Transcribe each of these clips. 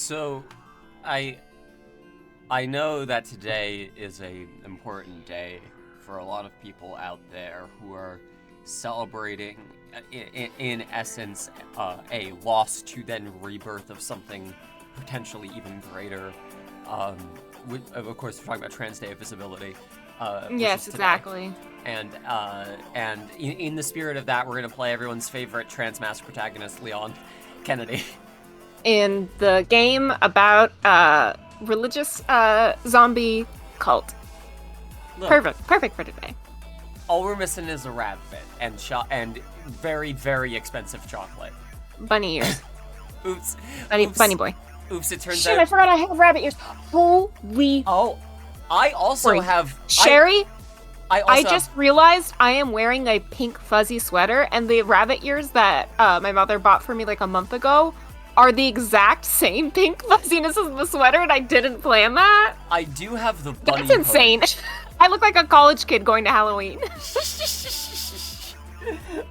So, I I know that today is an important day for a lot of people out there who are celebrating, in essence, a loss to then rebirth of something potentially even greater. Um, of course, we're talking about Trans Day of Visibility, which is Yes, today. exactly. And in the spirit of that, we're gonna play everyone's favorite trans mask protagonist, Leon Kennedy. In the game about religious zombie cult. Look, Perfect for today. all we're missing is a rabbit and very, very expensive chocolate. Bunny ears. Oops. Bunny boy. Oops, it turns Shit, I out. forgot I have rabbit ears. Holy Oh, I also Sorry. have. Sheri, I also I just realized I am wearing a pink fuzzy sweater, and the rabbit ears that my mother bought for me like a month ago are the exact same pink fuzziness as the sweater, and I didn't plan that. I do have the bunny. That's insane. I look like a college kid going to Halloween.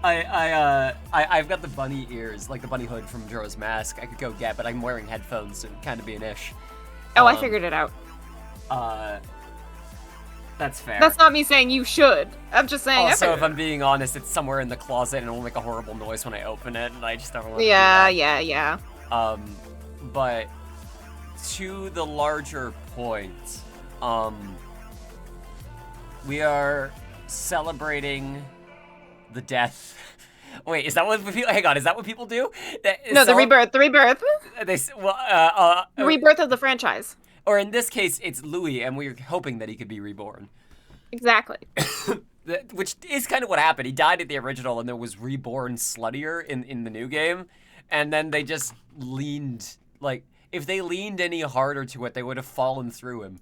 I've got the bunny ears, like the bunny hood from Joe's Mask. I could go get, but I'm wearing headphones, so it'd kind of be an ish. Oh, I figured it out. That's fair. That's not me saying you should. I'm just saying. Also, if I'm being honest, it's somewhere in the closet and it will make a horrible noise when I open it, and I just don't want to do that. Yeah. But to the larger point, we are celebrating the death. Wait, is that what people? Hang on, is that what people do? No, the rebirth. They The rebirth of the franchise. or in this case, it's Louis, and we're hoping that he could be reborn. Exactly. Which is kind of what happened. He died at the original, and there was reborn Sluttier in the new game, and then they just leaned, like, if they leaned any harder to it, they would have fallen through him.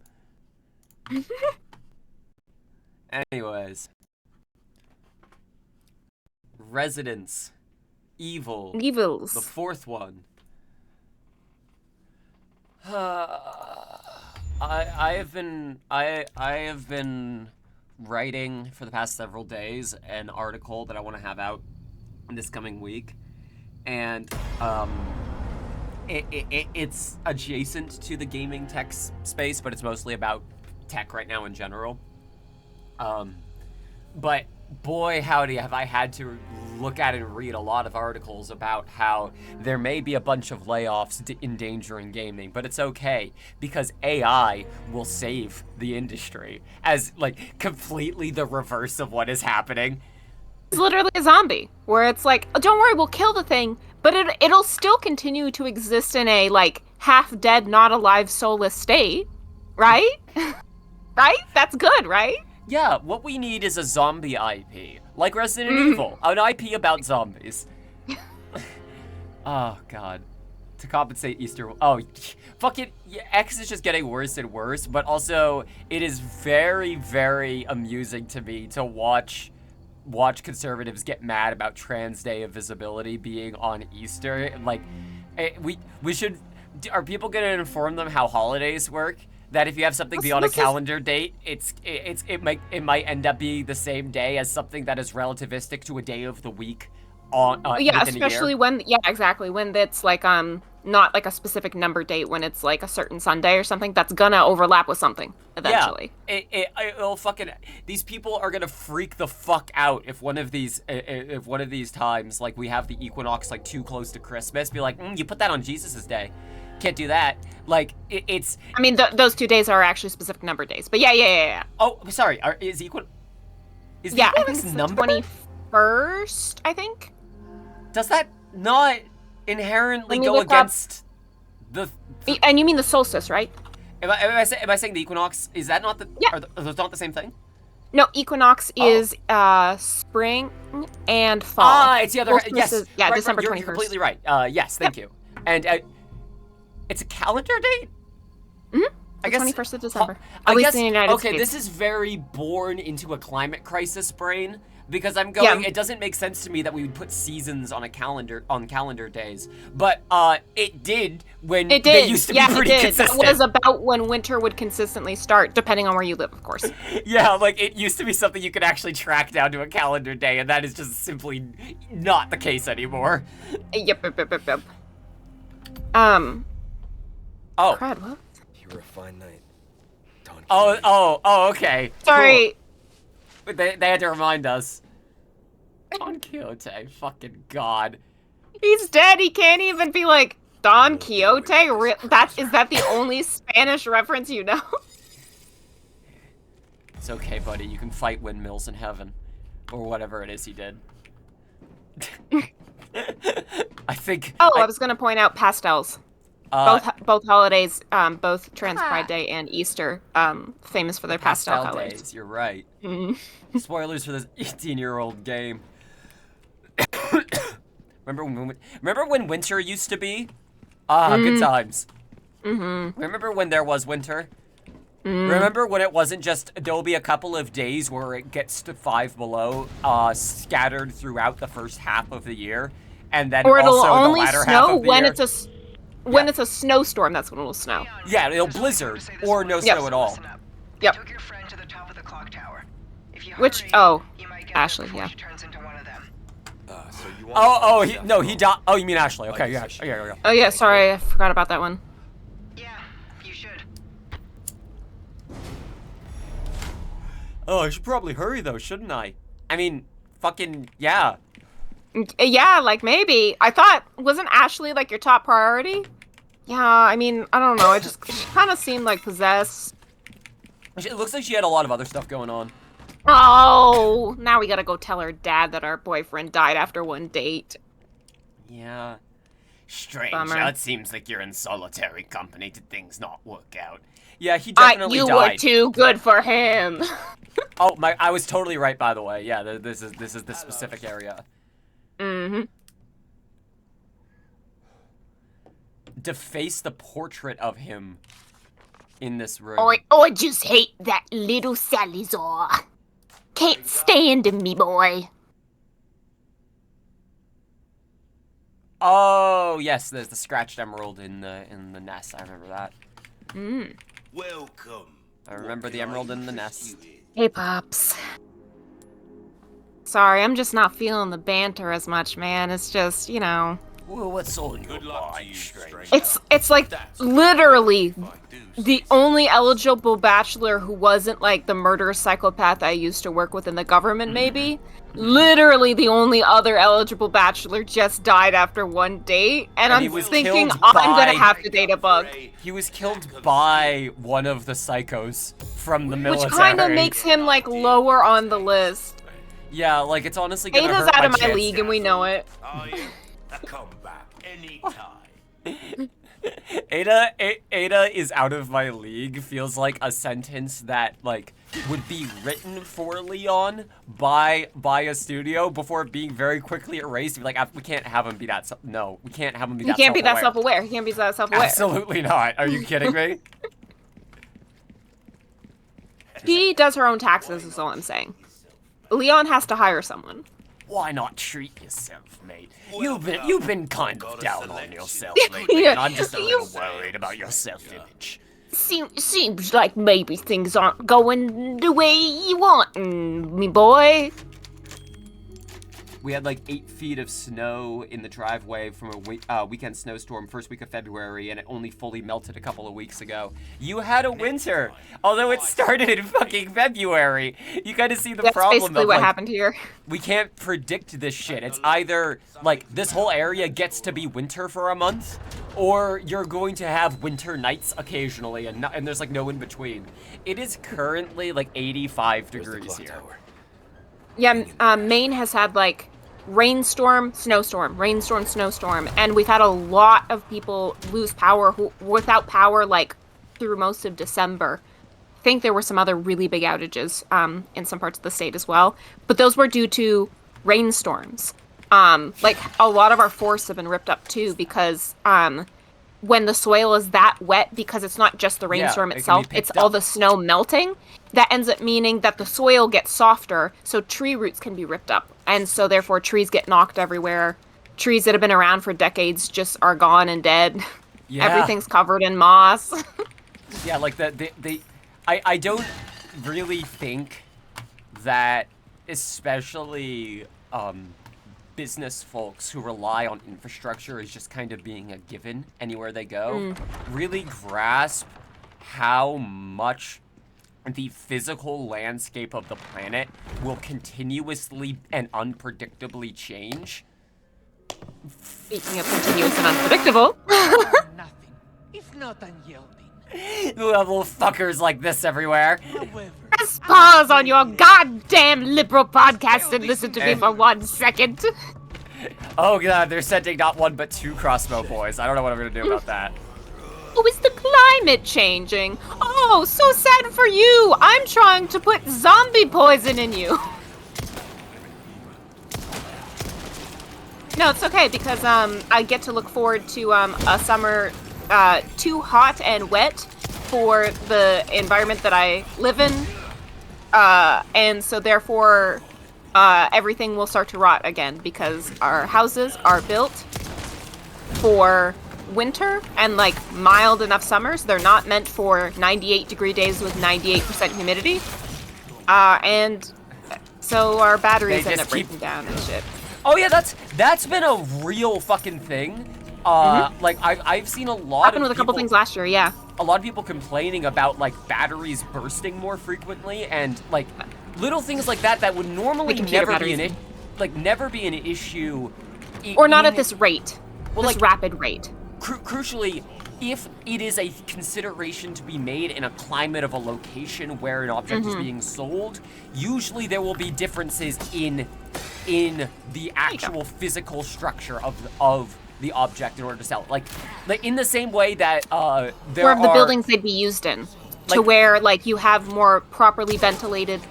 Anyways. Residence Evils. the fourth one. I have been writing for the past several days an article that I want to have out this coming week, and it's adjacent to the gaming tech space, but it's mostly about tech right now in general. But boy howdy have I had to look at and read a lot of articles about how there may be a bunch of layoffs endangering gaming, but it's okay because AI will save the industry, as like completely the reverse of what is happening. It's literally a zombie, where it's like, oh, don't worry, we'll kill the thing, but it'll still continue to exist in a like half-dead, not alive, soulless state, right? Right? That's good, right? Yeah, what we need is a zombie IP, like Resident Evil, an IP about zombies. Oh god. To compensate Easter. Oh, fuck it. Yeah, X is just getting worse and worse, but also it is very, very amusing to me to watch conservatives get mad about Trans Day of Visibility being on Easter. Like, we should. Are people gonna inform them how holidays work? That if you have something beyond a calendar date, it might end up being the same day as something that is relativistic to a day of the week on Yeah, within especially a year. when exactly, when it's like not like a specific number date, when it's like a certain Sunday or something that's gonna overlap with something eventually. Yeah, it'll fucking. These people are gonna freak the fuck out if one of these times, like we have the equinox like too close to Christmas, be like, you put that on Jesus's day. Can't do that. Like it's. I mean, those 2 days are actually specific number days, but yeah. Oh, sorry. Is the I equinox think it's number? the 21st. I think. Does that not inherently Let me go look against the? And you mean the solstice, right? Am I saying the equinox? Is that not the? Yeah. Are those not the same thing? No, equinox is spring and fall. Ah, it's the other. Solstice Yes. is- right, December 21st. You're completely right. Yes, thank you. And it's a calendar date. I guess 21st of December. I At least guess, in the United okay, States. this is very born into a climate crisis brain, because I'm going. Yeah. It doesn't make sense to me that we would put seasons on a calendar on calendar days, but it did when It they did. used to Yeah, be pretty it did. consistent. That was about when winter would consistently start, depending on where you live, of course. Yeah, like it used to be something you could actually track down to a calendar day, and that is just simply not the case anymore. Yep. Oh. Crud, what? You were a fine night. Don Quixote. Oh, okay. Sorry. Cool. They had to remind us. Don Quixote, fucking god. He's dead. He can't even be like Don Quixote. Is that the only Spanish reference you know? It's okay, buddy. You can fight windmills in heaven, or whatever it is he did. I think. Oh, I was gonna point out pastels. Both holidays, both Trans Pride Day and Easter, famous for their pastel colors. Days, you're right. Mm-hmm. Spoilers for this 18-year-old game. Remember when winter used to be? Good times. Mm-hmm. Remember when there was winter? Remember when it wasn't just, there'll be a couple of days where it gets to 5 below, scattered throughout the first half of the year, and then or it'll also only the latter snow half of the when year. it's a snowstorm. That's when it'll snow. Yeah, it'll blizzard or no snow at all. Yep. Took your friend to the top of the clock tower. If you Which hurry, you might get Ashley, there before yeah. she turns into one of them. So you want He died. Oh, you mean Ashley? Okay, yeah. Oh yeah, sorry, I forgot about that one. Yeah, you should. Oh, I should probably hurry though, shouldn't I? I mean, fucking yeah. Yeah, like maybe. I thought, wasn't Ashley like your top priority? Yeah, I mean, I don't know. She kind of seemed like possessed. It looks like she had a lot of other stuff going on. Oh, now we gotta go tell her dad that our boyfriend died after one date. Yeah. Strange. Bummer. It seems like you're in solitary company. Did things not work out? Yeah, he definitely you died. were too good for him. Oh, I was totally right, by the way. Yeah, this is the specific area. Mm-hmm. Deface the portrait of him in this room. I just hate that little Salazar. Can't stand him, me boy. Oh yes, there's the scratched emerald in the nest. I remember that. Welcome. I remember the emerald in the nest. Hey, Pops. Sorry, I'm just not feeling the banter as much, man. It's just, you know. Well, what's on your mind, stranger? It's like literally the only eligible bachelor who wasn't like the murderous psychopath I used to work with in the government, maybe. Literally the only other eligible bachelor just died after one date, and I'm thinking I'm gonna have to date a bug. He was killed by one of the psychos from the military. Which kind of makes him like lower on the list. Yeah, like it's honestly gonna Ada's hurt out of my chances. league, and we know it. Come back anytime. Ada is out of my league feels like a sentence that like would be written for Leon by a studio before being very quickly erased. Be like, we can't have him be that. No, we can't have him be that. He can't be that self-aware. He can't be that self-aware. Absolutely not. Are you kidding me? She does her own taxes, is all I'm saying. Leon has to hire someone. Why not treat yourself, mate? You've been kind of down on yourself lately, and I'm just a little worried about your self-image. Seems like maybe things aren't going the way you want, me boy. We had like 8 feet of snow in the driveway from a weekend snowstorm first week of February, and it only fully melted a couple of weeks ago. You had a winter, although it started in fucking February. You kind of see the problem. That's basically what happened here. We can't predict this shit. It's either like this whole area gets to be winter for a month, or you're going to have winter nights occasionally, and there's like no in between. It is currently like 85 degrees here. Yeah, Maine has had like rainstorm, snowstorm, and we've had a lot of people lose power without power like through most of December. I think there were some other really big outages in some parts of the state as well, but those were due to rainstorms. Like a lot of our forests have been ripped up too because when the soil is that wet, because it's not just the rainstorm itself, it's all the snow melting, that ends up meaning that the soil gets softer, so tree roots can be ripped up. And so therefore trees get knocked everywhere. Trees that have been around for decades just are gone and dead. Yeah. Everything's covered in moss. Yeah, like I don't really think that especially business folks who rely on infrastructure as just kind of being a given anywhere they go really grasp how much the physical landscape of the planet will continuously and unpredictably change. Speaking of continuous and unpredictable. Nothing, if not unyielding. Little fuckers like this everywhere. However, Press pause on your goddamn liberal podcast and listen to me for 1 second. Oh god, they're sending not one but 2 crossbow boys. I don't know what I'm gonna do about that. Oh, is the climate changing? Oh, so sad for you. I'm trying to put zombie poison in you. No, it's okay because I get to look forward to a summer too hot and wet for the environment that I live in. And so therefore everything will start to rot again because our houses are built for winter and like mild enough summers. They're not meant for 98-degree days with 98% humidity. And so our batteries end up breaking down and shit. Oh yeah, that's been a real fucking thing. Like I've seen a lot Happened of with a couple people, things last year, yeah. a lot of people complaining about like batteries bursting more frequently and like little things like that would normally never be never be an issue. Or not at this rate. Well, this like, rapid rate. Crucially, if it is a consideration to be made in a climate of a location where an object is being sold, usually there will be differences in the actual physical structure of the object in order to sell it. Like in the same way that there Or of the are buildings they'd be used in. To where like you have more properly ventilated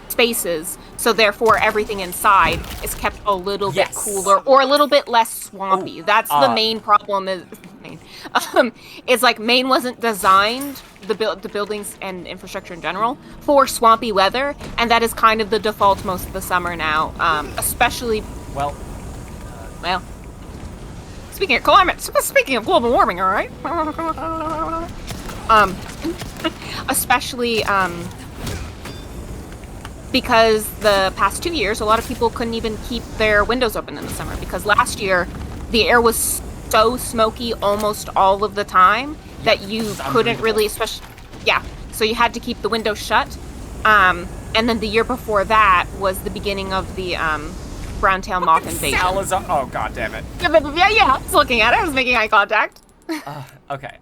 spaces, so therefore everything inside is kept a little bit cooler or a little bit less swampy. That's the main problem. Is like Maine wasn't designed, the buildings and infrastructure in general, for swampy weather, and that is kind of the default most of the summer now. Especially well. Speaking of climate, speaking of global warming, all right. Especially because the past 2 years, a lot of people couldn't even keep their windows open in the summer because last year the air was so smoky almost all of the time that you couldn't really, so you had to keep the windows shut. And then the year before that was the beginning of the brown-tailed moth invasion. Salazar. Oh god damn it. Yeah, I was looking at it. I was making eye contact. Okay.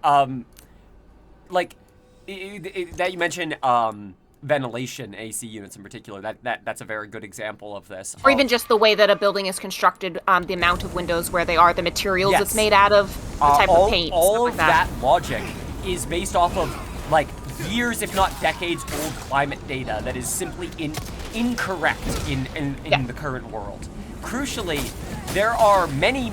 Like that you mentioned ventilation AC units in particular. That's a very good example of this. Or even just the way that a building is constructed, the amount of windows where they are, the materials it's made out of, the type of paint, all stuff of like that. logic is based off of like years, if not decades, old climate data that is simply incorrect in the current world. Crucially, there are many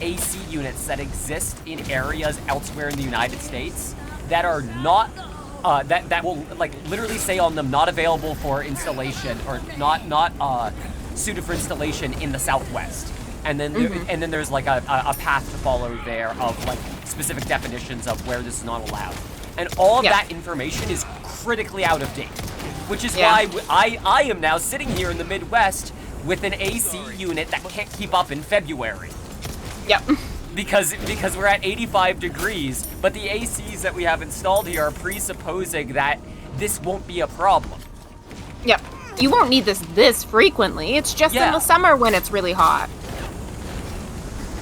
AC units that exist in areas elsewhere in the United States that are not that will like literally say on them not available for installation or not suited for installation in the Southwest. And then then there's like a path to follow there of like specific definitions of where this is not allowed. And all of that information is critically out of date, which is why I am now sitting here in the Midwest with an AC unit that can't keep up in February. Yep. Because we're at 85 degrees, but the ACs that we have installed here are presupposing that this won't be a problem. Yep. You won't need this frequently. It's just in the summer when it's really hot.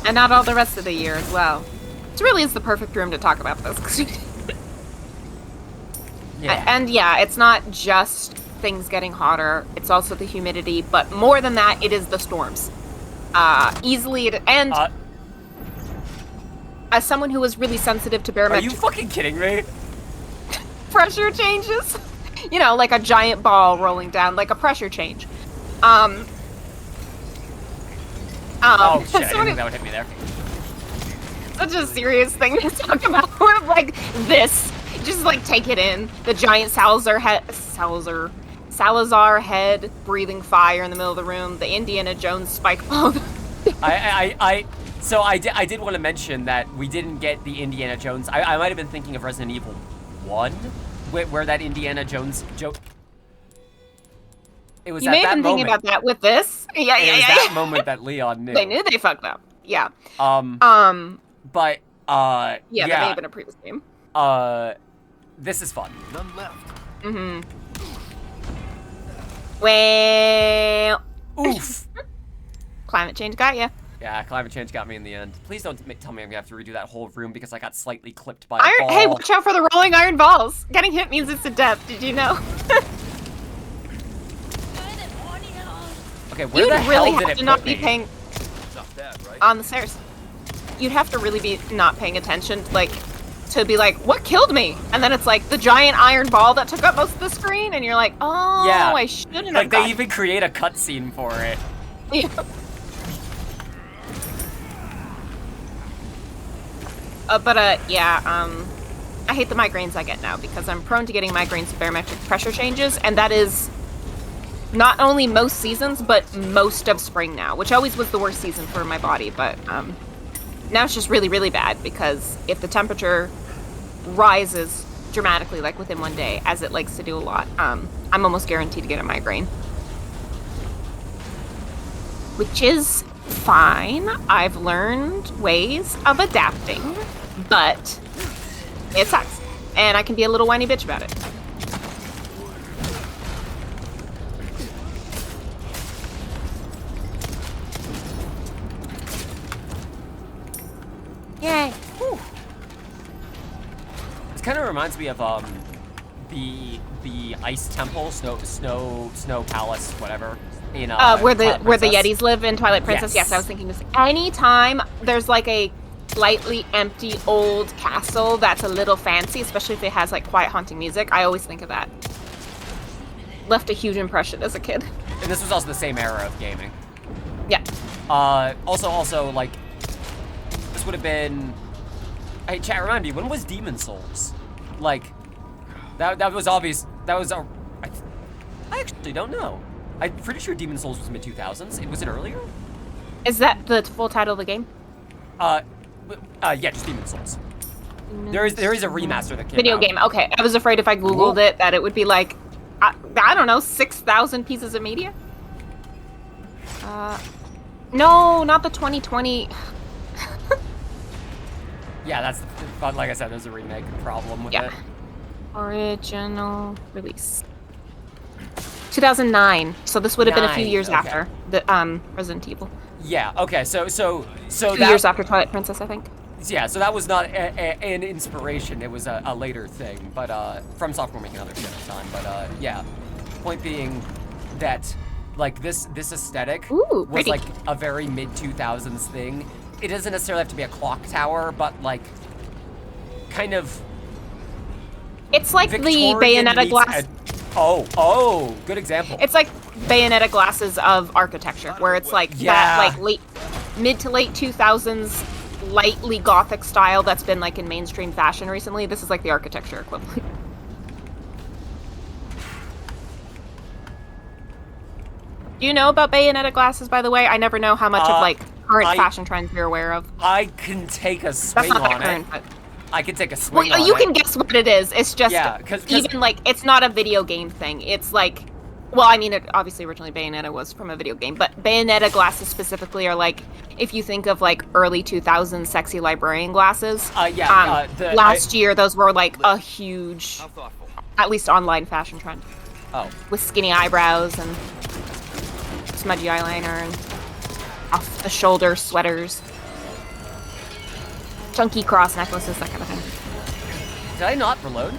And not all the rest of the year as well. It really is the perfect room to talk about this. And it's not just things getting hotter. It's also the humidity, but more than that, it is the storms. As someone who was really sensitive to barometric... Are you fucking kidding me? pressure changes. You know, like a giant ball rolling down, like a pressure change. Oh shit, I didn't think that would hit me there. Such a serious thing to talk about. Like this. Just like take it in. The giant Salazar head breathing fire in the middle of the room. The Indiana Jones spike bomb. So I did want to mention that we didn't get the Indiana Jones. I might have been thinking of Resident Evil 1, where that Indiana Jones joke. It was you may have been thinking about that with this. Yeah, it yeah, was yeah. that yeah. moment that Leon knew. They knew they fucked up. Yeah. But Yeah, that may have yeah. been a previous game. This is fun. None left. Mm-hmm. Well, Oof. climate change got you. Yeah, climate change got me in the end. Please don't tell me I'm gonna have to redo that whole room because I got slightly clipped by a ball. Hey, watch out for the rolling iron balls. Getting hit means it's a death. Did you know? Okay, where You'd the hell really did have it to not put be me? paying Not bad, right? on the stairs. You'd have to really be not paying attention, like, to be like, what killed me? And then it's like the giant iron ball that took up most of the screen, and you're like, oh, Yeah. I shouldn't have Like, they gotten even create a cutscene for it. Yeah. I hate the migraines I get now because I'm prone to getting migraines with barometric pressure changes, and that is not only most seasons, but most of spring now, which always was the worst season for my body, but now it's just really, really bad because if the temperature rises dramatically, like within one day, as it likes to do a lot, I'm almost guaranteed to get a migraine. Which is fine. I've learned ways of adapting, but it sucks. And I can be a little whiny bitch about it. Yay. Whew. This kind of reminds me of the ice temple, snow palace, whatever. In, where the Twilight Princess. Yetis live in Twilight Princess. Yes. Yes, I was thinking this. Anytime there's like a slightly empty old castle that's a little fancy, especially if it has like quiet haunting music, I always think of that. Left a huge impression as a kid. And this was also the same era of gaming. Yeah. Also, like, this would have been. Hey, chat, remind me, when was Demon Souls? Like, that was obvious. That was I actually don't know. I'm pretty sure Demon Souls was mid-2000s. Was it earlier? Is that the full title of the game? Yeah, just Demon Souls. There is a remaster that came Video out. game. Okay, I was afraid if I googled it that it would be like, I don't know, 6,000 pieces of media. No, not the 2020. Yeah, that's but like I said, there's a remake problem with it. Original release. 2009. So this would have been a few years okay. after the Resident Evil. Yeah. Okay. So 2 years after Twilight Princess, I think. Yeah. So that was not an inspiration. It was a later thing, but from software making other shit at the time. But yeah. Point being that like this aesthetic was pretty. like a very mid 2000s thing. It doesn't necessarily have to be a clock tower, but like kind of. It's like Victorian the Bayonetta meets glass. Oh, good example. It's like Bayonetta glasses of architecture, where it's like that, like mid to late 2000s, lightly gothic style that's been like in mainstream fashion recently. This is like the architecture equivalent. Do you know about Bayonetta glasses, by the way? I never know how much of like current fashion trends you're aware of. I can take a swing That's not that on current, it. but I can take a swing well, on you it. can guess what it is. It's just cause even like it's not a video game thing. It's like, well, I mean, it obviously originally Bayonetta was from a video game, but Bayonetta glasses specifically are like if you think of like early 2000s sexy librarian glasses. Last year those were like a huge, at least online fashion trend. Oh. With skinny eyebrows and smudgy eyeliner and off the shoulder sweaters. Chunky cross necklaces, that kind of thing. Did I not reload?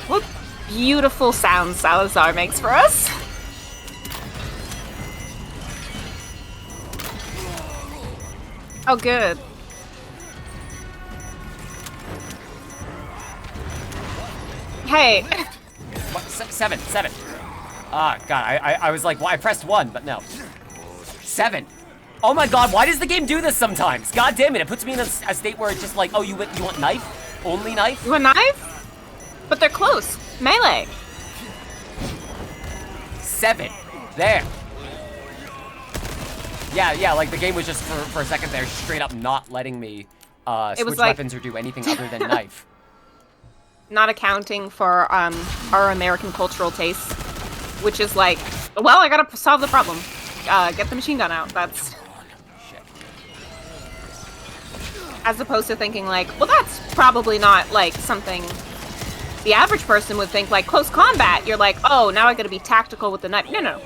What beautiful sounds Salazar makes for us. Oh, good. Hey. What? Seven. Ah, God, I was like, well, I pressed 1, but no. 7. Oh my God, why does the game do this sometimes? God damn it, it puts me in a state where it's just like, oh, you want knife? Only knife? You want a knife? But they're close. Melee. 7. There. Yeah, like the game was just for a second there, straight up not letting me switch like- weapons or do anything other than knife. not accounting for our American cultural tastes, which is like, well, I gotta solve the problem. Get the machine gun out. That's as opposed to thinking like, well, that's probably not like something the average person would think. Like close combat, you're like, oh, now I gotta be tactical with the knife. No.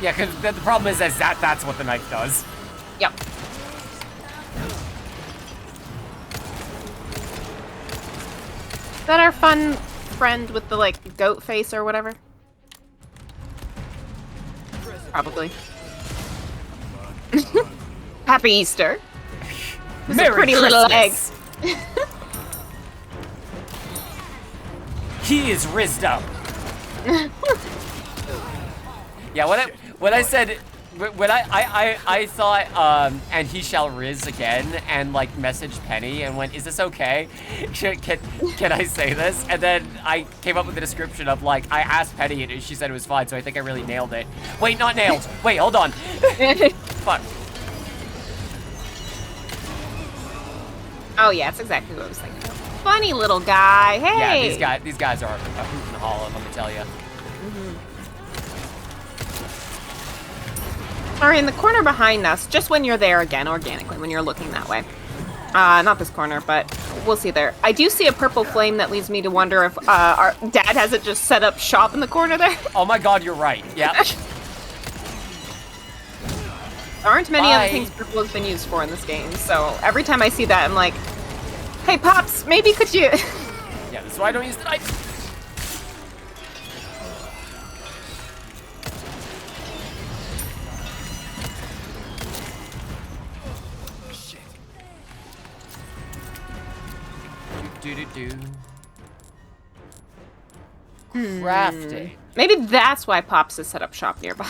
Yeah, because the problem is that's what the knife does. Yep. Is that our fun friend with the like goat face or whatever? Probably. Happy Easter. With a Merry pretty little egg. Christmas. He is rizzed up. Yeah, when I said when I thought and he shall rizz again and like messaged Penny and went, is this okay? Can I say this? And then I came up with a description of like I asked Penny and she said it was fine, so I think I really nailed it. Wait, not nailed. Wait, hold on. Fuck. Oh yeah, it's exactly what I was thinking. Funny little guy. Hey. Yeah, these guys are a hoot and a holler, let me tell you. Sorry, in the corner behind us, just when you're there again, organically, when you're looking that way. Not this corner, but we'll see there. I do see a purple flame that leads me to wonder if our dad hasn't just set up shop in the corner there. Oh my god, you're right. Yeah. There aren't many other things purple has been used for in this game, so every time I see that, I'm like, hey, Pops, maybe could you... Yeah, that's why I don't use the knife. Crafting. Maybe that's why Pops has set up shop nearby.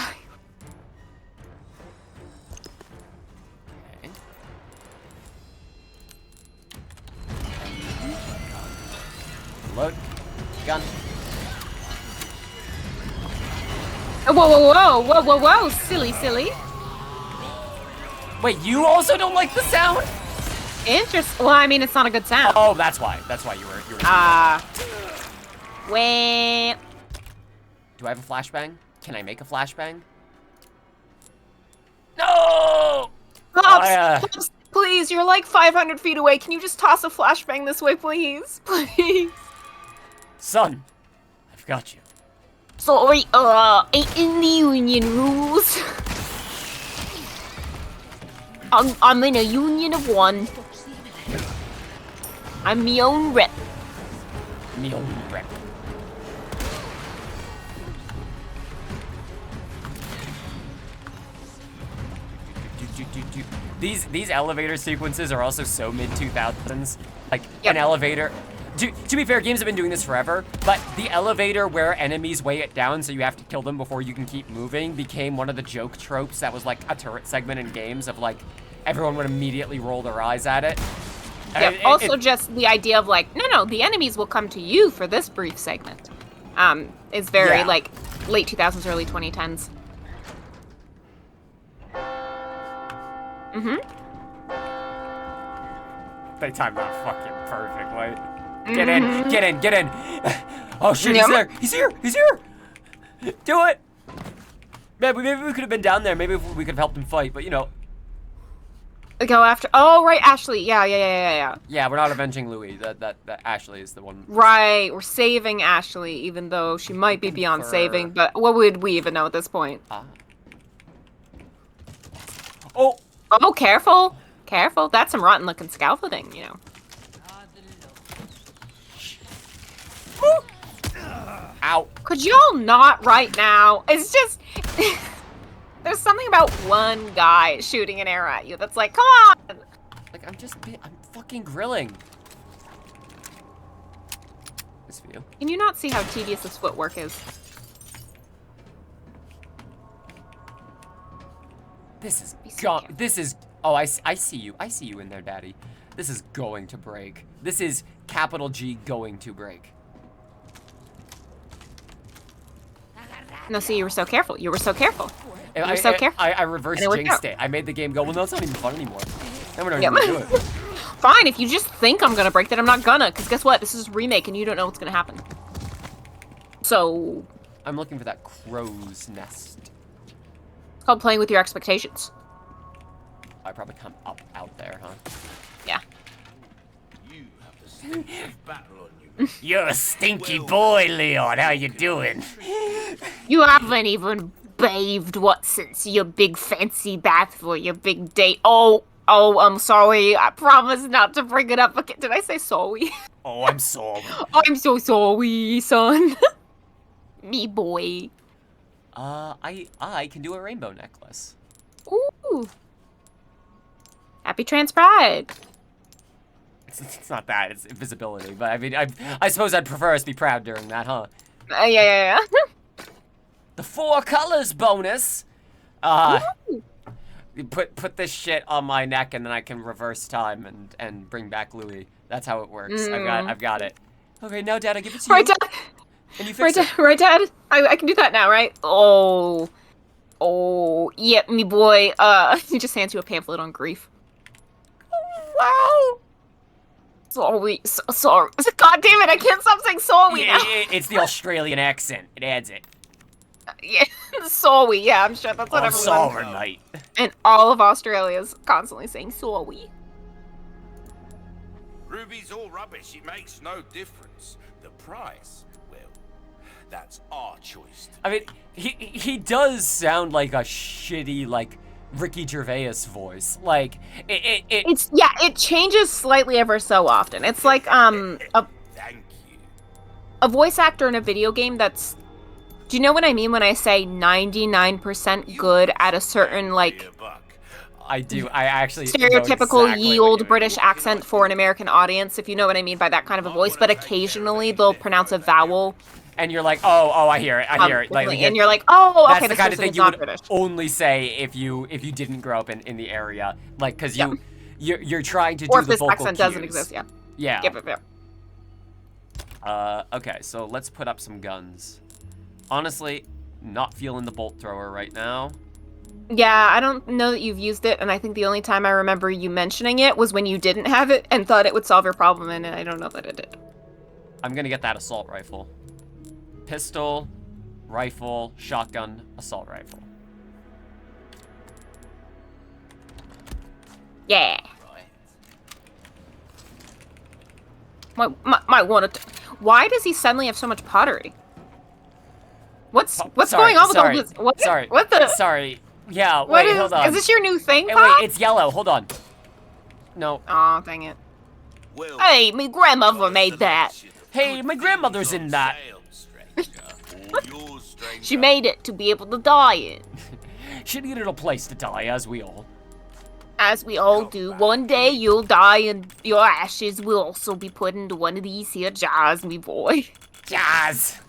Okay. Load. Gun. Whoa, silly. Wait, you also don't like the sound? Interesting. Well, I mean, it's not a good sound. Oh, that's why. That's why you were. Wait. Do I have a flashbang? Can I make a flashbang? No! Pops, please, you're like 500 feet away. Can you just toss a flashbang this way, please? Please. Son, I've got you. Sorry, ain't in the union rules. I'm in a union of one. I'm me own rep. Me own rep. These elevator sequences are also so mid-2000s. Like, an elevator... To be fair, games have been doing this forever, but the elevator where enemies weigh it down so you have to kill them before you can keep moving became one of the joke tropes that was like a turret segment in games of like, everyone would immediately roll their eyes at it. Yeah, just the idea of like, no, the enemies will come to you for this brief segment. Is very like late 2000s, early 2010s. They timed that fucking perfectly. Get in. Oh shit, he's here. Do it. Man, maybe we could have been down there. Maybe we could have helped him fight, but you know. Go after. Oh right, Ashley. Yeah. Yeah, we're not avenging Louis. That Ashley is the one. Right, we're saving Ashley, even though she might be beyond saving. But what would we even know at this point? Oh, careful. That's some rotten-looking scaffolding, you know. Ow. Could y'all not right now? It's just... There's something about one guy shooting an arrow at you that's like, come on! Like, I'm fucking grilling. This view. Can you not see how tedious this footwork is? This is... Oh, I see you. I see you in there, Daddy. This is going to break. This is capital G going to break. No, see, you were so careful. You were so careful. I reverse jinxed it. I made the game go, well, no, it's not even fun anymore. Then we're not even gonna do it. Fine, if you just think I'm gonna break that, I'm not gonna. Because guess what? This is a remake and you don't know what's gonna happen. So... I'm looking for that crow's nest. It's called playing with your expectations. I probably come up out there, huh? Yeah. You have the stench of battle on you. You're a stinky boy, Leon. How you doing? You haven't even bathed what since your big fancy bath for your big date. Oh, I'm sorry. I promise not to bring it up again. Did I say sorry? Oh, I'm sorry. I'm so sorry, son. Me boy. I can do a rainbow necklace. Ooh. Happy Trans Pride. It's not that, it's invisibility, but I mean, I suppose I'd prefer us be proud during that, huh? Yeah. The 4 colors bonus! You put this shit on my neck and then I can reverse time and bring back Louis. That's how it works. I've got it. Okay, now Dad, I give it to you. Right, Dad. And you fix it. Right, Dad. I can do that now, right? Oh, yep, me boy. He just hands you a pamphlet on grief. Wow! Sorry. God damn it! I can't stop saying sorry now. It's the Australian accent. It adds it. Yeah, sorry. Yeah, I'm sure that's what I'm everyone. sorry, mate. And all of Australia's constantly saying sorry. Ruby's all rubbish. It makes no difference. The price, well, that's our choice. I mean, he does sound like a shitty, like, Ricky Gervais voice. Like, it changes slightly ever so often. It's like, Thank you. a voice actor in a video game that's... Do you know what I mean when I say 99% good at a certain, like... I do. I actually stereotypical know exactly ye what old you British mean. accent for an American audience, if you know what I mean by that kind of a voice, but occasionally they'll pronounce a vowel. And you're like, oh, I hear it. Like, and you're like, oh, okay, that's the this kind of person thing is you not would British. only say if you didn't grow up in the area, like, because Yeah. you're trying to Or do if the this vocal accent cues. doesn't exist, yeah. Yeah. Yep. Okay, so let's put up some guns. Honestly, not feeling the bolt thrower right now. Yeah, I don't know that you've used it, and I think the only time I remember you mentioning it was when you didn't have it and thought it would solve your problem, and I don't know that it did. I'm gonna get that assault rifle. Pistol, rifle, shotgun, assault rifle. Yeah. Might want to. Why does he suddenly have so much pottery? What's Sorry, going on with sorry, all this? What? Sorry. What the? Sorry. Yeah. What Wait. Hold on. Is this your new thing? Hey, Pop? wait. It's yellow. Hold on. No. Aw, dang it. Well, Hey, me grandmother made that. Hey, my grandmother's in that. She made it to be able to die in. She needed a place to die, as we all. As we all do, one day you'll die and your ashes will also be put into one of these here jars, me boy. Jazz.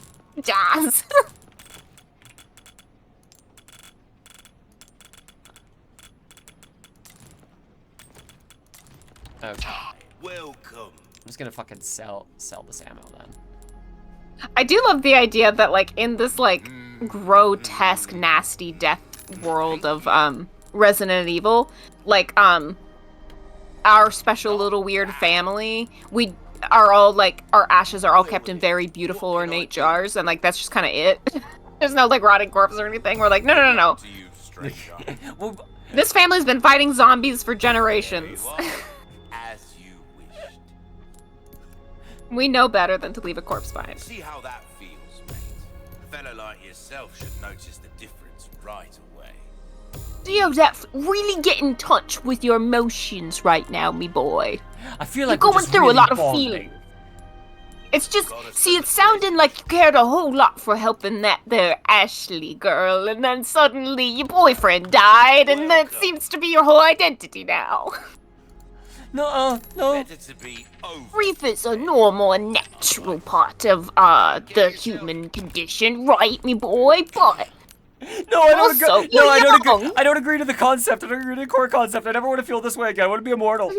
Jars. Okay. Welcome. I'm just gonna fucking sell this ammo then. I do love the idea that, like, in this, like, grotesque, nasty death world of, Resident Evil, like, our special little weird family, we are all, like, our ashes are all kept in very beautiful, ornate jars, and, like, that's just kind of it. There's no, like, rotting corpse or anything. We're like, no. To you, stranger. Well, This family's been fighting zombies for generations. There you are, as you wished. We know better than to leave a corpse behind. See how that feels, mate. A fella like yourself should notice the difference right away. Yo, that really get in touch with your emotions right now, me boy. I feel You're like we're going just through really a lot of bonding. feeling. It's just, see, it's sounding like you cared a whole lot for helping that there Ashley girl, and then suddenly your boyfriend died, and that seems to be your whole identity now. No. Better to be over. Grief is a normal and natural part of, the human condition, right, me boy? But No, I don't Also, agree. No, you're I don't young. agree. I don't agree to the concept. I don't agree to the core concept. I never want to feel this way again. I want to be immortal.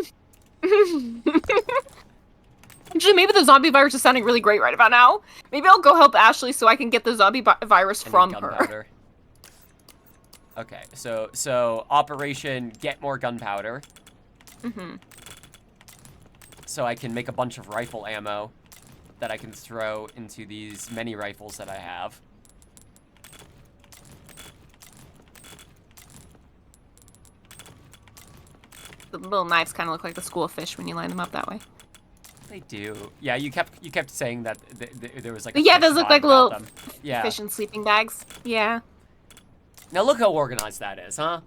Actually, maybe the zombie virus is sounding really great right about now. Maybe I'll go help Ashley so I can get the zombie virus I need from her. gunpowder. Okay, so Operation Get More Gunpowder. so I can make a bunch of rifle ammo that I can throw into these many rifles that I have. The little knives kind of look like the school of fish when you line them up that way. They do. Yeah, you kept saying that there was like a Yeah, fish those look vibe like about little them. Yeah. fish and sleeping bags. Yeah. Now look how organized that is, huh?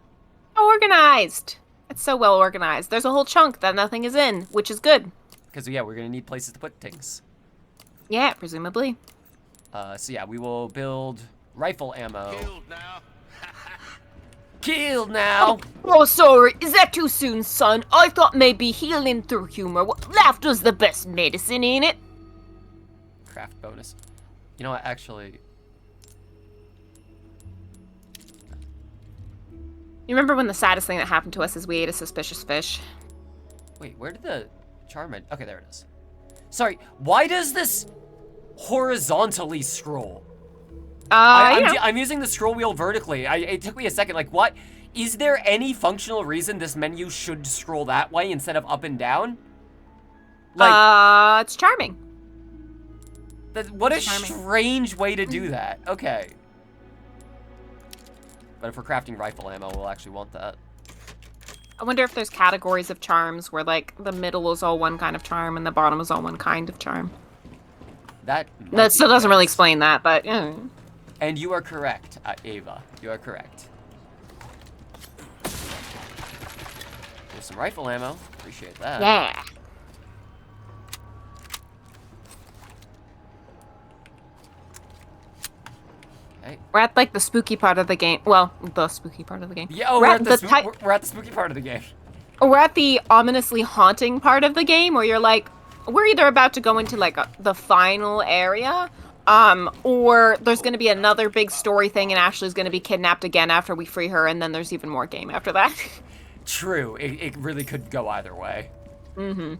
Organized. It's so well organized. There's a whole chunk that nothing is in, which is good. Because yeah, we're gonna need places to put things. Yeah, presumably. So yeah, we will build rifle ammo. Killed now. Killed now. Oh, sorry. Is that too soon, son? I thought maybe healing through humor. Laughter's the best medicine, ain't it? Craft bonus. You know what? Actually, You remember when the saddest thing that happened to us is we ate a suspicious fish? wait. Where did the charm? Okay, there it is. Sorry. Why does this horizontally scroll? I'm using the scroll wheel vertically. It took me a second. Like, what? Is there any functional reason this menu should scroll that way instead of up and down? Like, It's charming. what a charming. strange way to do that. Okay. But if we're crafting rifle ammo, we'll actually want that. I wonder if there's categories of charms where, like, the middle is all one kind of charm and the bottom is all one kind of charm. That That still doesn't really explain that, but, yeah. And you are correct, Ava. You are correct. There's some rifle ammo. Appreciate that. Yeah. Okay. We're at, like, the spooky part of the game. Well, the spooky part of the game. Yeah, oh, we're at the spooky part of the game. We're at the ominously haunting part of the game where you're like, we're either about to go into, like, the final area, or there's going to be another big story thing and Ashley's going to be kidnapped again after we free her, and then there's even more game after that. True. It really could go either way. Mm-hmm.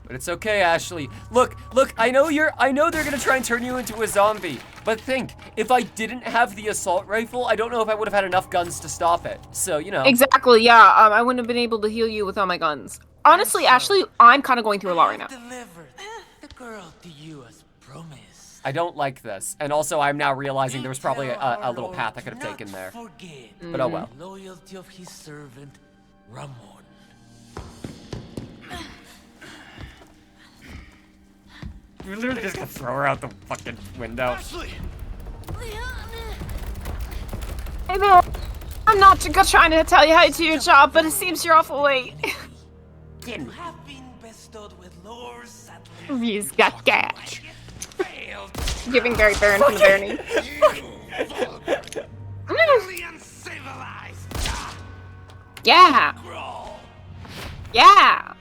But it's okay, Ashley. Look, I know they're gonna try and turn you into a zombie. But think, if I didn't have the assault rifle, I don't know if I would have had enough guns to stop it. So, you know. Exactly, yeah. I wouldn't have been able to heal you with all my guns. Honestly, Ashley, I'm kind of going through a lot right now. Delivered the girl to you as promised. I don't like this. And also, I'm now realizing there was probably a little path I could have taken there. But oh well. Loyalty of his servant, Ramon. You're literally just gonna throw her out the fucking window. Ashley! Hey there. I'm not trying to tell you how to do your job, but it seems you're awful late. You have been bestowed with lore sadly. He's got cash. Failed. Giving Gary Barron from the Barony. Utterly uncivilized. Yeah. Yeah.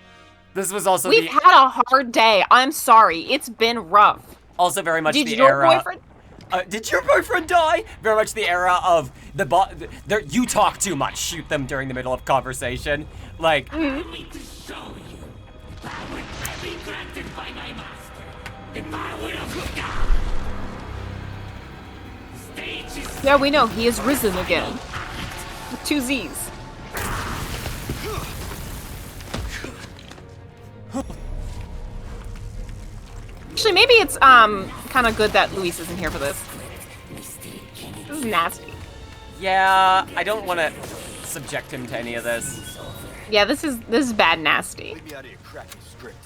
This was also We've had a hard day. I'm sorry. It's been rough. also very much Did the your era. boyfriend? Did your boyfriend die? Very much the era of you talk too much. Shoot them during the middle of conversation. Like. I need to show you that would be granted by my master if I would have died. Stage is Yeah, we know. He has risen again. With 2 Z's. Actually, maybe it's kind of good that Luis isn't here for this. This is nasty. Yeah, I don't want to subject him to any of this. Yeah, this is bad nasty. Leave me out of your crappy script.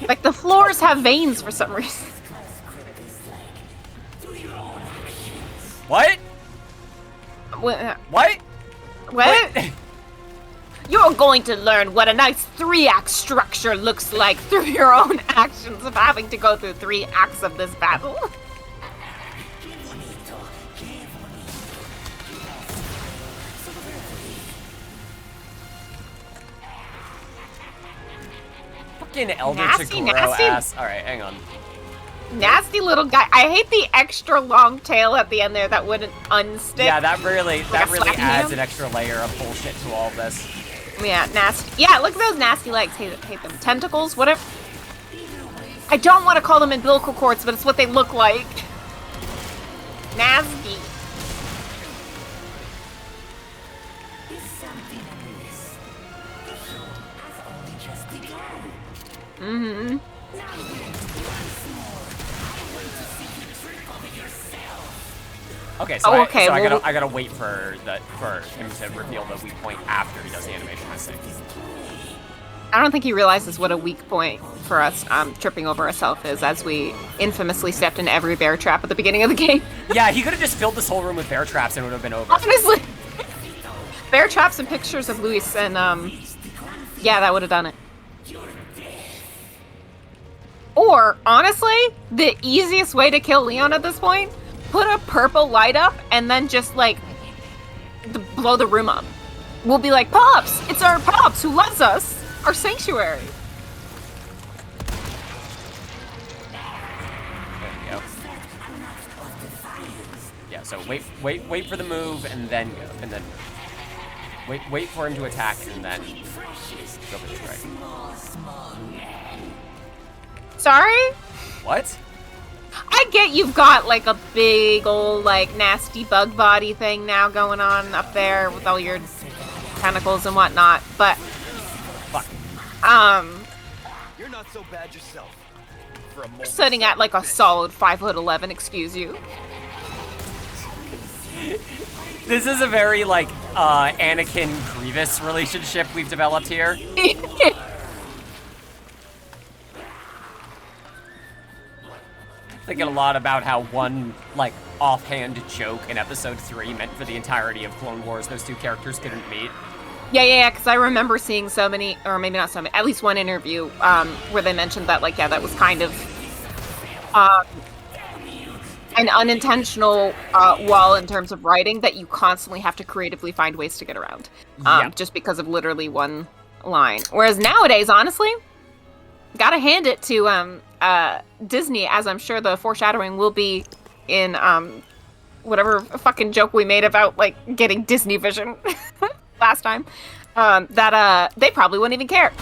Like the floors have veins for some reason. What? What? What? What? You're going to learn what a nice 3-act structure looks like through your own actions of having to go through 3 acts of this battle. Fucking Elder Nasty, to grow nasty. ass. Alright, hang on. Nasty little guy. I hate the extra long tail at the end there that wouldn't unstick. Yeah, that really a slapping adds hand? an extra layer of bullshit to all of this. Yeah, nasty. Yeah, look at those nasty legs. Hate them. Tentacles, whatever. I don't want to call them umbilical cords, but it's what they look like. Nasty. Mm-hmm. Okay, so, okay, so well, I gotta wait for him to reveal the weak point after he does the animation. I think. I don't think he realizes what a weak point for us tripping over ourselves is, as we infamously stepped into every bear trap at the beginning of the game. Yeah, he could have just filled this whole room with bear traps and it would have been over. Honestly. Bear traps and pictures of Luis and, yeah, that would have done it. Or, honestly, the easiest way to kill Leon at this point, put a purple light up and then just, like, blow the room up. We'll be like, Pops! It's our Pops who loves us! Our sanctuary! There we go. Yeah, so wait for the move and then go. And then wait for him to attack and then go for the strike. Sorry? What? I get you've got, like, a big old, like, nasty bug body thing now going on up there with all your tentacles and whatnot, but... Fuck. You're not so bad yourself. For a moment, Sitting at, like, a solid 5'11", excuse you. This is a very, like, Anakin Grievous relationship we've developed here. Thinking a lot about how one, like, offhand joke in episode 3 meant for the entirety of Clone Wars those two characters couldn't meet. Yeah, because I remember seeing so many, or maybe not so many, at least one interview where they mentioned that, like, yeah, that was kind of an unintentional wall in terms of writing that you constantly have to creatively find ways to get around, Yeah. just because of literally one line. Whereas nowadays, honestly, gotta hand it to Disney, as I'm sure the foreshadowing will be in whatever fucking joke we made about, like, getting Disney Vision last time, that they probably wouldn't even care.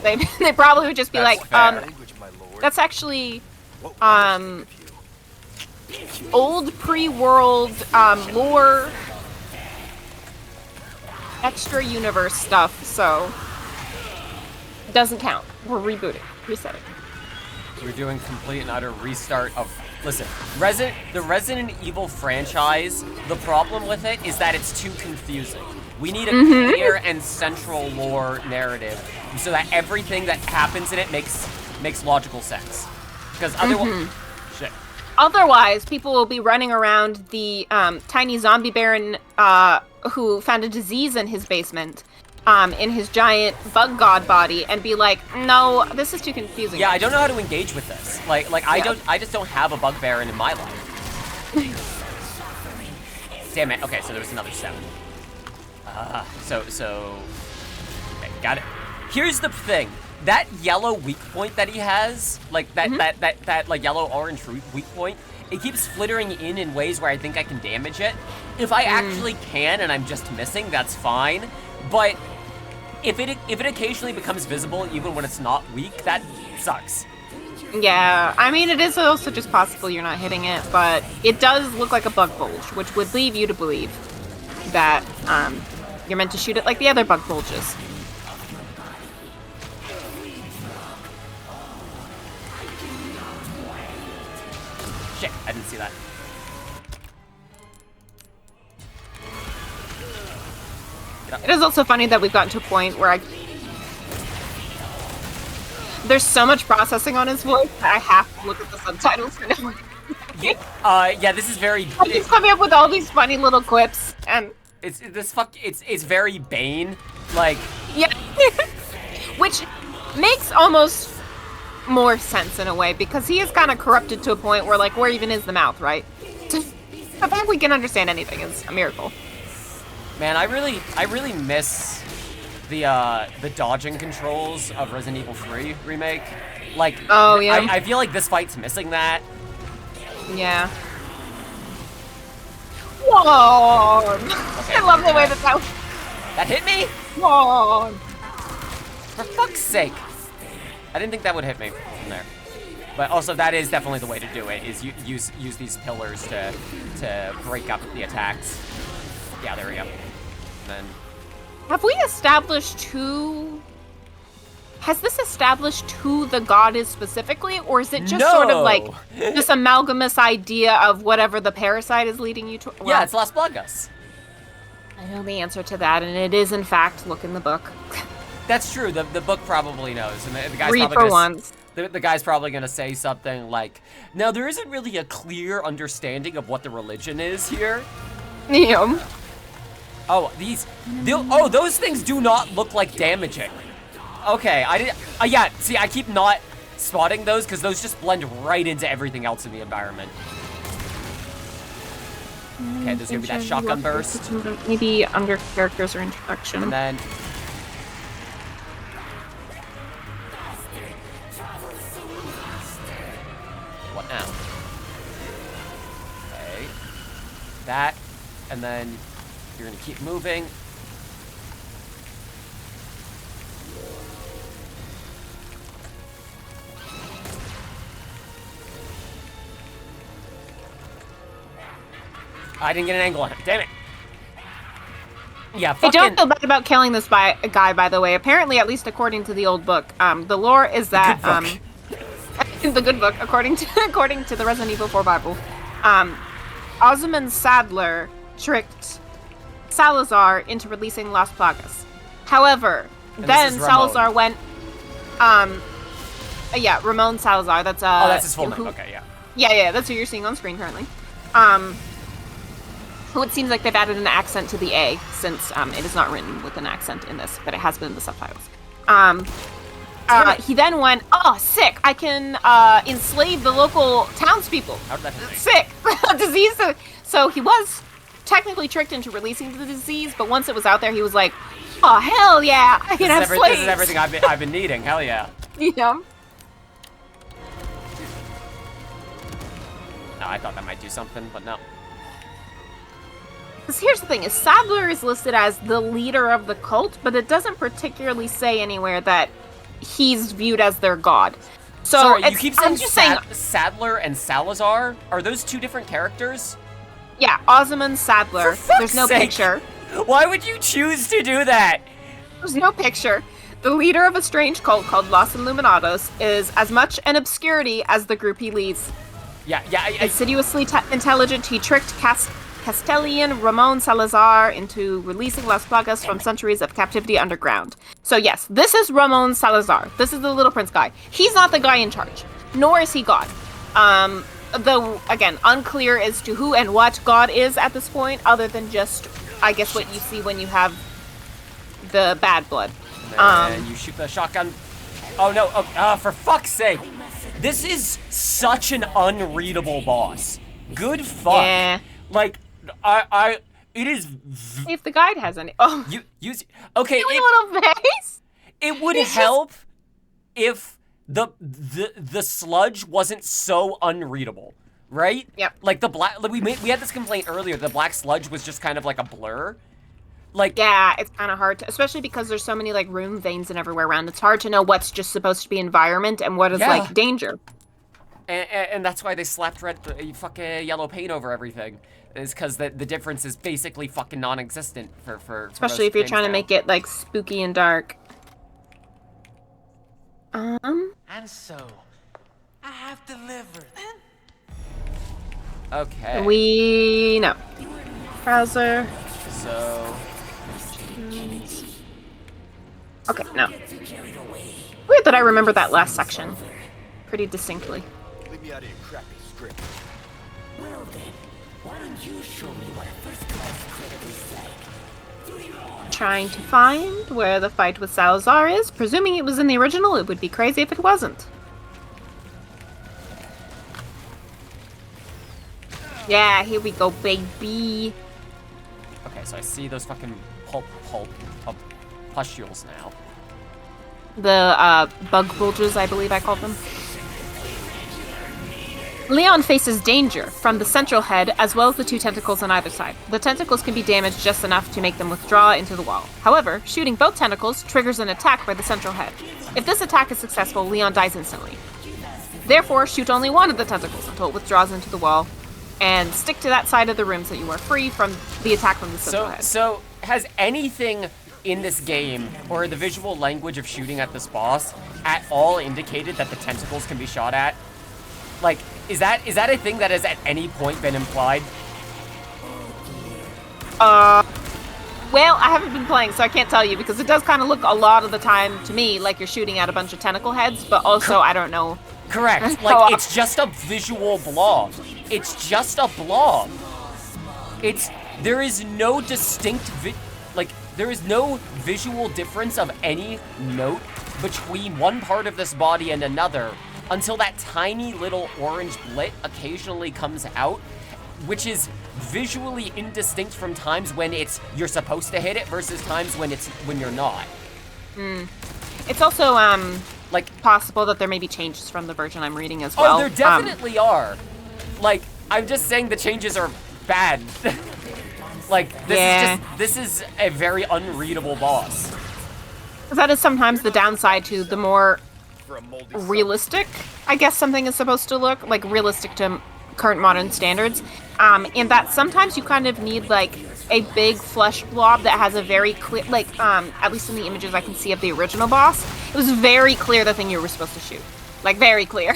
They probably would just be That's like, fair. language, my lord. that's actually What will I think of you? old pre-world lore extra universe stuff, so it doesn't count. We're rebooting, resetting. We're doing complete and utter restart of... Listen, the Resident Evil franchise, the problem with it is that it's too confusing. We need a clear and central lore narrative so that everything that happens in it makes logical sense. Because otherwise... Shit. Otherwise, people will be running around the tiny zombie baron who found a disease in his basement, in his giant bug god body, and be like, no, this is too confusing. Yeah, I don't know how to engage with this. Like I just don't have a bug baron in my life. Damn it. Okay, so there was another 7. Okay, got it. Here's the thing. That yellow weak point that he has, like that like yellow-orange weak point, it keeps flittering in ways where I think I can damage it. If I actually can and I'm just missing, that's fine. But if it occasionally becomes visible even when it's not weak, that sucks. Yeah, I mean, it is also just possible you're not hitting it, but it does look like a bug bulge, which would lead you to believe that you're meant to shoot it like the other bug bulges. Shit, I didn't see that. It is also funny that we've gotten to a point where there's so much processing on his voice that I have to look at the subtitles for now. Yeah, this is very... He's coming up with all these funny little quips, and... It's very Bane, like... Yeah. Which makes almost more sense in a way, because he is kind of corrupted to a point where, like, where even is the mouth, right? The fact we can understand anything is a miracle. Man, I really miss the dodging controls of Resident Evil 3 remake. Like, oh yeah, I feel like this fight's missing that. Yeah. Whoa! Okay, I love the way that hit me. Whoa! For fuck's sake! I didn't think that would hit me from there. But also, that is definitely the way to do it. Is use these pillars to break up the attacks. Yeah, there we go. And then Have we established who has this established who the god is specifically, or is it just sort of like this amalgamous idea of whatever the parasite is leading you to? Well, Yeah, it's Las Plagas. I know the answer to that, and it is in fact look in the book. That's true. The book probably knows, and the guy's Read probably for gonna, once. The guy's probably gonna say something like, "Now there isn't really a clear understanding of what the religion is here." Yeah. Oh, those things do not look like damaging. Okay, I didn't. Yeah, see, I keep not spotting those because those just blend right into everything else in the environment. Okay, there's gonna be that shotgun burst, Maybe under characters or introduction. and then. What now? Okay. That, and then you're gonna keep moving. I didn't get an angle on it. Damn it. Yeah, I fucking. don't feel bad about killing this guy, by the way. Apparently, at least according to the old book, the lore is that the good book, according to the Resident Evil 4 Bible, Osmond Sadler tricked Salazar into releasing Las Plagas. However, And then this is Salazar went. Yeah, Ramon Salazar. That's Oh, that's his full name. Okay, yeah. Yeah, that's who you're seeing on screen currently. Who it seems like they've added an accent to the A, since it is not written with an accent in this, but it has been in the subtitles. He then went, oh, sick, I can enslave the local townspeople. How did that happen? Sick. Disease. So he was technically tricked into releasing the disease, but once it was out there, he was like, oh, hell yeah, I can have slaves. This is everything I've been needing. Hell yeah. Yeah. No, I thought that might do something, but no. Because here's the thing, is Sadler is listed as the leader of the cult, but it doesn't particularly say anywhere that he's viewed as their god. So Sorry, you keep saying, I'm just saying, Sadler and Salazar? Are those two different characters? yeah, Osmond Sadler. For fuck's There's no sake. picture. Why would you choose to do that? There's no picture. The leader of a strange cult called Los Illuminados is as much an obscurity as the group he leads. Yeah, Insidiously intelligent, he tricked Castellian Ramon Salazar into releasing Las Plagas from centuries of captivity underground. So yes, this is Ramon Salazar. This is the Little Prince guy. He's not the guy in charge, nor is he God. Though, again, unclear as to who and what God is at this point, other than just, I guess, what you see when you have the bad blood. And you shoot the shotgun. Oh no, for fuck's sake. This is such an unreadable boss. Good fuck. Yeah. Like, it is... If the guide has any... Oh, Okay, little face! it would help if the sludge wasn't so unreadable, right? Yep. Like the black... Like we had this complaint earlier, the black sludge was just kind of like a blur. Like... Yeah, it's kind of hard to... Especially because there's so many, like, room veins and everywhere around. It's hard to know what's just supposed to be environment and what is, like, danger. And that's why they slapped fucking yellow paint over everything. Is because the difference is basically fucking non-existent for Especially if you're trying to make it, like, spooky and dark. And so, I have delivered. Okay. We know. Browser. So... Okay, no. Weird that I remember that last section pretty distinctly. Leave me out of your crappy script. Well then, why don't you show me what a first-class critic is like? Do your own. Trying to find where the fight with Salazar is. Presuming it was in the original, it would be crazy if it wasn't. Yeah, here we go, baby. Okay, so I see those fucking pulp pustules now. The bug bulges, I believe I called them. Leon faces danger from the central head as well as the two tentacles on either side. The tentacles can be damaged just enough to make them withdraw into the wall. However, shooting both tentacles triggers an attack by the central head. If this attack is successful, Leon dies instantly. Therefore, shoot only one of the tentacles until it withdraws into the wall, and stick to that side of the room so you are free from the attack from the central head. So has anything in this game, or the visual language of shooting at this boss, at all indicated that the tentacles can be shot at? Like, is that a thing that has at any point been implied? Well, I haven't been playing, so I can't tell you, because it does kind of look a lot of the time to me like you're shooting at a bunch of tentacle heads, but also I don't know. Correct. Like, it's just a visual blob. It's just a blob. There is no distinct, there is no visual difference of any note between one part of this body and another until that tiny little orange blit occasionally comes out, which is visually indistinct from times when you're supposed to hit it versus times when you're not. It's also like possible that there may be changes from the version I'm reading as well. Oh, there definitely are. Like, I'm just saying the changes are bad. Like, this is a very unreadable boss. That is sometimes the downside to the more realistic, I guess something is supposed to look, like realistic to current modern standards. In that sometimes you kind of need like a big flesh blob that has a very clear, like, at least in the images I can see of the original boss, it was very clear the thing you were supposed to shoot. Like, very clear.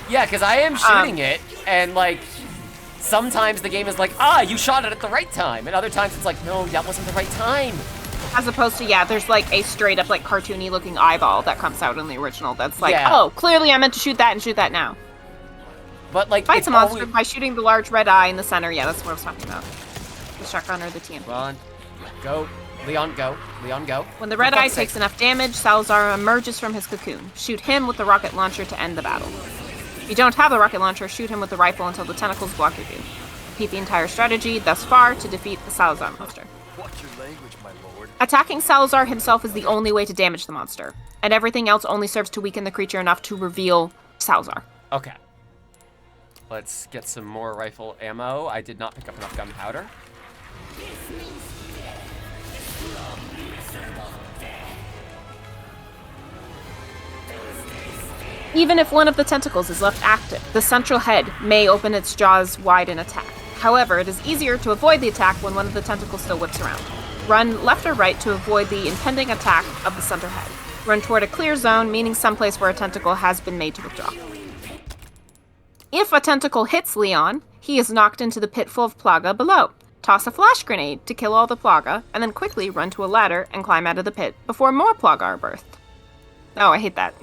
Yeah, because I am shooting it, and like, sometimes the game is like, you shot it at the right time, and other times it's like, no, that wasn't the right time. As opposed to, yeah, there's like a straight up like cartoony looking eyeball that comes out in the original that's like, oh, clearly I meant to shoot that and shoot that now. But like, fight the monster by shooting the large red eye in the center. Yeah, that's what I was talking about. The shotgun or the TNT. Run. Go. Leon, go. Leon, go. When the red eye takes enough damage, Salazar emerges from his cocoon. Shoot him with the rocket launcher to end the battle. If you don't have the rocket launcher, shoot him with the rifle until the tentacles block your view. Repeat the entire strategy thus far to defeat the Salazar monster. Watch your language, my lord. Attacking Salazar himself is the only way to damage the monster, and everything else only serves to weaken the creature enough to reveal Salazar. Okay. Let's get some more rifle ammo. I did not pick up enough gunpowder. Even if one of the tentacles is left active, the central head may open its jaws wide in attack. However, it is easier to avoid the attack when one of the tentacles still whips around. Run left or right to avoid the impending attack of the center head. Run toward a clear zone, meaning someplace where a tentacle has been made to withdraw. If a tentacle hits Leon, he is knocked into the pit full of Plaga below. Toss a flash grenade to kill all the Plaga, and then quickly run to a ladder and climb out of the pit before more Plaga are birthed. Oh, I hate that.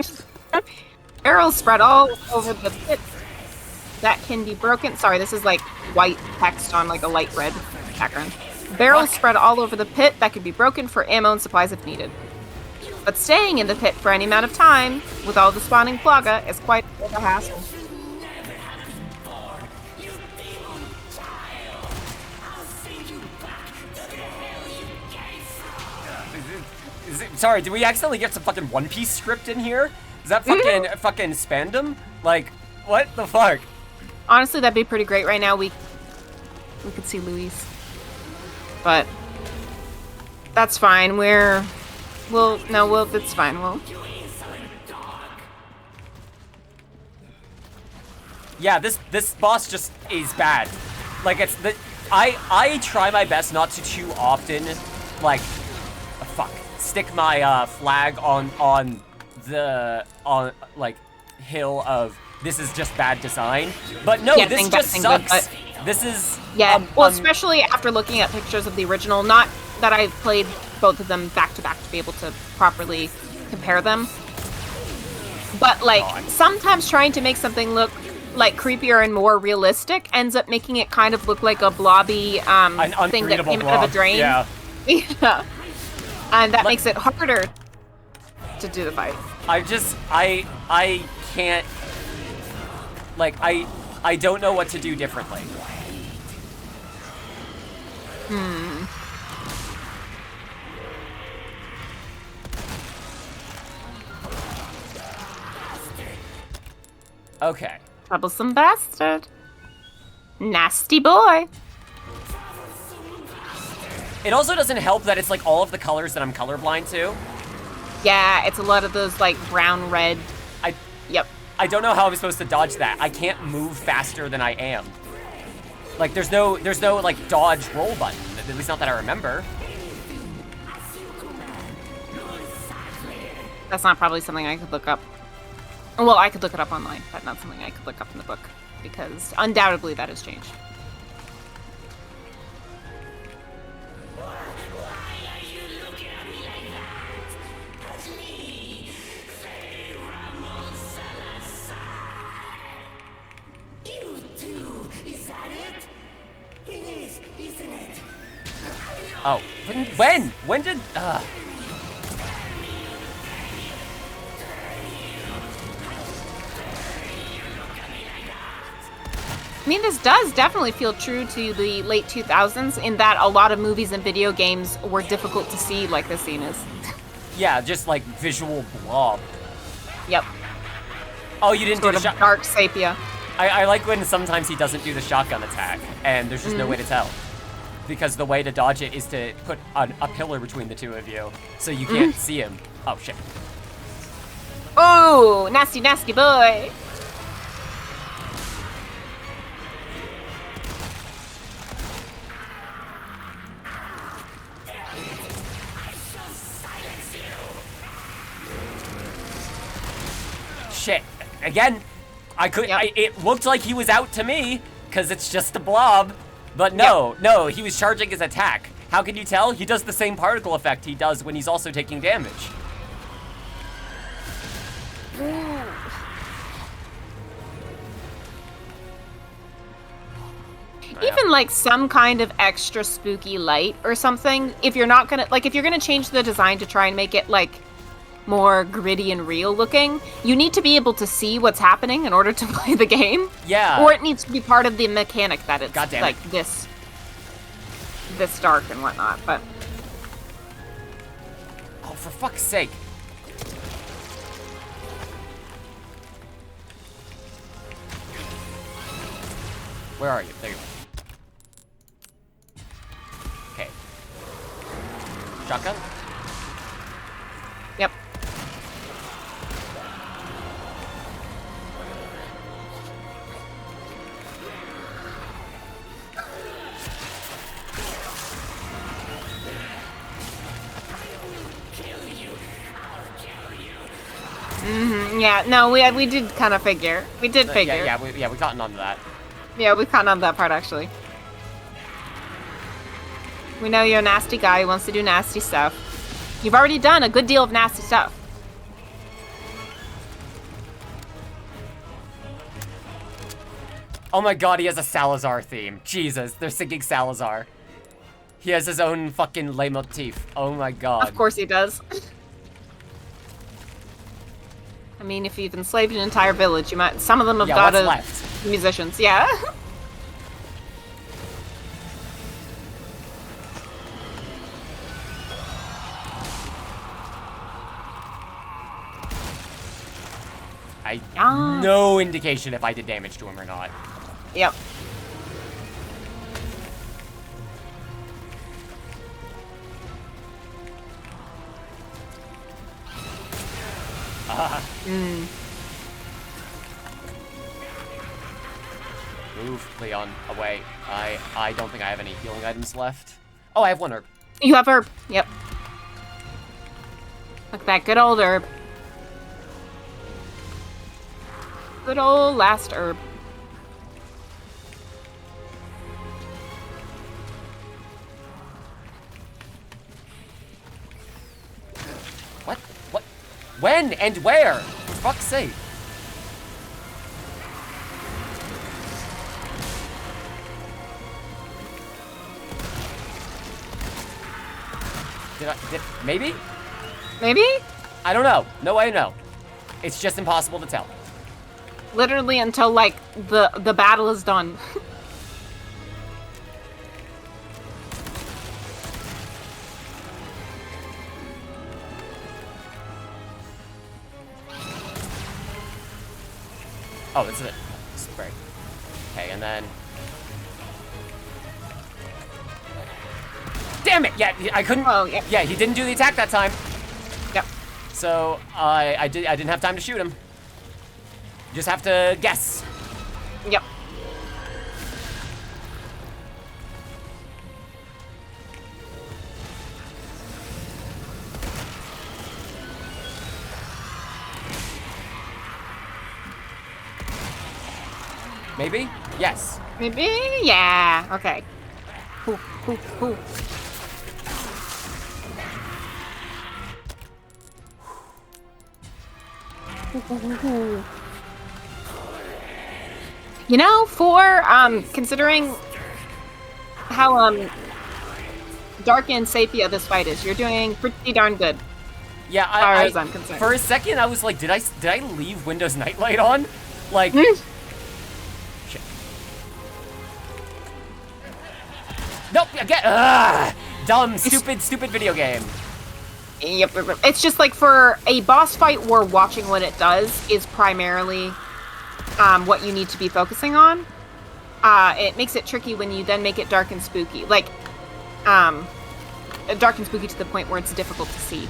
Arrows spread all over the pit that can be broken. Sorry, this is like white text on like a light red background. Barrels spread all over the pit that can be broken for ammo and supplies if needed. But staying in the pit for any amount of time, with all the spawning Plaga, is quite a hassle. Sorry, did we accidentally get some fucking One Piece script in here? Is that fucking spandom? Like, what the fuck? Honestly, that'd be pretty great right now. We could see Luis. But that's fine. It's fine. Yeah, this boss just is bad. Like, I try my best not to too often, like, stick my flag on like hill of this is just bad design. But no, this just sucks. This is especially after looking at pictures of the original. Not that I played both of them back to back to be able to properly compare them. But like sometimes trying to make something look like creepier and more realistic ends up making it kind of look like a blobby thing that came out of a drain. Yeah. Yeah. And that makes it harder to do the fight. I can't, like, I don't know what to do differently. Okay. Troublesome bastard. Nasty boy. It also doesn't help that it's like all of the colors that I'm colorblind to. Yeah, it's a lot of those like brown, red. Yep. I don't know how I'm supposed to dodge that. I can't move faster than I am. Like there's no like dodge roll button. At least not that I remember. That's not probably something I could look up. Well, I could look it up online, but not something I could look up in the book, because undoubtedly that has changed. Oh, when? When did? I mean, this does definitely feel true to the late 2000s in that a lot of movies and video games were difficult to see like this scene is. Yeah, just like visual blob. Yep. Oh, you didn't Sort do of the shot. dark sepia. I like when sometimes he doesn't do the shotgun attack, and there's just no way to tell. Because the way to dodge it is to put a pillar between the two of you, so you can't see him. Oh, shit. Oh, nasty, nasty boy. Shit. Again, I could. Yep. It looked like he was out to me, because it's just a blob. But no, he was charging his attack. How can you tell? He does the same particle effect he does when he's also taking damage. Even like some kind of extra spooky light or something, if you're not gonna, like if you're gonna change the design to try and make it like more gritty and real looking, you need to be able to see what's happening in order to play the game. Yeah. Or it needs to be part of the mechanic that it's God damn like it. this dark and whatnot, but Oh, for fuck's sake. Where are you? There you are. Okay. Shotgun? yep. Yeah, no, we did kind of figure. We did figure. Yeah, we gotten onto that. Yeah, we caught on to that part, actually. We know you're a nasty guy who wants to do nasty stuff. You've already done a good deal of nasty stuff. Oh my god, he has a Salazar theme. Jesus, they're singing Salazar. He has his own fucking leitmotif. Oh my god. Of course he does. I mean, if you've enslaved an entire village, you might. Some of them have got what's left? musicians. Yeah. No indication if I did damage to him or not. Yep. Move, Leon, away. I don't think I have any healing items left. Oh, I have one herb. You have herb. Yep. Look at that good old herb. Good old last herb. What? What? When and where? For fuck's sake. Maybe? Maybe? I don't know. No way to know. It's just impossible to tell. Literally until like the battle is done. Oh, this is it. Spray. Okay, and then... Damn it! Yeah, I couldn't... Oh, yeah. Yeah, he didn't do the attack that time. Yep. So, I didn't have time to shoot him. You just have to guess. Yep. Maybe? Yes. Maybe? Yeah. Okay. Ooh, ooh, ooh. You know, for considering how dark and sepia this fight is, you're doing pretty darn good. Yeah, As far as I'm concerned. For a second, I was like, did I leave Windows Nightlight on? Like, shit. Nope, again. Dumb, stupid video game. Yep. It's just like for a boss fight where watching what it does is primarily what you need to be focusing on. It makes it tricky when you then make it dark and spooky. Like, dark and spooky to the point where it's difficult to see.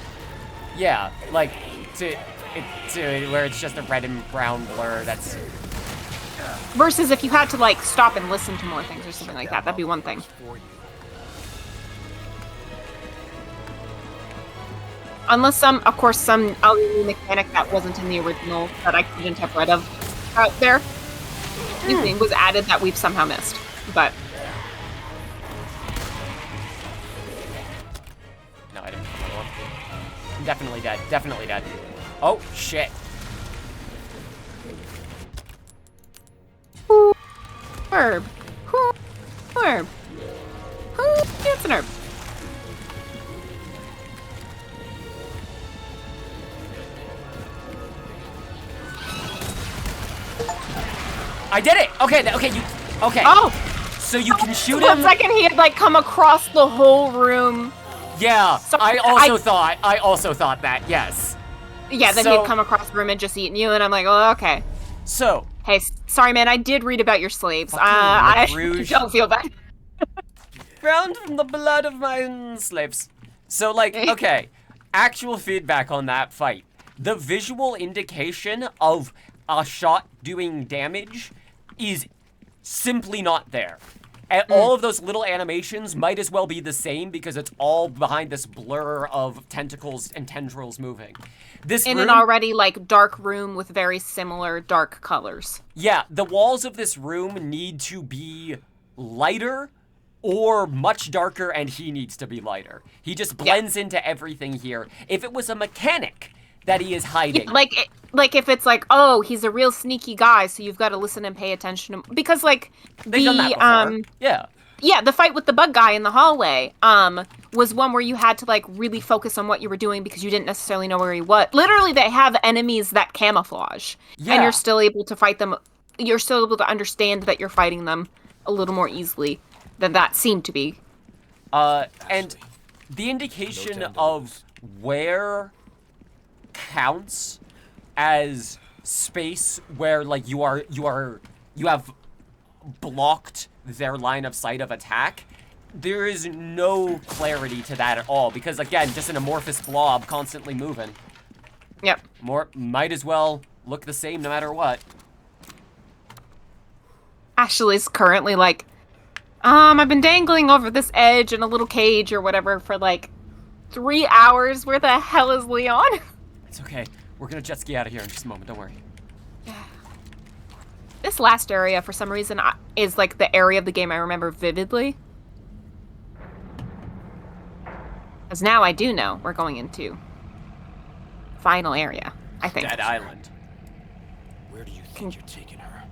Yeah, like, to where it's just a red and brown blur, that's... Versus if you had to, like, stop and listen to more things or something like that, that'd be one thing. Unless of course, some other mechanic that wasn't in the original that I couldn't have read of out there was added that we've somehow missed. But... No, I didn't put another one. I'm definitely dead. Definitely dead. Oh, shit. Herb. Herb. It's an herb. I did it! Okay, okay, you... Okay. Oh! So you can shoot For him... a second he had, like, come across the whole room. Yeah, So I also thought that, yes. Yeah, then So- he'd come across the room and just eaten you, and I'm like, oh, okay. So, Hey, sorry, man, I did read about your slaves. Fucking I Rouge. don't feel bad. drowned from the blood of my slaves. So, like, okay, actual feedback on that fight. The visual indication of a shot doing damage is simply not there. And all of those little animations might as well be the same because it's all behind this blur of tentacles and tendrils moving. This In room, an already, like, dark room with very similar dark colors. yeah, the walls of this room need to be lighter or much darker, and he needs to be lighter. He just blends into everything here. If it was a mechanic that he is hiding. Like if it's like, oh, he's a real sneaky guy, so you've got to listen and pay attention to because like They've done that before. yeah, the fight with the bug guy in the hallway was one where you had to like really focus on what you were doing because you didn't necessarily know where he was. Literally, they have enemies that camouflage, and you're still able to fight them. You're still able to understand that you're fighting them a little more easily than that seemed to be. And the indication of where counts as space where like you have blocked their line of sight of attack. There is no clarity to that at all because again, just an amorphous blob constantly moving. Yep. Might as well look the same no matter what. Ashley's currently like, I've been dangling over this edge in a little cage or whatever for like 3 hours. Where the hell is Leon? It's okay. We're gonna jet ski out of here in just a moment. Don't worry. This last area, for some reason, is like the area of the game I remember vividly. Because now I do know we're going into final area, I think. Dead Island. Where do you think you're taking her?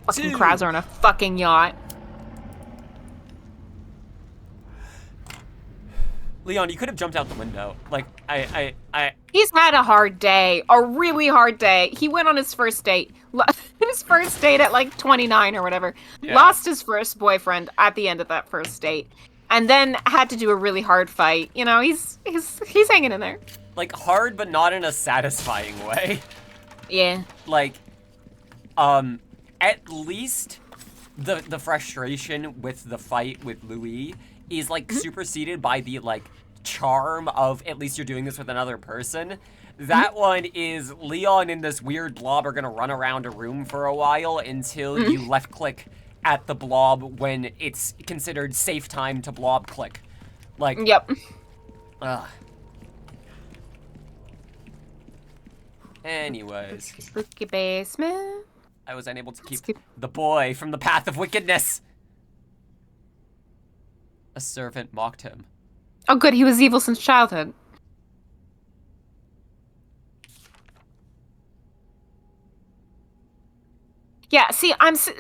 Fucking crowds are on a fucking yacht. Leon, you could have jumped out the window. Like, He's had a hard day, a really hard day. He went on his first date. His first date at like 29 or whatever. Yeah. Lost his first boyfriend at the end of that first date. And then had to do a really hard fight. You know, he's hanging in there. like, hard, but not in a satisfying way. Yeah. Like, at least the frustration with the fight with Louis is, like, superseded by the, like, charm of at least you're doing this with another person. That one is Leon and this weird blob are gonna run around a room for a while until you left click at the blob when it's considered safe time to blob click. Like, Yep. Anyways. Spooky basement. I was unable to keep keep- the boy from the path of wickedness. A servant mocked him. Oh, good. He was evil since childhood. Yeah, see,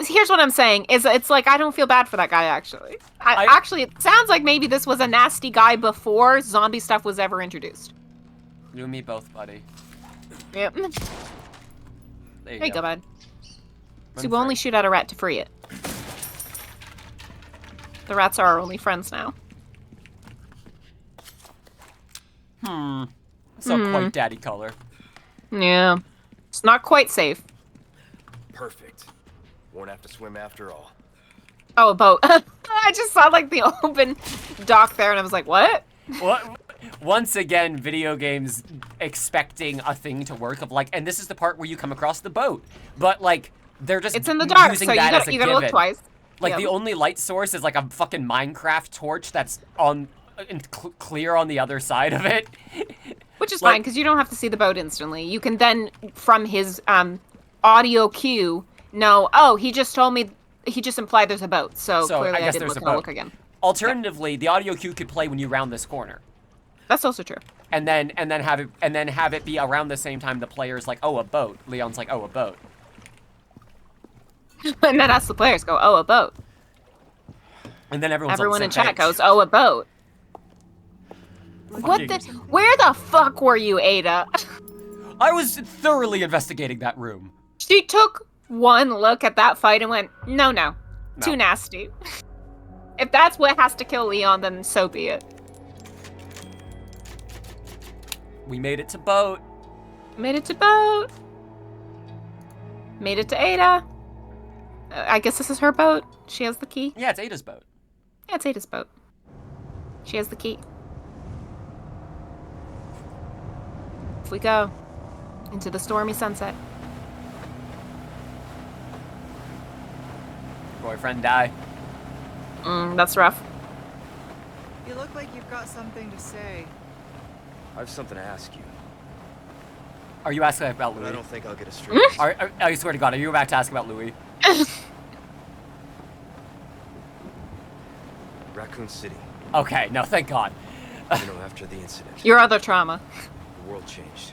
here's what I'm saying, is it's like, I don't feel bad for that guy, actually. Actually, it sounds like maybe this was a nasty guy before zombie stuff was ever introduced. You and me both, buddy. Yep. There There you go, bud. Run See, we'll for only it. shoot at a rat to free it. The rats are our only friends now. So quite daddy color. Yeah. It's not quite safe. Perfect. Won't have to swim after all. Oh, a boat. I just saw, like, the open dock there, and I was like, what? What? Once again, video games expecting a thing to work of like, and this is the part where you come across the boat, but like they're just It's in the dark, using so that as a you gotta look given. twice. Like Yep. the only light source is like a fucking Minecraft torch that's on clear on the other side of it. Which is like- fine, because you don't have to see the boat instantly. You can then, from his audio cue, know, oh, he just told me, he just implied there's a boat, so clearly I guess didn't there's a look, I'll boat. look again. Alternatively, the audio cue could play when you round this corner. That's also true. And then have it be around the same time the player's like, oh, a boat. Leon's like, oh, a boat. And then us, the players, go, oh, a boat. And then everyone's Everyone on in the same chat page. goes, oh, a boat. What the? Fucking- Where the fuck were you, Ada? I was thoroughly investigating that room. She took one look at that fight and went, no, No. too nasty. If that's what has to kill Leon, then so be it. We made it to boat. Made it to boat. Made it to Ada. I guess this is her boat. She has the key. Yeah, it's Ada's boat. Yeah, it's Ada's boat. She has the key. Off we go. Into the stormy sunset. Boyfriend die. That's rough. You look like you've got something to say. I have something to ask you, Are you asking about but I Louis? don't think I'll get a straight answer. I swear to God, are you about to ask about Louis? Raccoon City. Okay, no, thank God. You know, after the incident, Your other trauma. the world changed.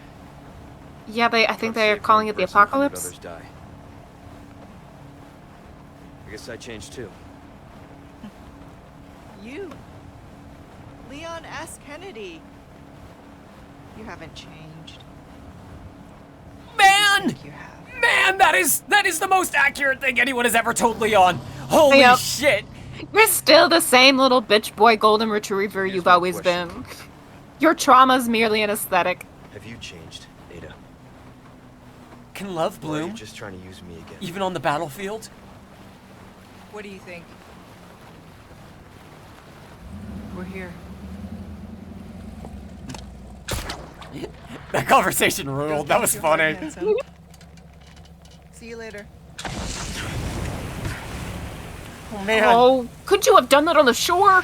Yeah, I think Trump they're saved calling one it the person, 100 apocalypse. Others die. I guess I changed too. You. Leon S. Kennedy. You haven't changed. Man! You have. Man, that is the most accurate thing anyone has ever told Leon. Holy Yep. shit! You're still the same little bitch boy golden retriever Here's you've my always question. been. Your trauma's merely an aesthetic. Have you changed, Ada? Can love Or are you bloom just trying to use me again? even on the battlefield? What do you think? We're here. That conversation ruled. That was Too hard, funny. handsome. See you later. Oh man. Oh, could you have done that on the shore?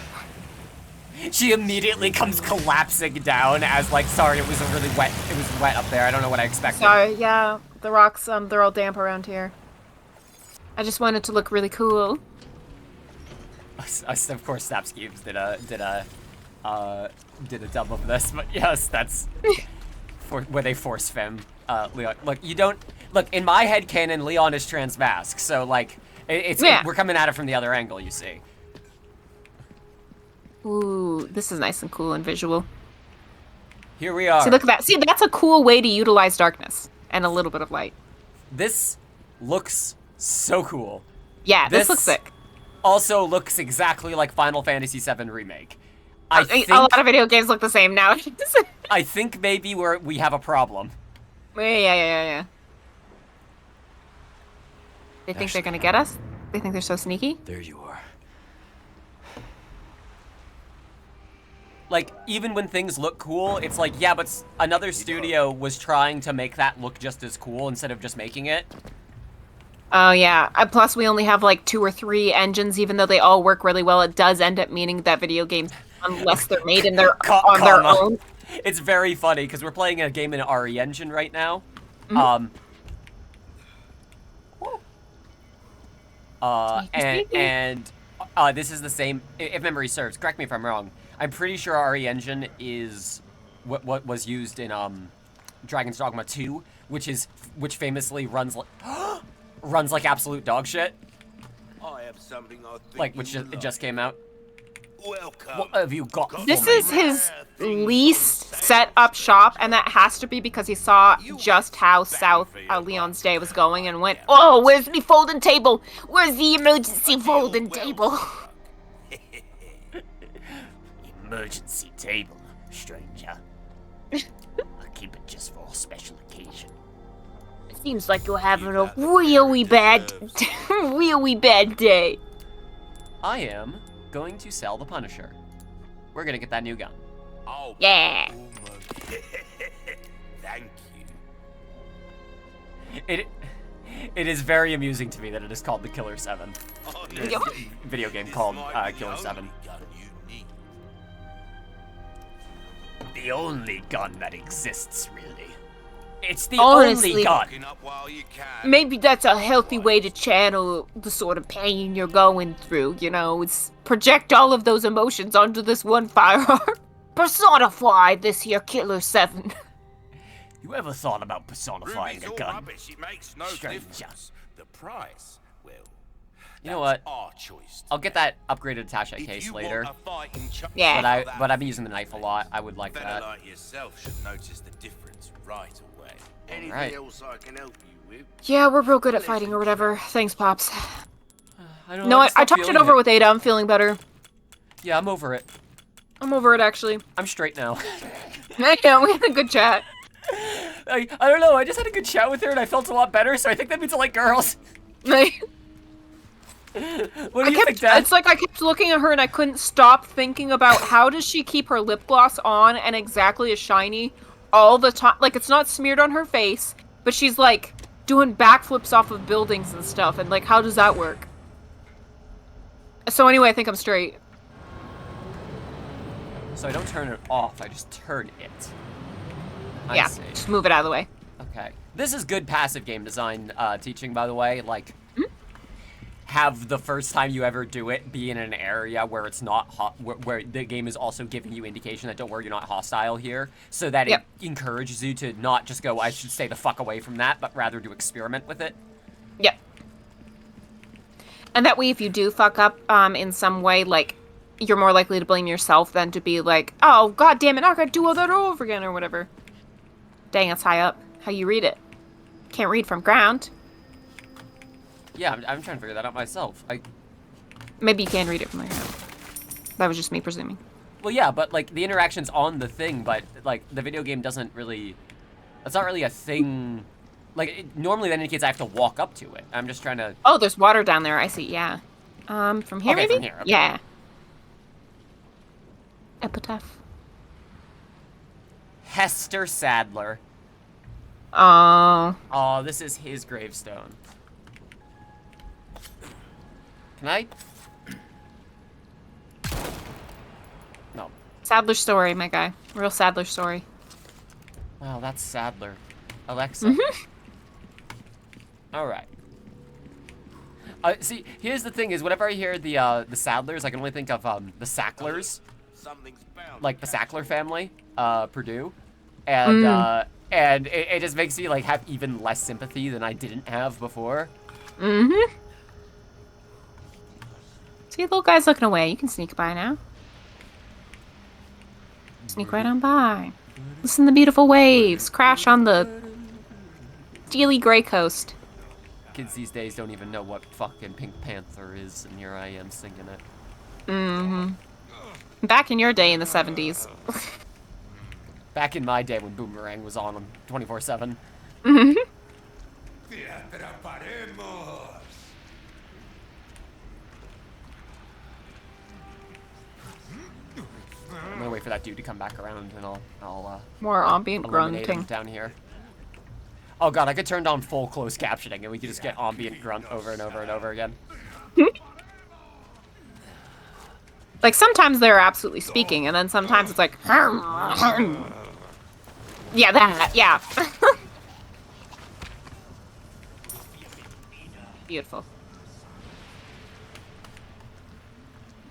She immediately comes collapsing down as like, sorry, it was really wet. It was wet up there. I don't know what I expected. Sorry, yeah, the rocks, they're all damp around here. I just wanted to look really cool. Of course, Snaps Cubes did a dub of this, but yes, that's where they force femme Leon. Look, you don't look in my head canon. Leon is transmask, so like Yeah. we're coming at it from the other angle. You see. Ooh, this is nice and cool and visual. Here we are. See, look at that. See, that's a cool way to utilize darkness and a little bit of light. This looks so cool. Yeah, this This- looks sick. Also looks exactly like Final Fantasy VII Remake. I think A lot of video games look the same now. I think maybe we have a problem. Yeah. They think they're gonna get us? They think they're so sneaky? There you are. Like, even when things look cool, it's like, yeah, but another studio was trying to make that look just as cool instead of just making it. Oh yeah. Plus, we only have like 2 or 3 engines, even though they all work really well. It does end up meaning that video games, unless they're made in their on their Comma. own. It's very funny, because we're playing a game in RE Engine right now. And this is the same, if memory serves, correct me if I'm wrong. I'm pretty sure RE Engine is what was used in Dragon's Dogma 2, which famously runs like runs like absolute dog shit. I have something I think Like which you it just came out. Welcome. What have you got? For This me? is his least set up shop, and that has to be because he saw just how south Leon's day was going and went, oh, where's the folding table? Where's the emergency folding table? Emergency table, stranger. I keep it just for a special occasion. Seems like you're having a really bad day. I am going to sell the Punisher. We're gonna get that new gun. Oh, Yeah. Thank you. It is very amusing to me that it is called the Killer 7. Oh, There's a video game called Killer 7. The only gun that exists, really. It's the Honestly, only gun. Up while you can. Maybe that's a healthy way to channel the sort of pain you're going through, you know? It's project all of those emotions onto this one firearm. Personify this here Killer 7. You ever thought about personifying Ruby's a all gun? rubbish. It makes no Stranger. difference. The price, well, You know what? that's our choice. I'll get that upgraded attaché If case you later. want a fighting chance Yeah. But I've been using the knife a lot. I would like fella that. like yourself should notice the difference right away. Anything Alright. else I can help you with? Yeah, we're real good at fighting or whatever. Thanks, Pops. I don't No, know, I just not talked it feeling over with Ada. I'm feeling better. Yeah, I'm over it. I'm over it, actually. I'm straight now. Yeah, we had a good chat. I don't know. I just had a good chat with her and I felt a lot better. So I think that means I like girls. Like, What do you think, Dad? it's like I kept looking at her and I couldn't stop thinking about how does she keep her lip gloss on and exactly as shiny all the time. Like, it's not smeared on her face, but she's like doing backflips off of buildings and stuff. And like, how does that work? So anyway, I think I'm straight. So I don't turn it off. I just turn it. I Yeah, see. just move it out of the way. Okay. This is good passive game design teaching, by the way. Like, have the first time you ever do it be in an area where it's not where the game is also giving you indication that don't worry, you're not hostile here, so that Yep. it encourages you to not just go, I should stay the fuck away from that, but rather to experiment with it. Yep. And that way, if you do fuck up in some way, like, you're more likely to blame yourself than to be like, oh, god damn it, I gotta do all that over again or whatever. Dang, it's high up. How you read it? Can't read from ground. Yeah, I'm trying to figure that out myself. Maybe you can read it from the ground. That was just me presuming. Well, yeah, but like the interaction's on the thing, but like the video game doesn't really. That's not really a thing. Like normally that indicates I have to walk up to it. I'm just trying to. Oh, there's water down there. I see. Yeah. From here, Okay, maybe. from here, okay. Yeah. Epitaph. Hester Sadler. Oh. Oh, this is his gravestone. Can I? No. Sadler story, my guy. Real Sadler story. Wow, that's Sadler. Alexa. Mm-hmm. All right. See, here's the thing: is whenever I hear the Sadlers, I can only think of the Sacklers, Something's bound. like the Sackler family, Purdue, and it just makes me like have even less sympathy than I didn't have before. Mm-hmm. See, little guy's looking away. You can sneak by now. Sneak right on by. Listen to the beautiful waves crash on the steely gray coast. Kids these days don't even know what fucking Pink Panther is, and here I am singing it. Mm-hmm. Back in your day in the 70s. Back in my day when Boomerang was on 24/7. Mm-hmm. I'm gonna wait for that dude to come back around, and I'll More ambient eliminate him grunting. down here. Oh god, I could turn down full closed captioning, and we could just get ambient grunt over and over and over again. Like, sometimes they're absolutely speaking, and then sometimes it's like... Yeah, that. Yeah. Beautiful.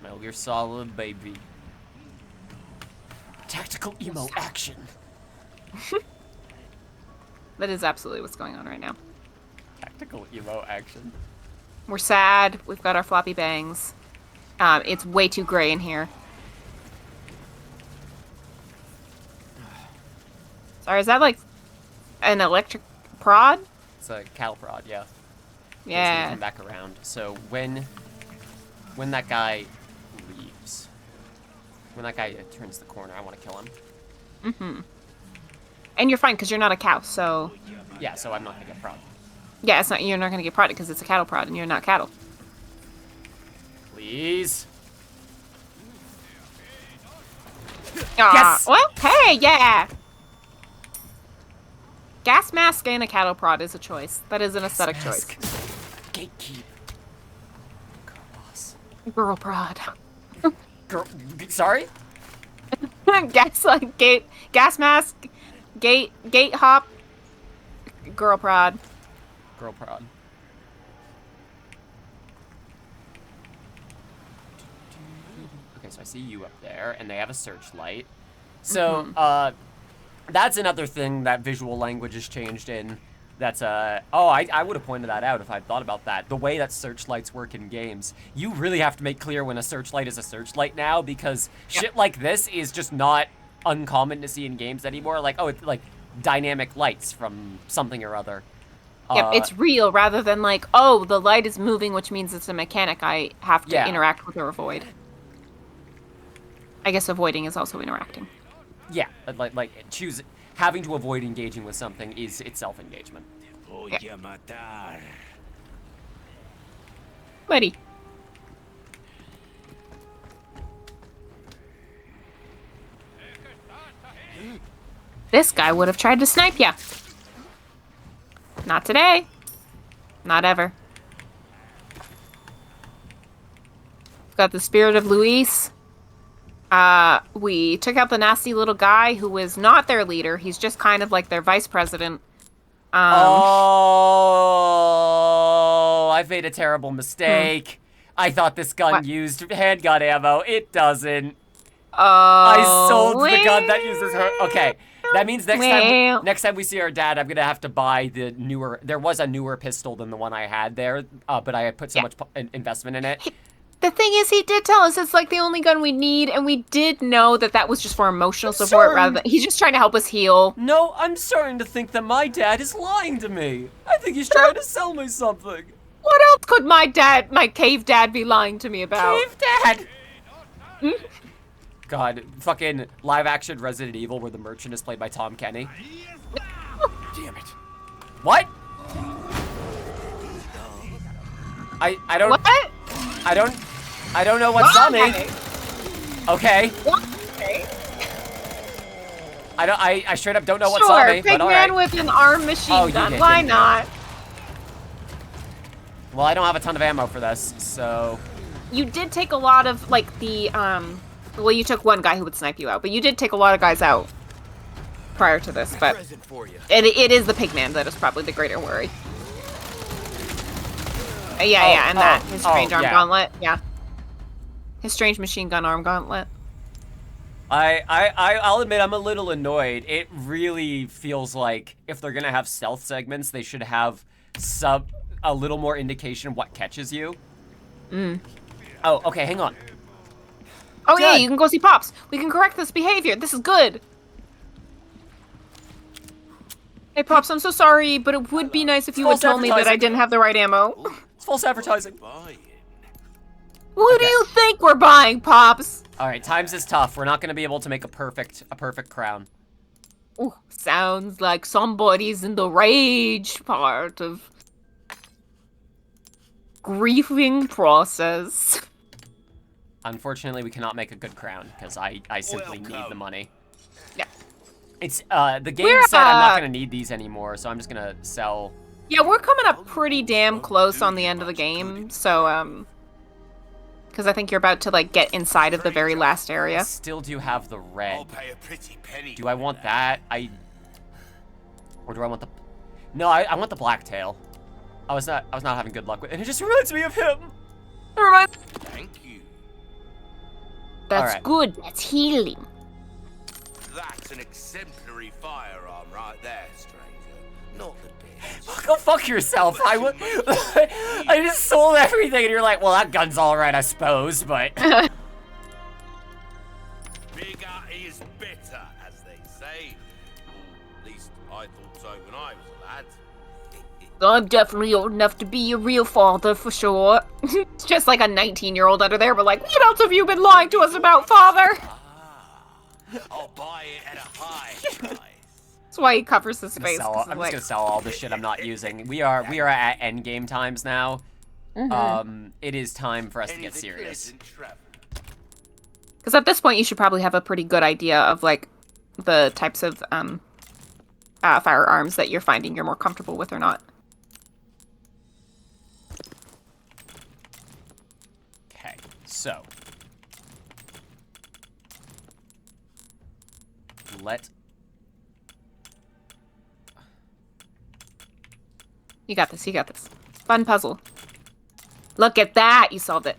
Metal Gear Solid, baby. Tactical emo action. That is absolutely what's going on right now. Tactical emo action. We're sad. We've got our floppy bangs. It's way too gray in here. Sorry, is that like an electric prod? It's a cattle prod, yeah. Yeah. Come back around. So when that guy leaves, when that guy turns the corner, I want to kill him. Mm-hmm. And you're fine because you're not a cow, so. Yeah, so I'm not gonna get prod. Yeah, it's not. You're not gonna get prodded because it's a cattle prod, and you're not cattle. Please. Yes. Well, hey, yeah. Gas mask and a cattle prod is a choice. That is an aesthetic choice. Gatekeep. Girl boss. Girl prod. Girl. Sorry. Gas mask, gate hop, girl prod. Girl prod. Okay, so I see you up there, and they have a searchlight. So, that's another thing that visual language has changed in. That's, I would have pointed that out if I'd thought about that. The way that searchlights work in games. You really have to make clear when a searchlight is a searchlight now, because shit like this is just not uncommon to see in games anymore. Like, oh, it's like dynamic lights from something or other. Yep, it's real rather than like, oh, the light is moving, which means it's a mechanic I have to interact with or avoid. I guess avoiding is also interacting. Yeah, having to avoid engaging with something is itself engagement. Yeah. Buddy. This guy would have tried to snipe ya. Not today. Not ever. We've got the spirit of Luis. We took out the nasty little guy who was not their leader. He's just kind of like their vice president. I made a terrible mistake. I thought this gun used handgun ammo. It doesn't. I sold the gun that uses her. Okay, that means next time we see our dad, I'm gonna have to buy the newer. There was a newer pistol than the one I had there, but I had put so much investment in it. The thing is, he did tell us it's like the only gun we need, and we did know that that was just for emotional support rather than he's just trying to help us heal. No, I'm starting to think that my dad is lying to me. I think he's trying to sell me something. What else could my cave dad, be lying to me about? Cave dad. God, fucking live action Resident Evil where the merchant is played by Tom Kenny. Damn it. What? I don't. What? I don't know what's on me. Okay. Okay. I straight up don't know what's on me. Big but man alright. with an armed machine gun. Why not? Well, I don't have a ton of ammo for this, so. You did take a lot of like the well, you took one guy who would snipe you out, but you did take a lot of guys out prior to this. But it is the pigman that is probably the greater worry. And his strange arm gauntlet. Yeah. His strange machine gun arm gauntlet. I'll admit I'm a little annoyed. It really feels like if they're gonna have stealth segments, they should have a little more indication of what catches you. Oh, okay, hang on. Oh yeah, you can go see Pops. We can correct this behavior. This is good. Hey Pops, I'm so sorry, but it would be nice if you would tell me that I didn't have the right ammo. It's false advertising. What do you think we're buying, Pops? All right, times is tough. We're not going to be able to make a perfect crown. Ooh, sounds like somebody's in the rage part of grieving process. Unfortunately, we cannot make a good crown because I simply need the money. Yeah. It's the game said I'm not going to need these anymore, so I'm just going to sell. Yeah, we're coming up pretty damn close on the end of the game, so because I think you're about to like get inside of the very last area. I still do have the red. I'll pay a pretty penny. Do I want that? Or do I want the? No, I want the blacktail. I was not having good luck with it. And it just reminds me of him. Never mind. Thank you. That's Alright. good. That's healing. That's an exemplary firearm right there, stranger. Not the best. Go fuck yourself. I just sold everything, and you're like, well, that gun's all right, I suppose, but. Bigger is better, as they say. At least I thought so when I was a lad. I'm definitely old enough to be your real father, for sure. It's just like a 19-year-old under there, but like, what else have you been lying to us about, father? I'll buy it at a high price. That's why he covers his I'm face. just 'cause of, like, gonna sell all the shit I'm not using. We are at end game times now. It is time for us to get Anything serious. pleasant travel. Because at this point, you should probably have a pretty good idea of, like, the types of firearms that you're finding you're more comfortable with or not. Okay, so You got this, you got this. Fun puzzle. Look at that! You solved it.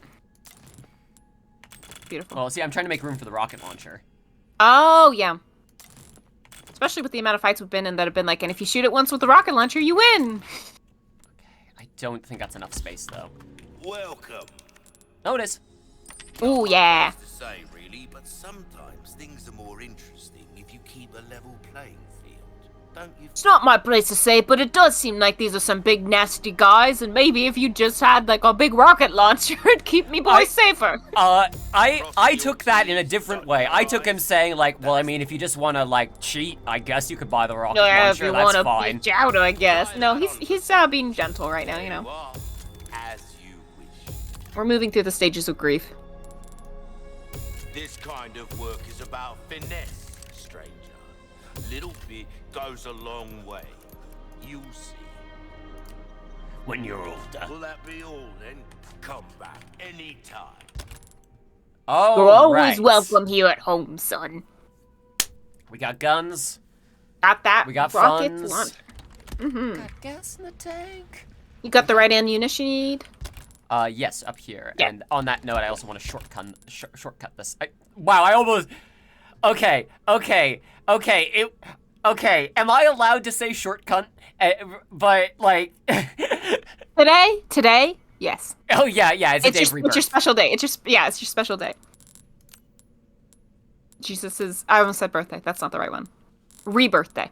Beautiful. well, see, I'm trying to make room for the rocket launcher. Oh, yeah. Especially with the amount of fights we've been in that have been like, and if you shoot it once with the rocket launcher, you win! I don't think that's enough space though. Welcome. Notice. Ooh, yeah. To say really, but sometimes things are more interesting if you keep a level playing field, don't you? It's not my place to say, but it does seem like these are some big nasty guys, and maybe if you just had like a big rocket launcher, it'd keep me boys safer. I took that in a different way. I took him saying like, well, I mean, if you just want to like cheat, I guess you could buy the rocket Yeah, if launcher. you That's want to fine. bitch out, I guess. No, he's being gentle right now, you know. are, as you wish. We're moving through the stages of grief. This kind of work is about finesse, stranger. Little bit goes a long way. You'll see. When you're older. Will that be all then? Come back anytime. Oh, You're always right. welcome here at home, son. We got guns. Got that? We got rocket funds. launcher. Mm-hmm. Got gas in the tank. You got the right ammunition you need? Yes, up here. Yeah. And on that note, I also want to shortcut this. Wow, I almost. Okay. Am I allowed to say shortcut? But like. Today, yes. Oh yeah, it's a day of It's your special day. It's your special day. Jesus' I almost said birthday. That's not the right one. Rebirthday.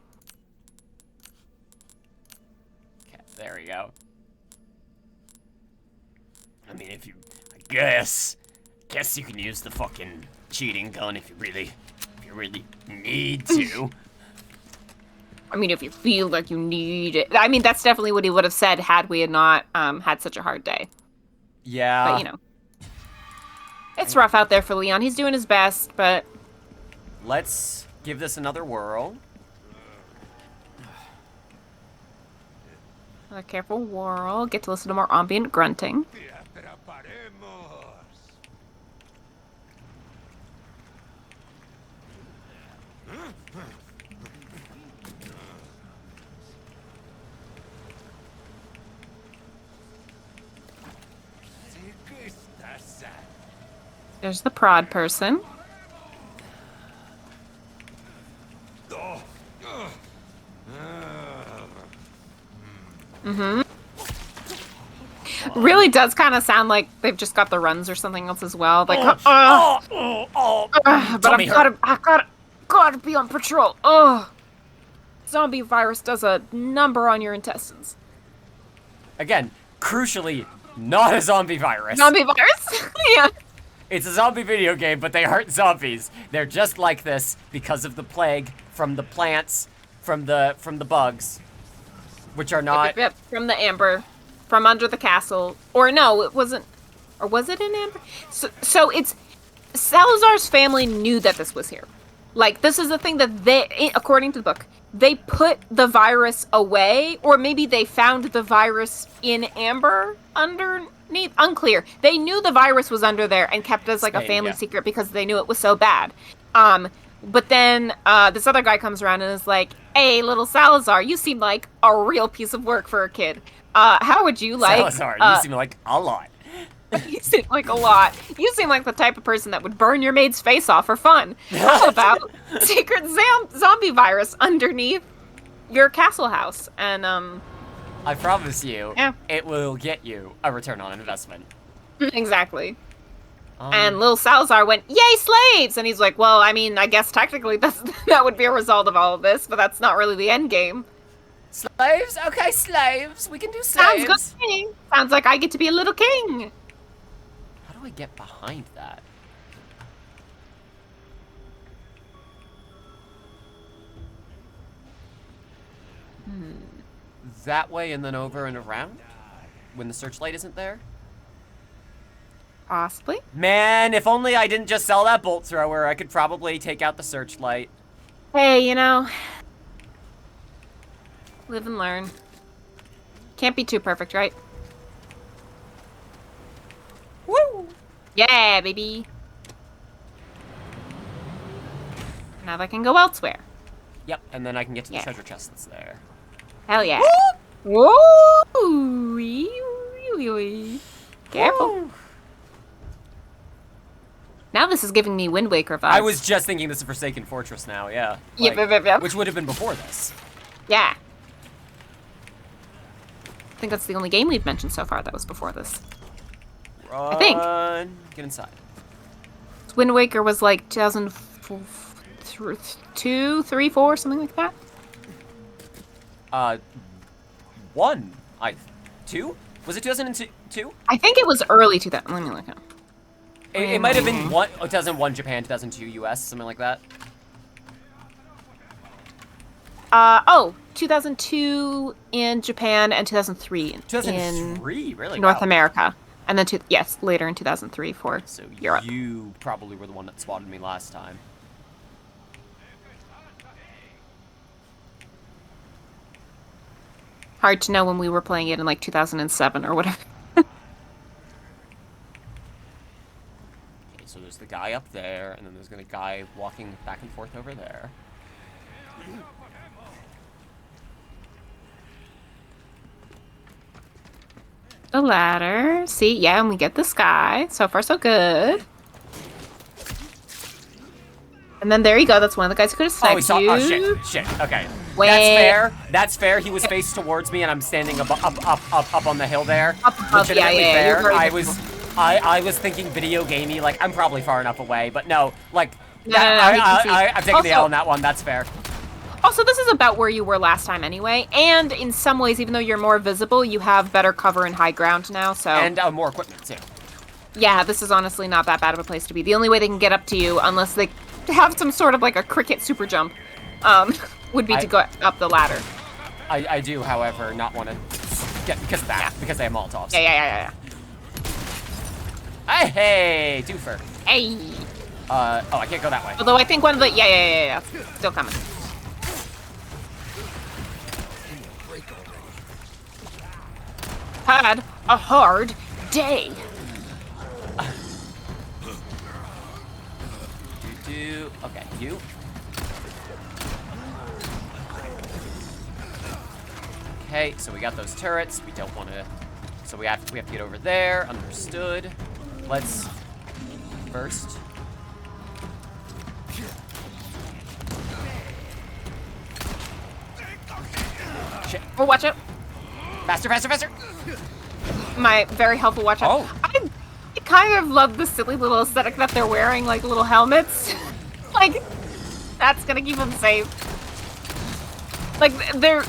Okay, there we go. I mean, I guess you can use the fucking cheating gun if you really need to. I mean, if you feel like you need it. I mean, that's definitely what he would have said had we had not had such a hard day. Yeah. But, you know. It's rough out there for Leon. He's doing his best, but... Let's give this another whirl. A careful whirl. Get to listen to more ambient grunting. There's the prod person. Mm-hmm. Really does kind of sound like they've just got the runs or something else as well. Like, but I gotta be on patrol. Zombie virus does a number on your intestines. Again, crucially, not a zombie virus. Zombie virus? Yeah. It's a zombie video game, but they aren't zombies. They're just like this because of the plague from the plants, from the bugs, which are not. Yep, from the amber, from under the castle. Or no, it wasn't. Or was it in amber? So it's Salazar's family knew that this was here. Like, this is the thing that they, according to the book, they put the virus away, or maybe they found the virus in amber underneath. Unclear. They knew the virus was under there and kept it as like a family secret because they knew it was so bad. But then this other guy comes around and is like, "Hey, little Salazar, you seem like a real piece of work for a kid. How would you like?" Salazar, you seem like a lot. You seem like a lot. You seem like the type of person that would burn your maid's face off for fun. How about secret zombie virus underneath your castle house? And, I promise you, Yeah. it will get you a return on investment. exactly. And Lil Salazar went, "Yay, slaves!" And he's like, "Well, I mean, I guess technically that would be a result of all of this, but that's not really the end game." Slaves? Okay, slaves. We can do Sounds slaves. good to me. Sounds like I get to be a little king. How do I get behind that? That way and then over and around? When the searchlight isn't there? Possibly. Man, if only I didn't just sell that bolt thrower, I could probably take out the searchlight. Hey, you know, live and learn. Can't be too perfect, right? Woo! Yeah, baby. Now I can go elsewhere. Yep, and then I can get to the Yeah. treasure chest that's there. Hell yeah. Woo! Careful. Woo! Now this is giving me Wind Waker vibes. I was just thinking this is Forsaken Fortress now, yeah. Yep. Which would have been before this. Yeah. I think that's the only game we've mentioned so far that was before this. Run. think. Get inside. Wind Waker was like 2002, 3, 4, something like that. 1. 2? Was it 2002? I think it was early 2000. Let me look at it. It might have been 2001 Japan, 2002 US, something like that. 2002 in Japan and 2003 in 2003, really? North Wow. America. And then, later in 2003 for So Europe. you probably were the one that spotted me last time. Hard to know when we were playing it in like 2007 or whatever. Okay, so there's the guy up there, and then there's gonna guy walking back and forth over there. The ladder. See, yeah, and we get this guy. So far, so good. And then there you go. That's one of the guys who could have sniped Oh, he saw. you. Oh shit! Okay, Wait. that's fair. That's fair. He was faced towards me, and I'm standing up on the hill there. Up above, Legitimately yeah, fair. you're very I visible. was, I was thinking video gamey. Like I'm probably far enough away, but no, like No, he can see. I'm taking the Also- L on that one. That's fair. Also, this is about where you were last time anyway. And in some ways, even though you're more visible, you have better cover and high ground now. So And more equipment too. yeah, this is honestly not that bad of a place to be. The only way they can get up to you, unless they have some sort of like a cricket super jump, would be to go up the ladder. I do, however, not want to get because of that because they have Molotovs. Yeah. Hey, twofer. Hey. Oh, I can't go that way. Although I think one of the yeah. Still coming. Had a hard day. Okay, you. Okay, so we got those turrets. We don't want to. So we have to get over there. Understood. Let's first. Shit! Oh, watch out. Faster! My very helpful watch out. Oh. I kind of love the silly little aesthetic that they're wearing, like little helmets. Like, that's gonna keep them safe. Like, they're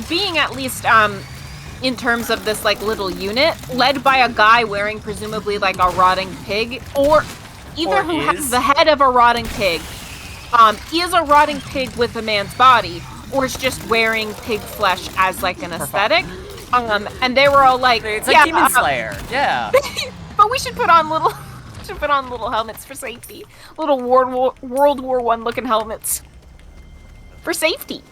being at least, in terms of this, like, little unit, led by a guy wearing presumably, like, a rotting pig, or either Or who is. has the head of a rotting pig, is a rotting pig with a man's body, or is just wearing pig flesh as, like, an aesthetic. And they were all like, It's like yeah, Demon Slayer. Yeah. but we should put on little helmets for safety. Little World War I looking helmets. For safety.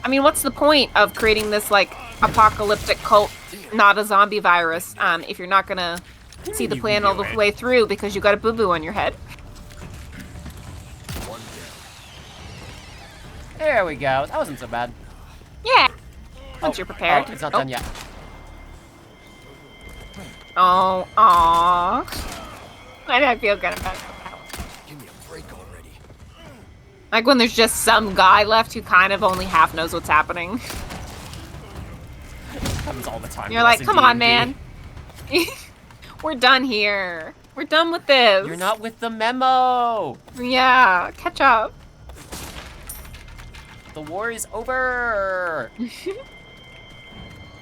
I mean, what's the point of creating this, like, apocalyptic cult, not a zombie virus, if you're not gonna see the You plan can all do the it. way through because you got a boo-boo on your head? There we go. That wasn't so bad. Yeah. Once you're prepared. Oh, it's not Oh, done yet. Oh, aw. Why do I feel good about that? Give me a break already. Like when there's just some guy left who kind of only half knows what's happening. Happens all the time. You're like, come on, man. We're done here. We're done with this. You're not with the memo. Yeah, catch up. The war is over.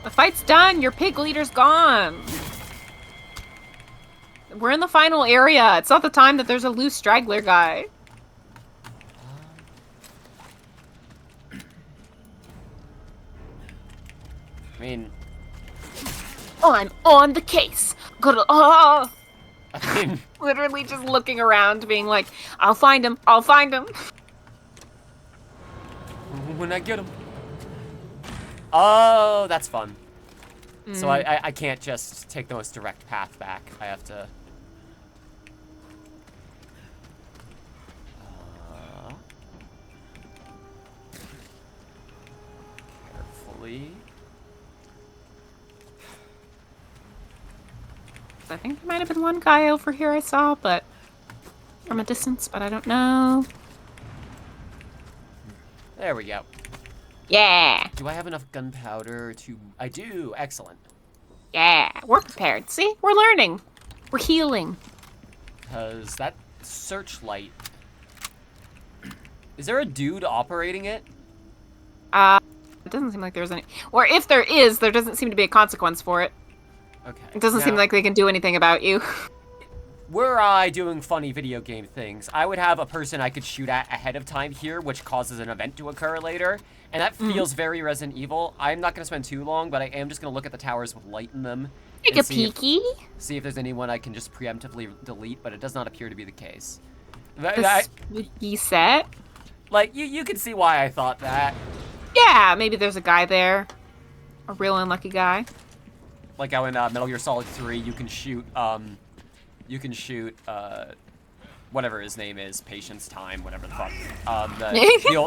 The fight's done. Your pig leader's gone. We're in the final area. It's not the time that there's a loose straggler guy. I mean, I'm on the case. Oh. I mean, Literally just looking around, being like, I'll find him. I'll find him. when I get him. Oh, that's fun. So I can't just take the most direct path back. I have to... carefully... I think there might have been one guy over here I saw, but from a distance, but I don't know. There we go. Yeah. Do I have enough gunpowder to... I do. Excellent. Yeah. We're prepared. See? We're learning. We're healing. Because that searchlight... Is there a dude operating it? It doesn't seem like there's any... Or if there is, there doesn't seem to be a consequence for it. Okay. It doesn't seem like they can do anything about you. Were I doing funny video game things, I would have a person I could shoot at ahead of time here, which causes an event to occur later. And that feels very Resident Evil. I'm not going to spend too long, but I am just going to look at the towers with light in them. Take a peeky. See if there's anyone I can just preemptively delete, but it does not appear to be the case. The spooky set? Like, you can see why I thought that. Yeah, maybe there's a guy there. A real unlucky guy. Like how in Metal Gear Solid 3, you can shoot, whatever his name is, Patience Time, whatever the fuck.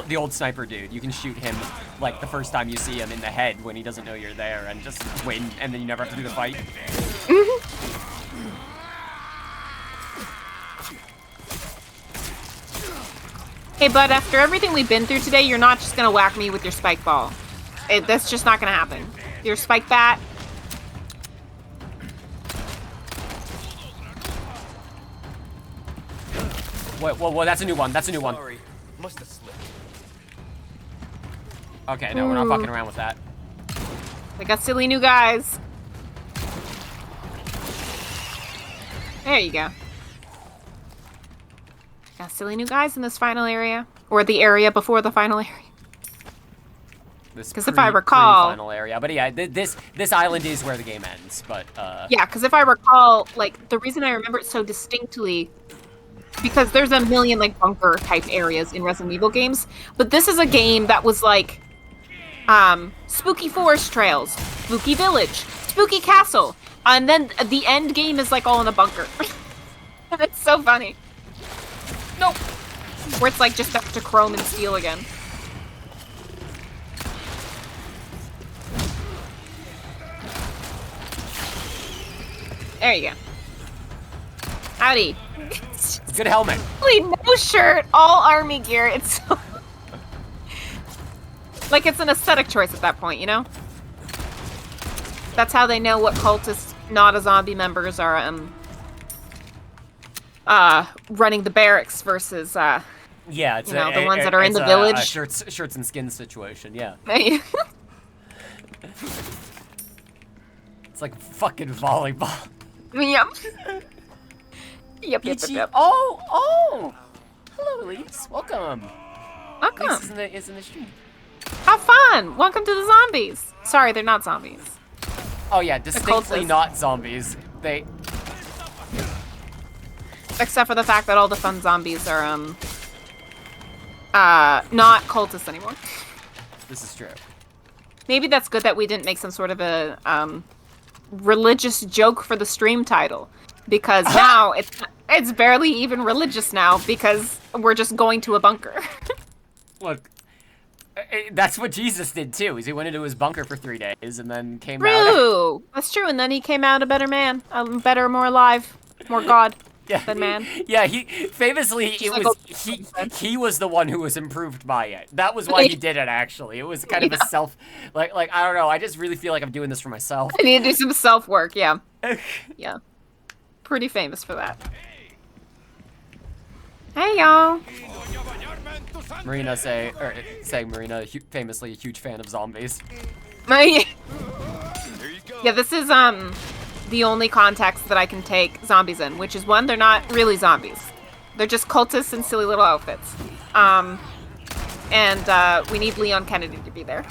The old sniper dude. You can shoot him, like, the first time you see him in the head when he doesn't know you're there and just win, and then you never have to do the fight. Hey, bud, after everything we've been through today, you're not just gonna whack me with your spike ball. That's just not gonna happen. Your spike bat. Whoa, that's a new one. That's a new one. Sorry, must have slipped. Okay, no, we're not fucking around with that. I got silly new guys. There you go. Got silly new guys in this final area. Or the area before the final area. Because if I recall... final area. But yeah, this island is where the game ends, but... Yeah, because if I recall, like, the reason I remember it so distinctly... Because there's a million, like, bunker-type areas in Resident Evil games. But this is a game that was, like... spooky forest trails, spooky village, spooky castle. And then the end game is, like, all in a bunker. And it's so funny. Nope. Where it's, like, just back to chrome and steel again. There you go. Howdy. Good helmet. No shirt, all army gear. It's so... like, it's an aesthetic choice at that point, you know? That's how they know what cultists, not a zombie members, are, running the barracks versus, yeah, it's you know, the ones that are in the village. Shirts and skins situation, yeah. It's like fucking volleyball. Yep. Yep. Oh! Hello, Elise. Welcome. Welcome. Elise is in the stream. Have fun. Welcome to the zombies. Sorry, they're not zombies. Oh yeah, distinctly not zombies. They... Except for the fact that all the fun zombies are, not cultists anymore. This is true. Maybe that's good that we didn't make some sort of a, religious joke for the stream title. Because now it's barely even religious now because we're just going to a bunker. Look, That's what Jesus did too. Is he went into his bunker for 3 days and then came out. True. That's true. And then he came out a better man, better, more alive, more God than man. Yeah, he famously he was the one who was improved by it. That was why he did it. Actually, it was kind of a self like I don't know. I just really feel like I'm doing this for myself. I need to do some self work. Yeah. Yeah. Pretty famous for that. Hey y'all. Marina saying Marina famously a huge fan of zombies. Yeah, this is the only context that I can take zombies in, which is one, they're not really zombies. They're just cultists in silly little outfits. And we need Leon Kennedy to be there.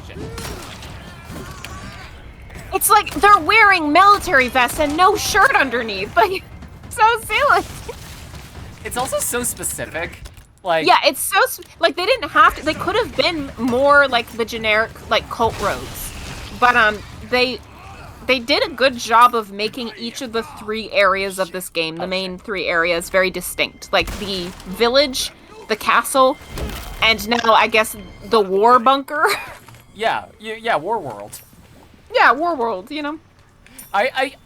Shit. It's like they're wearing military vests and no shirt underneath. Like, so silly. It's also so specific. Like, yeah, it's so like they didn't have to. They could have been more like the generic like cult rogues, but they did a good job of making each of the 3 areas of this game, the main 3 areas, very distinct. Like the village, the castle, and now I guess the war bunker. Yeah, War World. Yeah, War World. You know.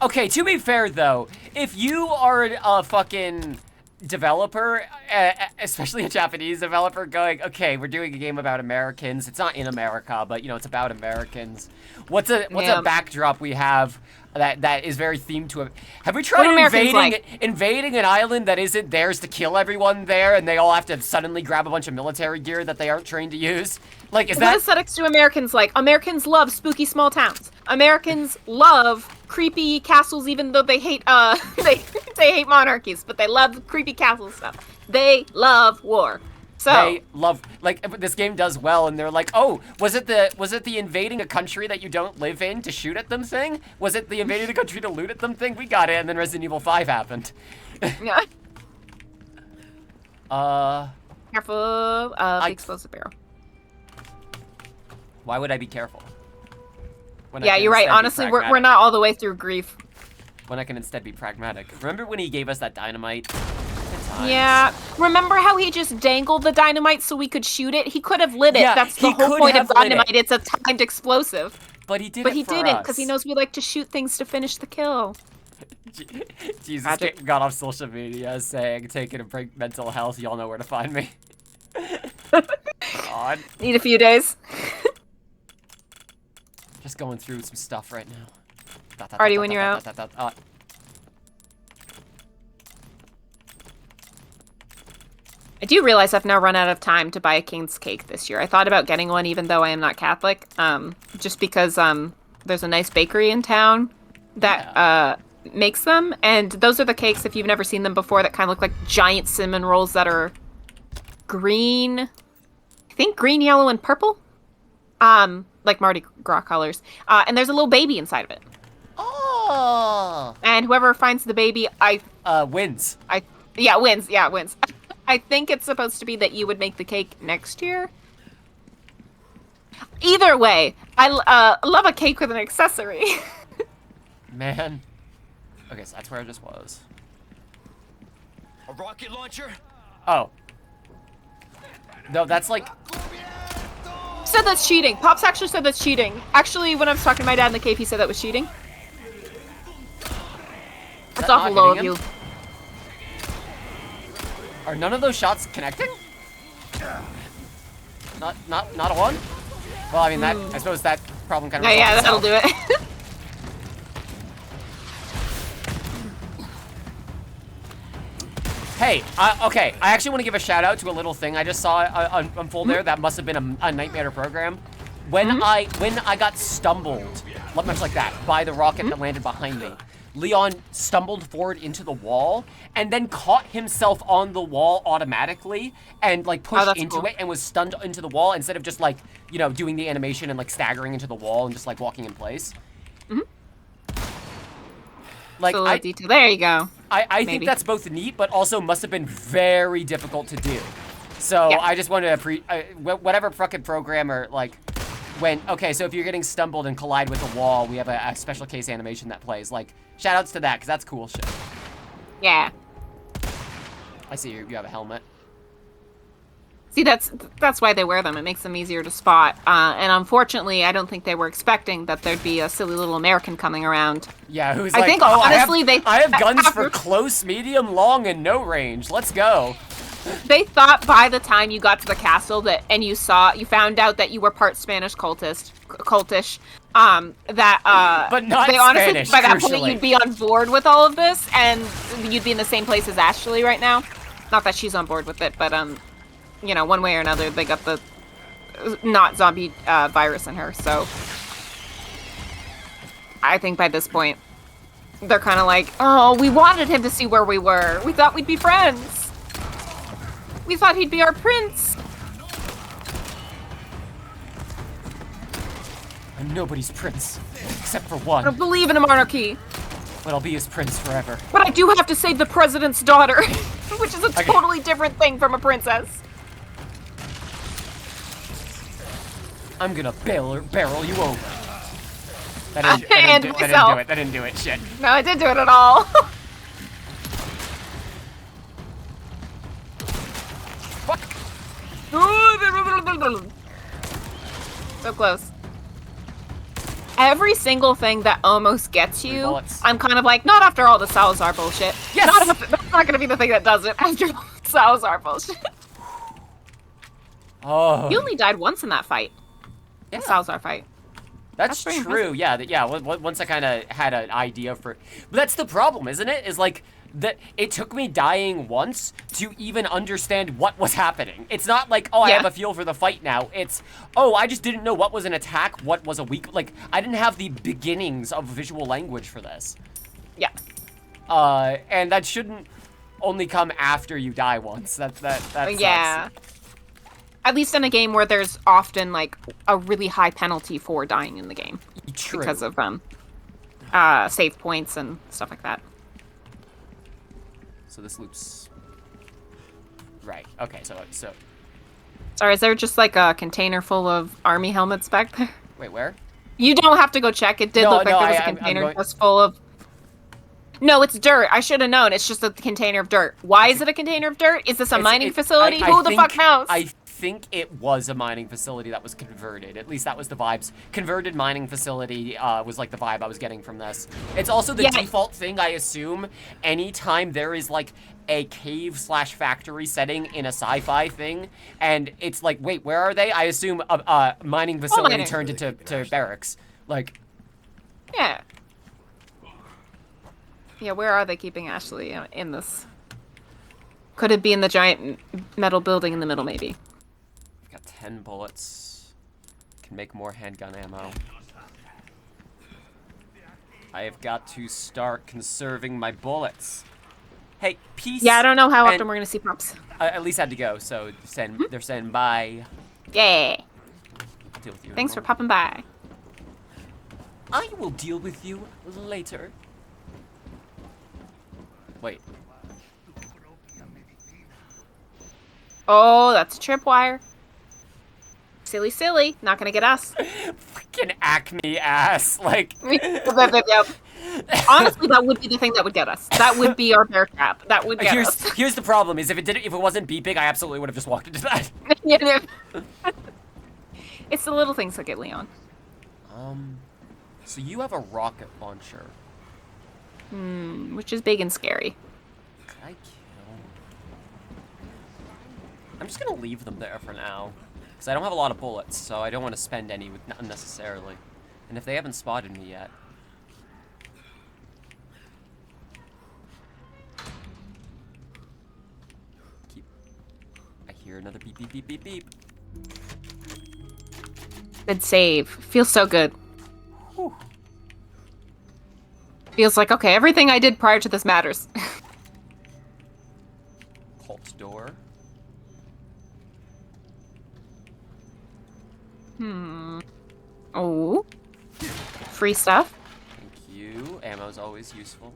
Okay. To be fair though, if you are a fucking developer, especially a Japanese developer, going, okay, we're doing a game about Americans. It's not in America, but you know, it's about Americans. What's a backdrop we have that is very themed to it? Have we tried invading an island that isn't theirs to kill everyone there, and they all have to suddenly grab a bunch of military gear that they aren't trained to use? Like, is that aesthetics do Americans like? Americans love spooky small towns. Americans love creepy castles, even though they hate they hate monarchies, but they love creepy castle stuff. They love war. So they love, like, this game does well, and they're like, oh, was it the invading a country that you don't live in to shoot at them thing? Was it the invading a country to loot at them thing? We got it, and then Resident Evil 5 happened. Yeah. Careful of the explosive barrel. Why would I be careful? Yeah, you're right. Honestly, we're not all the way through grief. When I can instead be pragmatic. Remember when he gave us that dynamite? Yeah. Remember how he just dangled the dynamite so we could shoot it? He could have lit it. Yeah, that's the whole point of dynamite. It's a timed explosive. But he did But he didn't, because he knows we like to shoot things to finish the kill. Jesus got off social media saying, taking a break, mental health, y'all know where to find me. God. Need a few days. Just going through some stuff right now. Artie, when you're out. I do realize I've now run out of time to buy a King's Cake this year. I thought about getting one even though I am not Catholic, just because there's a nice bakery in town that makes them, and those are the cakes, if you've never seen them before, that kind of look like giant cinnamon rolls that are green, I think green, yellow, and purple, like Mardi Gras colors, and there's a little baby inside of it. Oh! And whoever finds the baby, wins. Wins. I think it's supposed to be that you would make the cake next year. Either way, I love a cake with an accessory. Man. Okay, so that's where I just was. A rocket launcher? Oh. No, that's like... Said that's cheating. Pops actually said that's cheating. Actually, when I was talking to my dad in the cave, he said that was cheating. That's awful low of you. Are none of those shots connecting? Not a one? Well, I mean, that, I suppose that problem kind of... Yeah, that'll do it. Hey, okay, I actually want to give a shout out to a little thing I just saw unfold there that must have been a Nightmare program. When I got stumbled, much like that, by the rocket that landed behind me, Leon stumbled forward into the wall and then caught himself on the wall automatically and like pushed into it and was stunned into the wall instead of just like, you know, doing the animation and like staggering into the wall and just like walking in place. Like, detail. There you go. I think that's both neat, but also must have been very difficult to do. So yeah. I just wanted to whatever fucking programmer, like, okay, so if you're getting stumbled and collide with a wall, we have a special case animation that plays. Like, shout outs to that, because that's cool shit. Yeah. I see you have a helmet. See, that's why they wear them. It makes them easier to spot. And unfortunately, I don't think they were expecting that there'd be a silly little American coming around. Yeah, who's I like, think, oh, honestly, I have guns after- for close, medium, long, and no range. Let's go. They thought by the time you got to the castle and you found out that you were part Spanish cultish, But not they honestly, Spanish, by that crucially. point, you'd be on board with all of this, and you'd be in the same place as Ashley right now. Not that she's on board with it, but you know, one way or another, they got the not zombie virus in her. So I think by this point, they're kind of like, oh, we wanted him to see where we were. We thought we'd be friends. We thought he'd be our prince. I'm nobody's prince, except for I one. don't believe in a monarchy. But I'll be his prince forever. But I do have to save the president's daughter, which is a Okay. totally different thing from a princess. I'm gonna barrel you over. That And myself. That didn't do it. Shit. No, I didn't do it at all. Fuck. So close. Every single thing that almost gets you, bullets. I'm kind of like, not after all the Salazar bullshit. Yes! That's not gonna be the thing that does it after all the Salazar bullshit. Oh. You only died once in that fight. Yeah. The Salazar fight. That's pretty true. Yeah. Once I kind of had an idea for, but that's the problem, isn't it? Is like that it took me dying once to even understand what was happening. It's not like, oh, I Yeah. have a feel for the fight now. It's, oh, I just didn't know what was an attack, what was a weak. Like I didn't have the beginnings of visual language for this. Yeah. And that shouldn't only come after you die once. That sucks. Yeah. At least in a game where there's often like a really high penalty for dying in the game True. because of save points and stuff like that. So this loops. Right. Okay. So. Sorry, is there just like a container full of army helmets back there? Wait, where? You don't have to go check. It did No, look like no, there was a I'm container going- just full of. No, it's dirt. I should have known. It's just a container of dirt. Why is it a container of dirt? Is this a mining facility? Who the fuck knows? I think it was a mining facility that was converted. At least that was the vibes. Converted mining facility was like the vibe I was getting from this. It's also the Yeah. default thing, I assume, anytime there is like a cave/factory setting in a sci-fi thing, and it's like, wait, where are they? I assume a mining facility mining. turned into barracks. Like, Yeah. Yeah, where are they keeping Ashley in this? Could it be in the giant metal building in the middle, maybe? I've got 10 bullets. Can make more handgun ammo. I have got to start conserving my bullets. Hey, peace. Yeah, I don't know how and often we're gonna see pups. I at least had to go, so they're saying bye. Yeah. I'll deal with you in a Thanks for moment. popping by. I will deal with you later. Wait. Oh, that's a tripwire. Silly, silly. Not gonna get us. Freaking Acme ass. Like. Yep. Honestly, that would be the thing that would get us. That would be our bear trap. That would get us. Here's the problem: is if it wasn't beeping, I absolutely would have just walked into that. It's the little things that get Leon. So you have a rocket launcher. Which is big and scary. Could I kill? I'm just gonna leave them there for now, because I don't have a lot of bullets, so I don't want to spend any unnecessarily. And if they haven't spotted me yet. I hear another beep beep beep beep beep. Good save. Feels so good. Whew. Feels like, okay, everything I did prior to this matters. Cult door. Oh. Free stuff. Thank you. Ammo's always useful.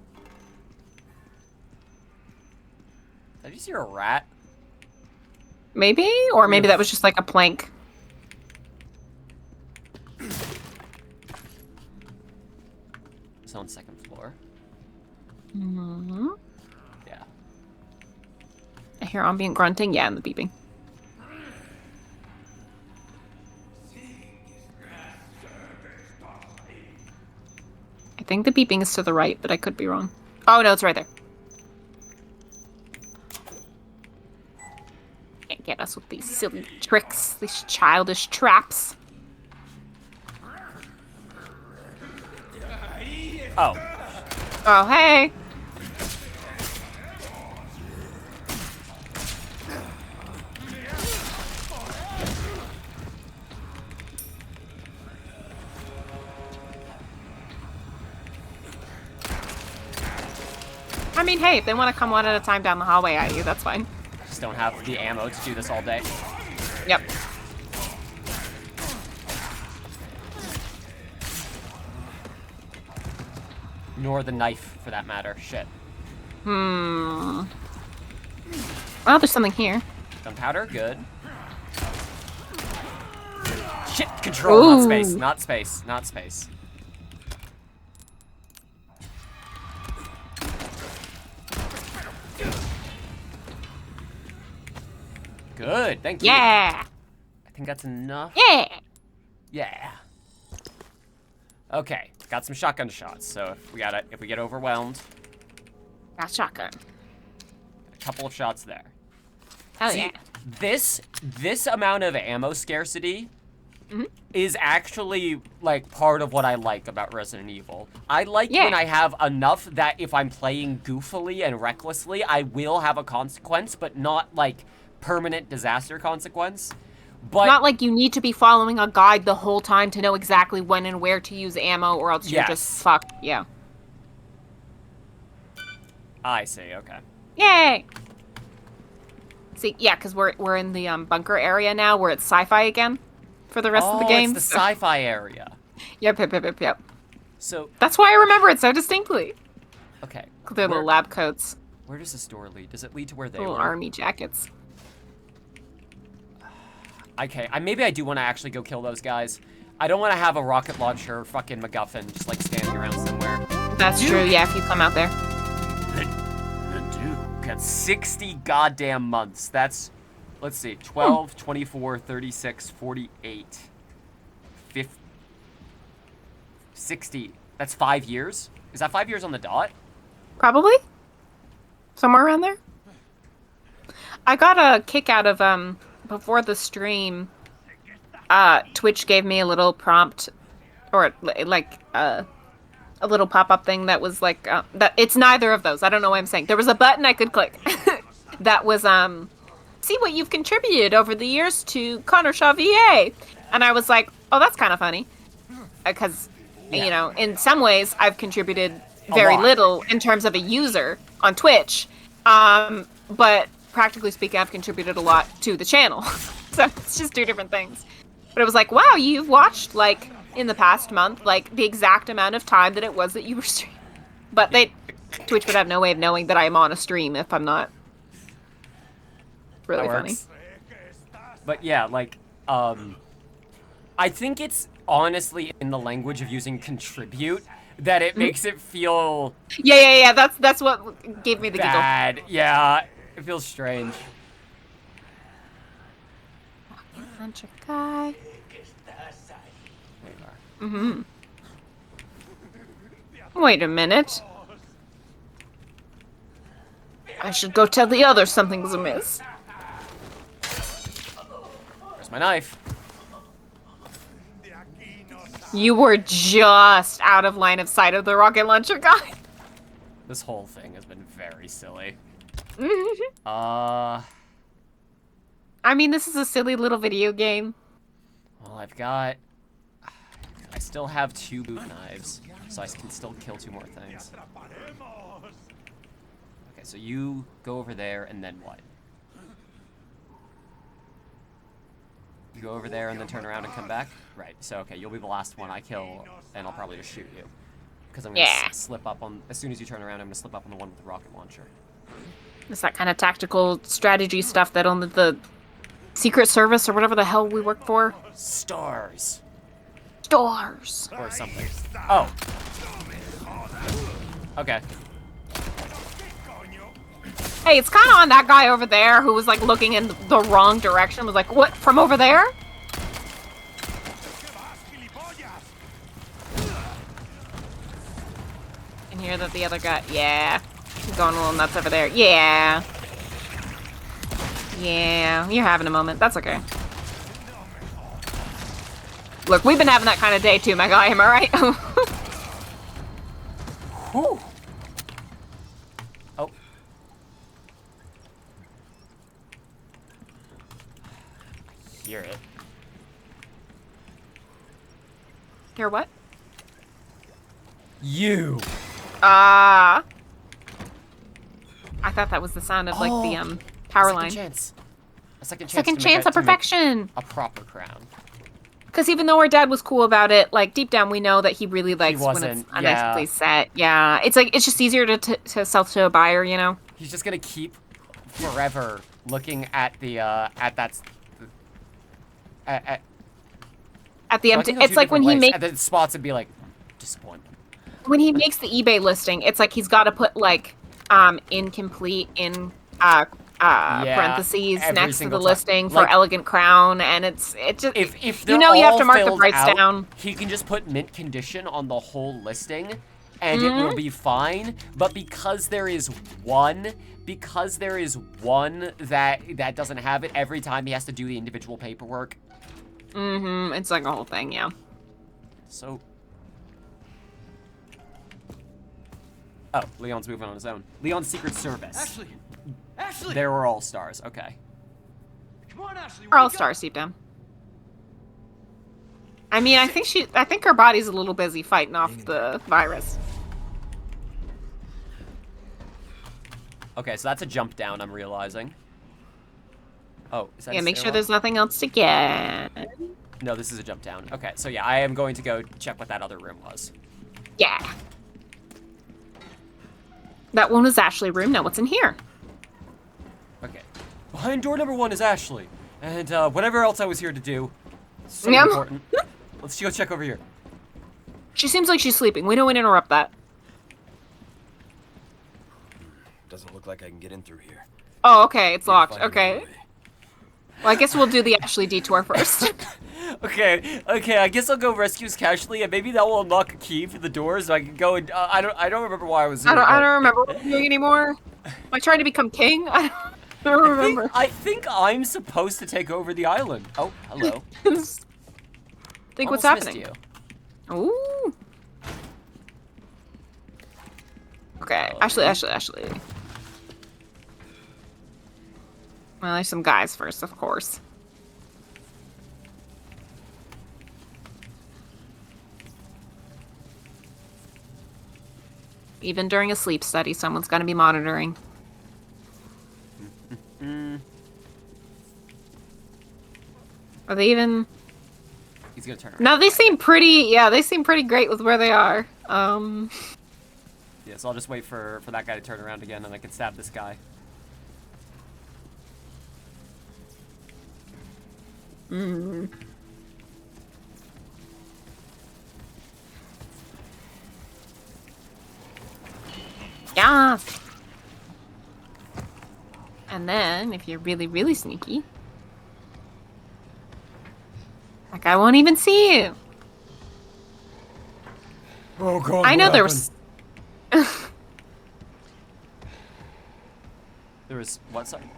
Did you see a rat? Maybe? Or maybe that was just like a plank. It's on second floor. Mm-hmm. Yeah. I hear ambient grunting. Yeah, and the beeping. think the beeping is to the right, but I could be wrong. Oh, no, it's right there. Can't get us with these silly tricks, these childish traps. Oh. Oh, hey! I mean, hey, if they want to come one at a time down the hallway at you, that's fine. Just don't have the ammo to do this all day. Yep. Nor the knife, for that matter. Shit. Well, there's something here. Gunpowder, good. Shit, control, not space, Ooh. not space, not space. Good, thank you. Yeah! I think that's enough. Yeah! Yeah. Okay, got some shotgun shots. So if we get overwhelmed, Got shotgun. a couple of shots there. Hell See, yeah. this amount of ammo scarcity is actually like part of what I like about Resident Evil. I like Yeah. when I have enough that if I'm playing goofily and recklessly, I will have a consequence, but not like permanent disaster consequence. But Not like you need to be following a guide the whole time to know exactly when and where to use ammo, or else you're Yes. just fucked. Yeah. I see. Okay. Yay! See, yeah, because we're in the bunker area now, where it's sci-fi again for the rest of the game. It's the sci-fi area. Yep. So That's why I remember it so distinctly. okay. They're little lab coats, Where does this door lead? Does it lead to where they little were? army jackets. Okay, maybe I do want to actually go kill those guys. I don't want to have a rocket launcher or fucking MacGuffin just like standing around somewhere. That's true. Yeah, if you come out there. The Duke got 60 goddamn months. That's, let's see, 12, 24, 36, 48, 50, 60. That's 5 years? Is that 5 years on the dot? Probably. Somewhere around there. I got a kick out of, before the stream, Twitch gave me a little prompt, or, like, a little pop-up thing that was, like, that it's neither of those. I don't know what I'm saying. There was a button I could click that was, see what you've contributed over the years to Connor Shaw VA. And I was like, oh, that's kind of funny. Because, you know, in some ways, I've contributed very lot. little in terms of a user on Twitch. But practically speaking, I've contributed a lot to the channel. So it's just two different things. But it was like, wow, you've watched, like, in the past month, like, the exact amount of time that it was that you were streaming. But Twitch would have no way of knowing that I'm on a stream if I'm not. Really That funny. works. But yeah, like, I think it's honestly in the language of using contribute that it makes it feel Yeah. That's what gave me the giggle. bad. Yeah, it feels strange. Lunch guy. There you are. Wait a minute. I should go tell the others something's amiss. Where's my knife? You were just out of line of sight of the rocket launcher guy. This whole thing has been very silly. I mean, this is a silly little video game. Well, I still have 2 boot knives, so I can still kill 2 more things. Okay, so you go over there, and then what? You go over there and then turn around and come back? Right, so okay, you'll be the last one I kill, and I'll probably just shoot you. Because I'm gonna slip up on, as soon as you turn around, I'm gonna slip up on the one with the rocket launcher. It's that kind of tactical strategy stuff that only the Secret Service or whatever the hell we work for. Stars! Stars. Or something. Oh. Okay. Hey, it's kind of on that guy over there who was like looking in the wrong direction. Was like, what? From over there? here that the other guy... Yeah. He's going a little nuts over there. Yeah. Yeah, you're having a moment. That's okay. Look, we've been having that kind of day too, my guy. Am I right? Whew. Oh. Hear it. Hear what? You. I thought that was the sound of, like, the, power line. Chance. A second chance. Second to chance make of perfection! a proper crown. Because even though our dad was cool about it, like, deep down we know that he really likes when it's wasn't, unethically set. Yeah. It's like, it's just easier to sell to a buyer, you know? He's just gonna keep forever looking at the, at the empty... It's like when he makes... At the spots and be like, disappointment. When he makes the eBay listing, it's like he's got to put, like, incomplete in, parentheses next to the listing for like, elegant crown, and it just... If you know you have to mark the price down. He can just put mint condition on the whole listing, and it will be fine. But because there is one that doesn't have it, every time he has to do the individual paperwork. Mm-hmm. It's like a whole thing, yeah. So... Oh, Leon's moving on his own. Leon's Secret Service. Ashley! They were all stars, okay. Come on, Ashley. We're all stars deep down. I mean, I think her body's a little busy fighting off the virus. Okay, so that's a jump down, I'm realizing. Oh, is that Yeah, a make sure stairwell? there's nothing else to get. No, this is a jump down. Okay, so yeah, I am going to go check what that other room was. Yeah. That one was Ashley's room. Now what's in here? Okay. Behind door number 1 is Ashley. And whatever else I was here to do. So Yeah. important. Let's go check over here. She seems like she's sleeping. We don't want to interrupt that. Doesn't look like I can get in through here. Oh, okay. It's locked. Find another Okay. way. Well, I guess we'll do the Ashley detour first. Okay, I guess I'll go rescues casually, and maybe that will unlock a key for the door, so I can go and I don't remember why I was. I don't remember what we're doing anymore. Am I trying to become king? I don't remember. I think I'm supposed to take over the island. Oh, hello. Think what's Almost happening? missed you. Ooh. Okay, Ashley. Well, there's some guys first, of course. Even during a sleep study, someone's got to be monitoring. Are they even... He's gonna turn around. No, they seem pretty... Yeah, they seem pretty great with where they are. Yeah, so I'll just wait for that guy to turn around again, and I can stab this guy. Yeah. And then, if you're really, really sneaky, that guy won't even see you. Oh god. I know there was... There was what? Sorry.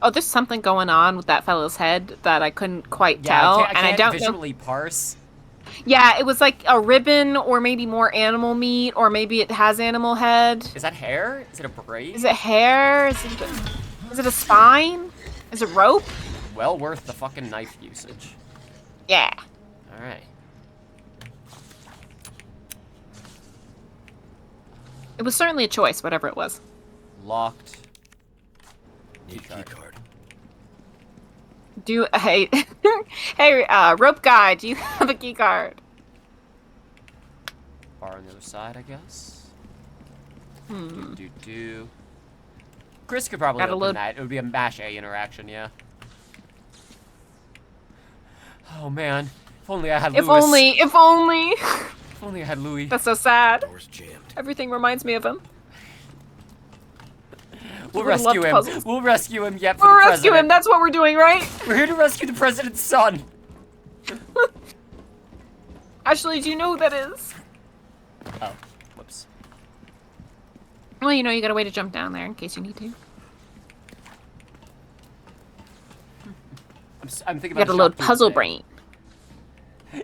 Oh, there's something going on with that fellow's head that I couldn't quite Yeah, tell, I can't don't visually parse. Yeah, it was like a ribbon, or maybe more animal meat, or maybe it has animal head. Is that hair? Is it a braid? Is it hair? Is it a spine? Is it rope? Well worth the fucking knife usage. Yeah. All right. It was certainly a choice, whatever it was. Locked. Need a key card. Hey, rope guy, do you have a key card? Bar on the other side, I guess. Do. Chris could probably Gotta open load- that. It would be a mash A interaction, yeah. Oh man, if only I had Louis. If only. If only I had Louis. That's so sad. Door's jammed. Everything reminds me of him. We'll would've loved rescue him. puzzles. We'll rescue him. Yet for We'll the rescue him, president. that's what we're doing, right? We're here to rescue the president's son. Ashley, do you know who that is? Oh, whoops. Well, you know, you got a way to jump down there in case you need to. I'm thinking You about got a the load shopkeeper puzzle thing. brain.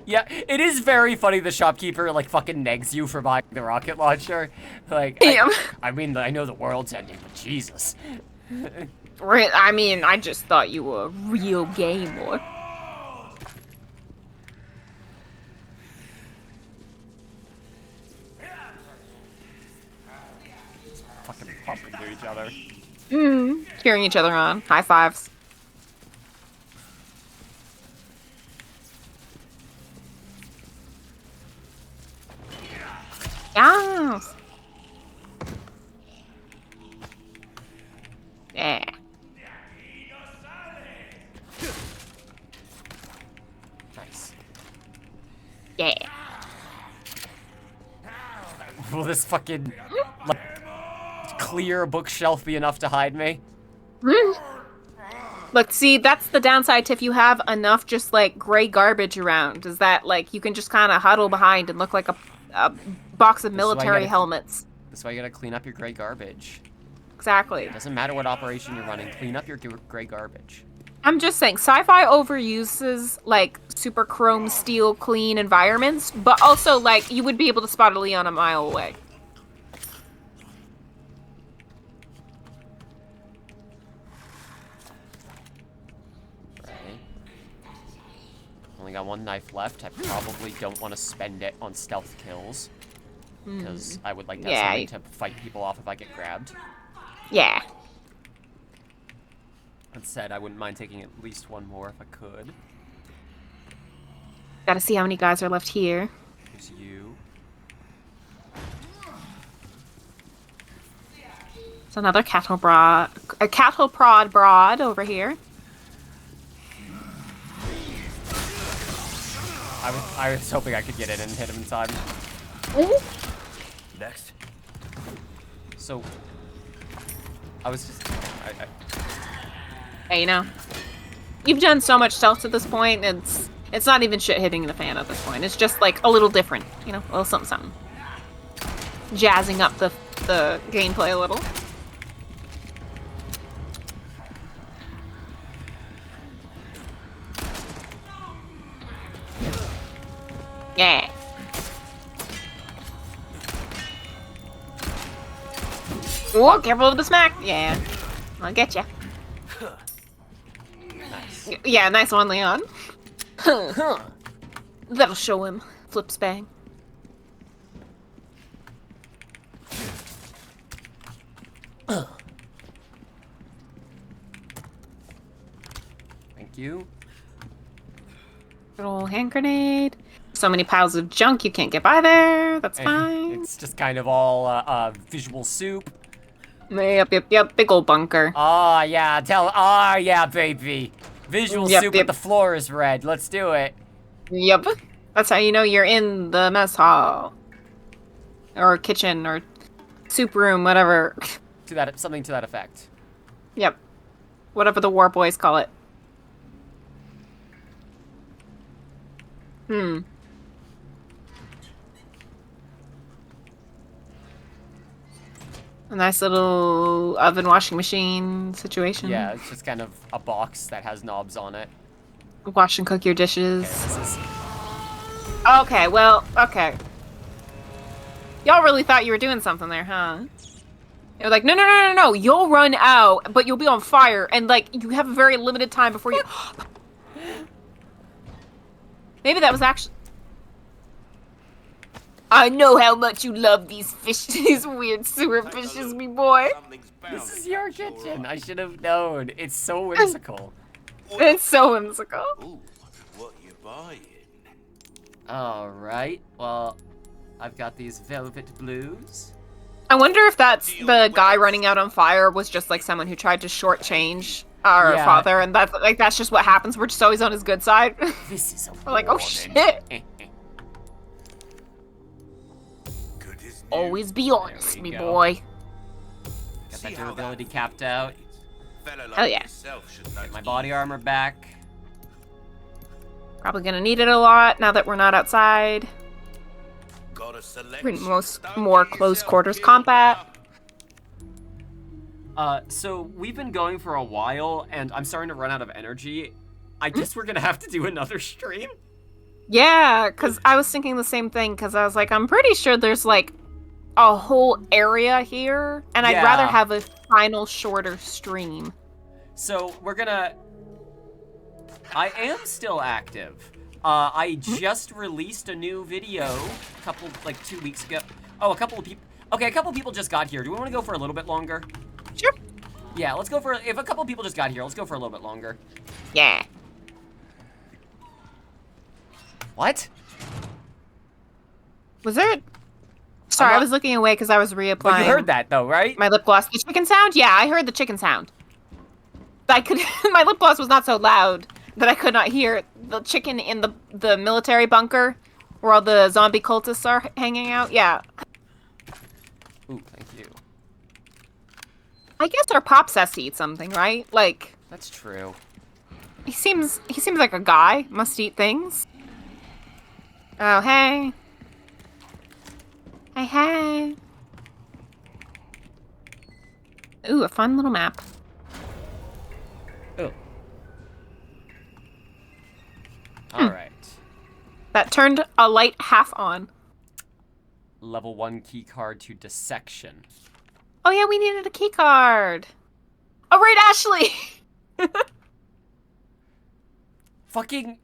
Yeah, it is very funny the shopkeeper, like, fucking negs you for buying the rocket launcher. Like, Damn. I mean, I know the world's ending, but Jesus. I mean, I just thought you were a real gamer. Fucking bumping into each other. Cheering each other on. High fives. Yes. Yeah. Nice. Yeah. Will this fucking, like, clear bookshelf be enough to hide me? Look, see, that's the downside to if you have enough just, like, gray garbage around, is that, like, you can just kind of huddle behind and look like a box of This is why you military gotta- helmets. That's why you gotta clean up your gray garbage. Exactly. It doesn't matter what operation you're running, clean up your gray garbage. I'm just saying, sci-fi overuses, like, super chrome steel clean environments, but also, like, you would be able to spot a Leon a mile away. Right. Only got one knife left. I probably don't want to spend it on stealth kills. Because I would like to have Yeah, something to fight people off if I get grabbed. Yeah. That said, I wouldn't mind taking at least one more if I could. Gotta see how many guys are left here. There's you. It's another a cattle prod broad over here. I was hoping I could get in and hit him in time. Next. So, I was just... Hey, you know, you've done so much stealth to this point, it's not even shit hitting the fan at this point. It's just, like, a little different, you know, a little something something. Jazzing up the gameplay a little. Yeah. Whoa, careful with the smack. Yeah. I'll get ya. Nice. Yeah, nice one, Leon. That'll show him. Flips bang. Thank you. Little hand grenade. So many piles of junk you can't get by there. That's Eh, fine. It's just kind of all visual soup. Yep. Big old bunker. Ah, yeah, yeah, baby. Visual Yep, soup, yep. but the floor is red. Let's do it. Yep. That's how you know you're in the mess hall. Or kitchen, or soup room, whatever. Something to that effect. Yep. Whatever the war boys call it. A nice little oven washing machine situation. Yeah, it's just kind of a box that has knobs on it. Wash and cook your dishes. Okay, this is... Okay, well, okay. Y'all really thought you were doing something there, huh? You're like, no, you'll run out, but you'll be on fire, and, like, you have a very limited time before you... Maybe that was actually... I know how much you love these fish, these weird sewer fishes, me boy. This is your kitchen. I should have known. It's so whimsical. It's so whimsical. Ooh, what you buying? Alright, well, I've got these velvet blues. I wonder if that's the guy running out on fire was just like someone who tried to shortchange our Yeah. father, and that's just what happens. We're just always on his good side. This is a We're like, oh shit. Good as new. Always be honest, we me go. boy. Got See that how durability capped out. Fella like Hell yeah. yourself should know Get my to body armor back. Probably gonna need it a lot now that we're not outside. Gotta select We're in don't more get close yourself quarters killed. combat. So we've been going for a while, and I'm starting to run out of energy. I guess we're gonna have to do another stream. Yeah, because I was thinking the same thing, because I was like, I'm pretty sure there's, like, a whole area here, and I'd rather have a final shorter stream. So we're gonna... I am still active. I just released a new video like 2 weeks ago. Oh, a couple of people... Okay, a couple of people just got here. Do we want to go for a little bit longer? Sure. Yeah, let's go for... If a couple of people just got here, let's go for a little bit longer. Yeah. What? Was there... Sorry, I was looking away because I was reapplying. But you heard that, though, right? My lip gloss. The chicken sound? Yeah, I heard the chicken sound. My lip gloss was not so loud that I could not hear the chicken in the military bunker where all the zombie cultists are hanging out. Yeah. Ooh, thank you. I guess our pops has to eat something, right? Like... That's true. He seems like a guy. Must eat things. Oh, hey. Hey. Ooh, a fun little map. Oh. Alright. That turned a light half on. Level 1 key card to dissection. Oh yeah, we needed a key card. Oh right, Ashley! Fucking...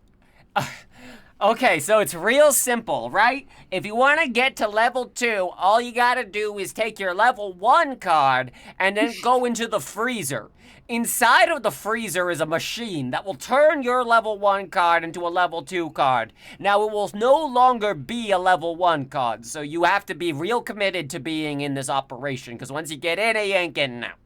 Okay, so it's real simple, right? If you want to get to level 2, all you gotta do is take your level 1 card and then go into the freezer. Inside of the freezer is a machine that will turn your level 1 card into a level 2 card. Now, it will no longer be a level 1 card, so you have to be real committed to being in this operation, because once you get in, you ain't getting out.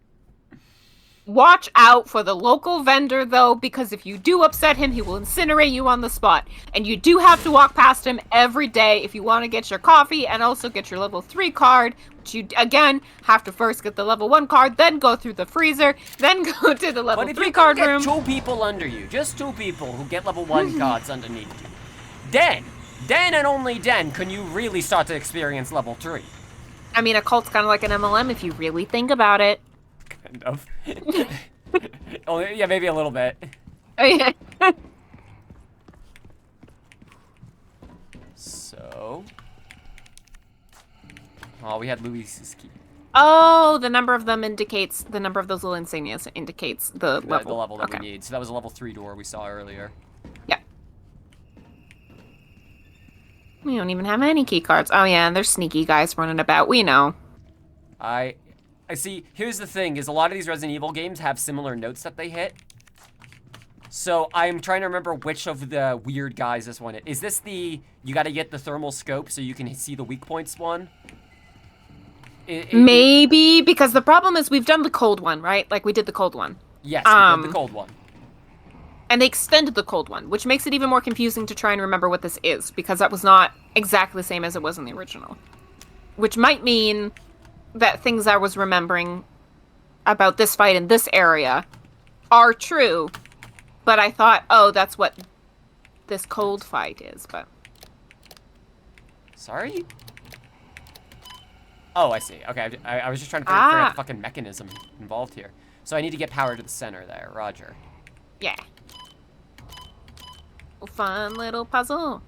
Watch out for the local vendor, though, because if you do upset him, he will incinerate you on the spot. And you do have to walk past him every day if you want to get your coffee and also get your level 3 card, which you, again, have to first get the level 1 card, then go through the freezer, then go to the level 3 card room. But if you get 2 people under you, just 2 people who get level 1 cards underneath you, then and only then can you really start to experience level 3. I mean, a cult's kind of like an MLM if you really think about it. Kind of. Oh, yeah, maybe a little bit. Oh, yeah. So... Oh, we had Louis's key. Oh, the number of them indicates, the number of those little insignias indicates the level. The level that we need. So that was a level 3 door we saw earlier. Yeah. We don't even have any key cards. Oh yeah, and there's sneaky guys running about. We know. I see, here's the thing, is a lot of these Resident Evil games have similar notes that they hit. So I'm trying to remember which of the weird guys this one is. Is this the, you gotta get the thermal scope so you can see the weak points one? Maybe, because the problem is we've done the cold one, right? Like, we did the cold one. Yes, we did the cold one. And they extended the cold one, which makes it even more confusing to try and remember what this is, because that was not exactly the same as it was in the original. Which might mean that things I was remembering about this fight in this area are true, but I thought, oh, that's what this cold fight is, but... Sorry? Oh, I see. Okay, I was just trying to figure out the fucking mechanism involved here. So I need to get power to the center there, roger. Yeah. Fun little puzzle.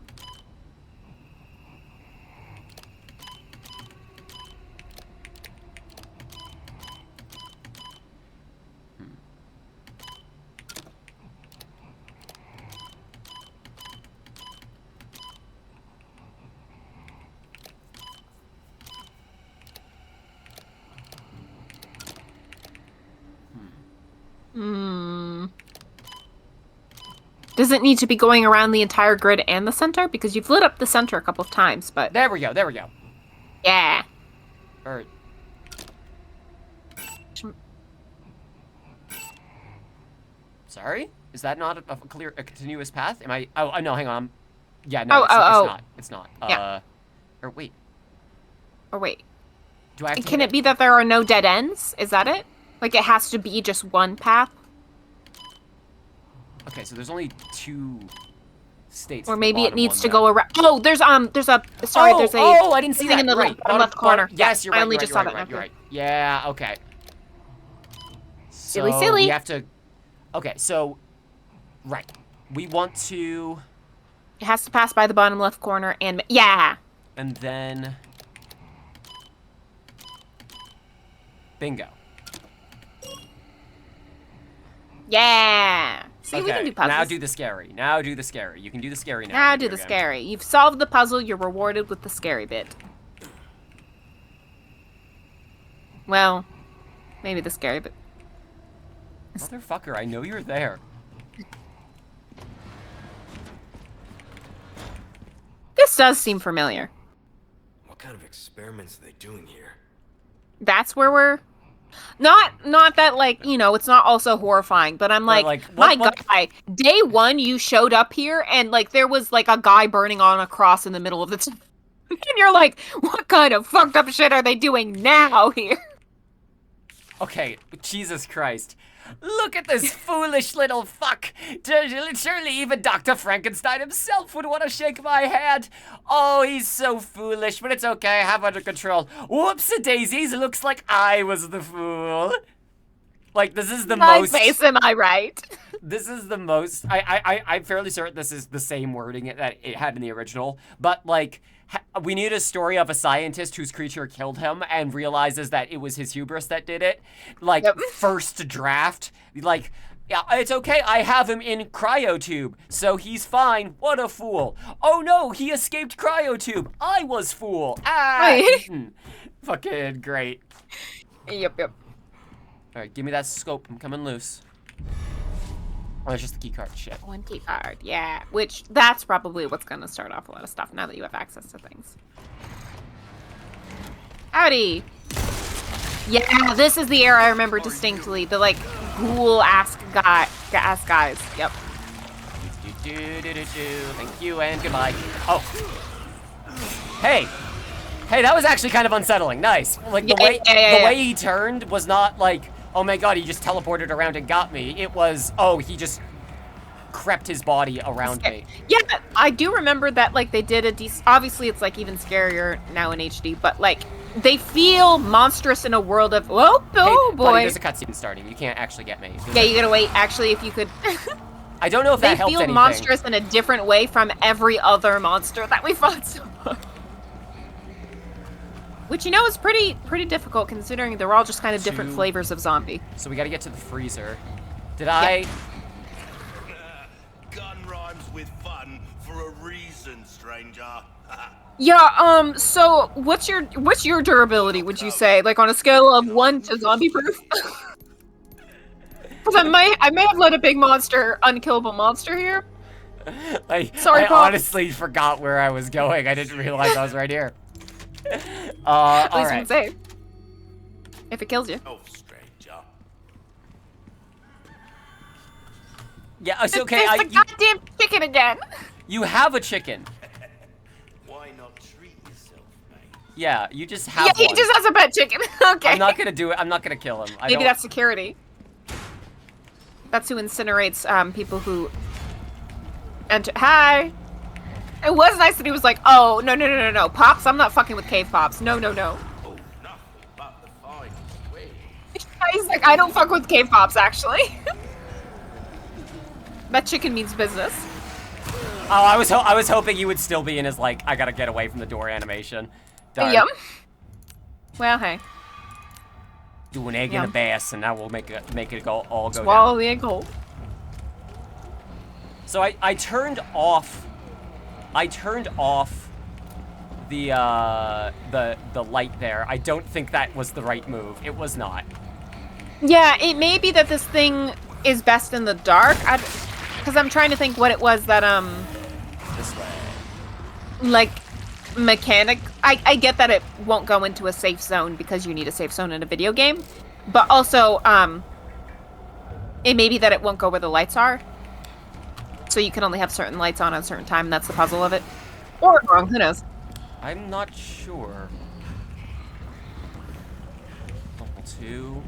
Does it need to be going around the entire grid and the center? Because you've lit up the center a couple of times, but... There we go, there we go. Yeah. Alright. Sorry? Is that not a continuous path? Am I... Oh, no, hang on. Yeah, no, it's not. It's not. Yeah. Or wait. Or wait. Do I have to Can it be that there are no dead ends? Is that it? Like, it has to be just one path? Okay, so there's only 2 states. Or maybe it needs to go around. Oh, there's a. Sorry, oh, there's a. Oh, I didn't see thing that. in the right. left corner. Yes, you're right. I only just saw that. You're right. Yeah. Okay. Silly, So silly. we have to... Okay, so... Right. We want to... It has to pass by the bottom left corner and... Yeah! And then... Bingo. Yeah! See, Okay, we can do puzzles. now do the scary. Now do the scary. You can do the scary now. Now do the Again. scary. You've solved the puzzle, you're rewarded with the scary bit. Well, maybe the scary bit. Motherfucker, I know you're there. This does seem familiar. What kind of experiments are they doing here? That's where we're... Not that, like, you know, it's not also horrifying, but I'm like, what- my guy, day one you showed up here and, like, there was, like, a guy burning on a cross in the middle of the... and you're like, what kind of fucked up shit are they doing now here? Okay, Jesus Christ. Look at this foolish little fuck. Surely even Dr. Frankenstein himself would want to shake my hand. Oh, he's so foolish, but it's okay. I have under control. Whoops-a-daisies, looks like I was the fool. Like, this is the My most... face, am I right? This is the most... I'm fairly certain this is the same wording that it had in the original, but, like... We need a story of a scientist whose creature killed him and realizes that it was his hubris that did it. Like, first draft. Like, yeah, it's okay, I have him in cryotube, so he's fine. What a fool. Oh no, he escaped cryotube. I was fool. Ah, eaten. Fucking great. Yep. Alright, give me that scope. I'm coming loose. Oh, it's just the key card. Shit. One key card, yeah. Which, that's probably what's gonna start off a lot of stuff now that you have access to things. Howdy! Yeah, this is the era I remember distinctly. The, like, ghoul-ass guys. Yep. Thank you and goodbye. Oh. Hey, that was actually kind of unsettling. Nice. Like, the way he turned was not like, oh my god, he just teleported around and got me. It was, oh, he just crept his body around me. Yeah, I do remember that, like, they did a obviously it's, like, even scarier now in HD, but, like, they feel monstrous in a world of, oh Hey, boy. buddy, there's a cutscene starting. You can't actually get me. Yeah, you gotta wait. Actually, if you could... I don't know if that helps anything. They feel anything. monstrous in a different way from every other monster that we fought so far. Which, you know, is pretty difficult considering they're all just kind of different flavors of zombie. So we gotta get to the freezer. Did I... Gun rhymes with fun for a reason, stranger. Yeah, so what's your durability, would you say? Like on a scale of 1 to zombie proof? Because I may have let a big monster, unkillable monster here. Sorry, I Paul. honestly forgot where I was going. I didn't realize I was right here. At least alright. you can save. If it kills you. Oh, stranger. Yeah, it's okay. There's the goddamn chicken again. You have a chicken. Why not treat yourself, mate? Yeah, you just have Yeah, one. he just has a pet chicken. Okay. I'm not gonna do it. I'm not gonna kill him. Maybe that's security. That's who incinerates people who enter. Hi. It was nice that he was like, oh, no. Pops, I'm not fucking with cave pops. No. Oh, nothing but the finest way. He's like, I don't fuck with cave pops, actually. That chicken means business. Oh, I was hoping you would still be in his like I gotta get away from the door animation. Darn. Yum. Well, hey. Do an egg in a bass, and that will make it all go Swallow down. the egg whole. So I turned off. I turned off the light there. I don't think that was the right move. It was not. Yeah, it may be that this thing is best in the dark. Because I'm trying to think what it was that This way. like mechanic. I get that it won't go into a safe zone because you need a safe zone in a video game, but also it may be that it won't go where the lights are, so you can only have certain lights on at a certain time. And that's the puzzle of it, or wrong, who knows. I'm not sure. Level 2.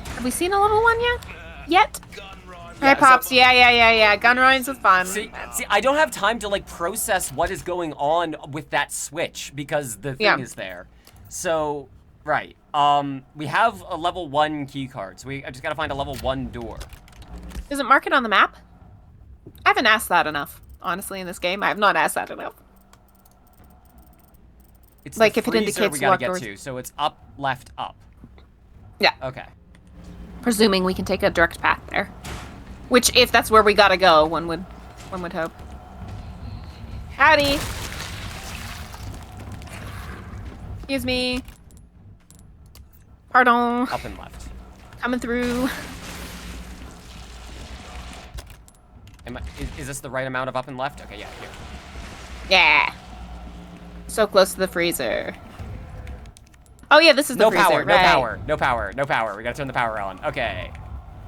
Have we seen a little one yet? Gun rhymes. Hey, Pops. Yeah. Gun rhymes is fun. See, I don't have time to like process what is going on with that switch because the thing is there. So Right. We have a level 1 key card, so I just gotta find a level 1 door. Does it mark it on the map? I haven't asked that enough. Honestly, in this game, I have not asked that enough. It's like the if it freezer indicates we gotta locked get doors. to, so it's up, left, up. Yeah. Okay. Presuming we can take a direct path there. Which, if that's where we gotta go, one would hope. Howdy! Excuse me. Pardon. Up and left. Coming through. Is this the right amount of up and left? Okay, yeah, here. Yeah. So close to the freezer. Oh yeah, this is the freezer, power, right. no power. We gotta turn the power on. Okay.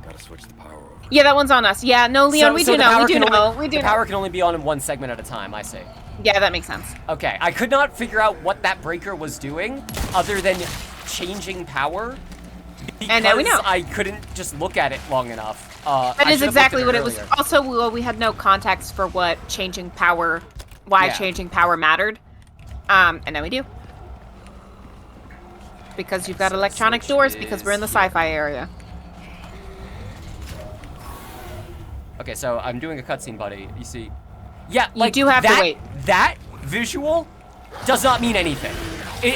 Gotta switch the power over. Yeah, that one's on us. Yeah, no, Leon, we do know. The power can only be on in 1 segment at a time, I see. Yeah, that makes sense. Okay, I could not figure out what that breaker was doing other than changing power. And now we know. I couldn't just look at it long enough. That I is should have exactly looked what at it was. earlier. Also, well, we had no context for what changing power, why Yeah. changing power mattered. And now we do. Because you've got So electronic switch doors because we're in the is here. sci-fi area. Okay, so I'm doing a cutscene, buddy. You see? Yeah, You like do have to that, wait. That visual does not mean anything.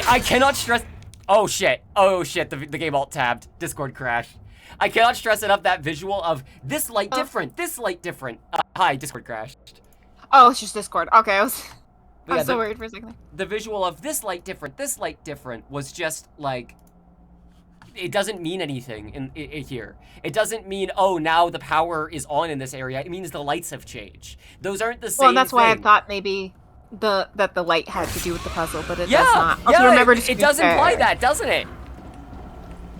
I cannot stress. Oh shit! Oh shit! The game alt tabbed. Discord crashed. I cannot stress enough that visual of this light different. This light different. Hi, Discord crashed. Oh, it's just Discord. Okay, I was Yeah, so worried for a second. The visual of this light different was just like, it doesn't mean anything in here. It doesn't mean, oh, now the power is on in this area. It means the lights have changed. Those aren't the same Well, that's why I thing. thought maybe that the light had to do with the puzzle, but it Yeah, does not. yeah, Also, remember to it screen does imply share. that, doesn't it?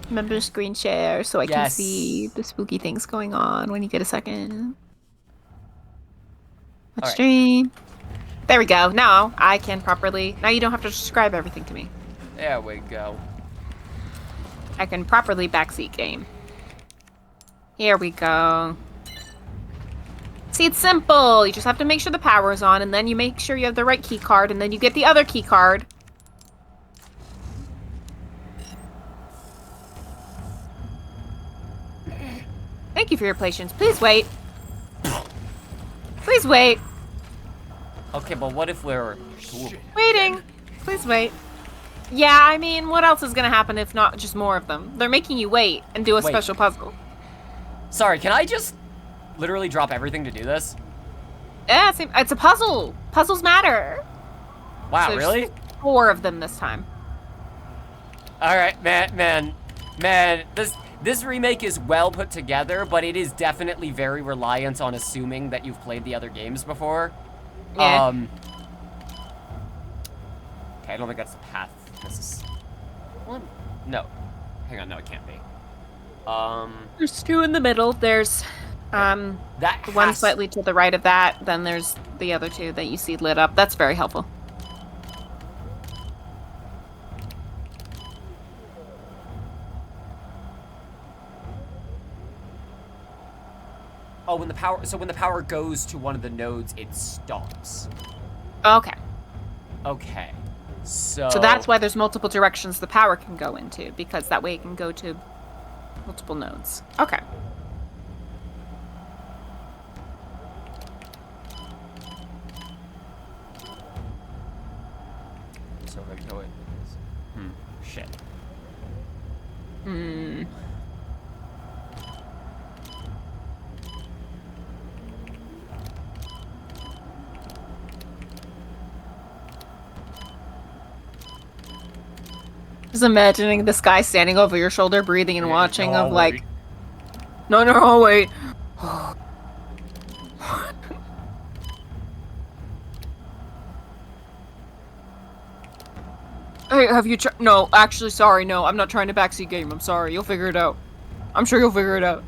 Remember to screen share so I can Yes. see the spooky things going on when you get a second. Let's All right. stream. There we go. Now I can properly. Now you don't have to describe everything to me. There we go. I can properly backseat game. Here we go. See, it's simple. You just have to make sure the power is on, and then you make sure you have the right key card, and then you get the other key card. Thank you for your patience. Please wait. Please wait. Okay, but what if we're... Ooh. Waiting. Please wait. Yeah, I mean, what else is gonna happen if not just more of them? They're making you wait and do a Wait. special puzzle. Sorry, can I just literally drop everything to do this? Yeah, it's a puzzle. Puzzles matter. Wow, So there's really? 4 of them this time. All right, man. This remake is well put together, but it is definitely very reliant on assuming that you've played the other games before. Yeah. Okay, I don't think that's the path. This is... What? No. Hang on, no, it can't be. There's 2 in the middle. There's That one has- slightly to the right of that. Then there's the other 2 that you see lit up. That's very helpful. Oh, when the power goes to one of the nodes, it stops. Okay. Okay. So that's why there's multiple directions the power can go into, because that way it can go to multiple nodes. Okay. So I go in. Shit. Just imagining this guy standing over your shoulder, breathing and watching, no, of like, wait. no, wait. Hey, have you No, actually, sorry, no, I'm not trying to backseat game. I'm sorry, you'll figure it out. I'm sure you'll figure it out.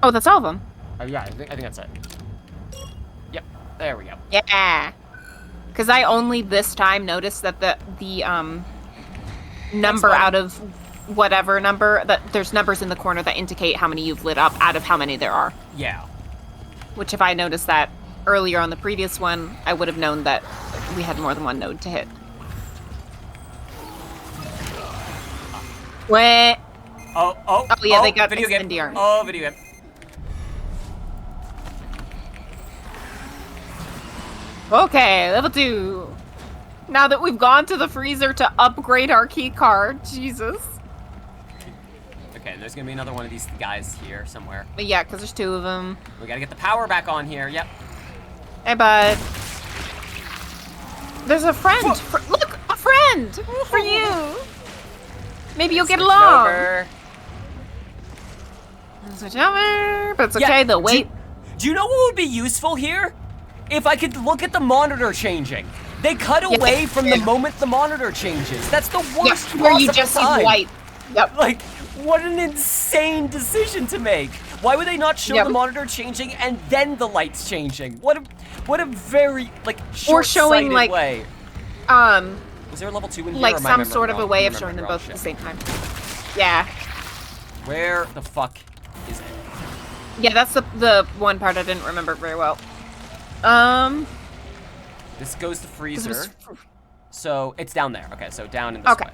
Oh, that's all of them. Oh yeah, I think that's it. Yep. There we go. Yeah. Because I only this time noticed that the number one. out of whatever number, that there's numbers in the corner that indicate how many you've lit up out of how many there are. Yeah. Which if I noticed that earlier on the previous one, I would have known that we had more than one node to hit. Wait. Oh, yeah, they got video game. extendy arm. Oh, video game. Okay, level 2. Now that we've gone to the freezer to upgrade our key card, Jesus. Okay, there's gonna be another one of these guys here somewhere. But yeah, because there's 2 of them. We gotta get the power back on here. Yep. Hey, bud. There's a friend. Look, a friend for you. Maybe you'll get Switch along. over. Switch over, but it's okay. Yeah, They'll wait. Do you know what would be useful here? If I could look at the monitor changing. They cut away from the moment the monitor changes. That's the worst where you possible just see time. light. Yep. Like, what an insane decision to make. Why would they not show the monitor changing and then the lights changing? What a very like short-sighted like way. Is there a level 2 in here? like or am I some remembering sort of a wrong? way I'm of showing them remembering both wrong at the shit. same time. Yeah. Where the fuck is it? Yeah, that's the one part I didn't remember very well. This goes to freezer. So it's down there. Okay, so down in this way.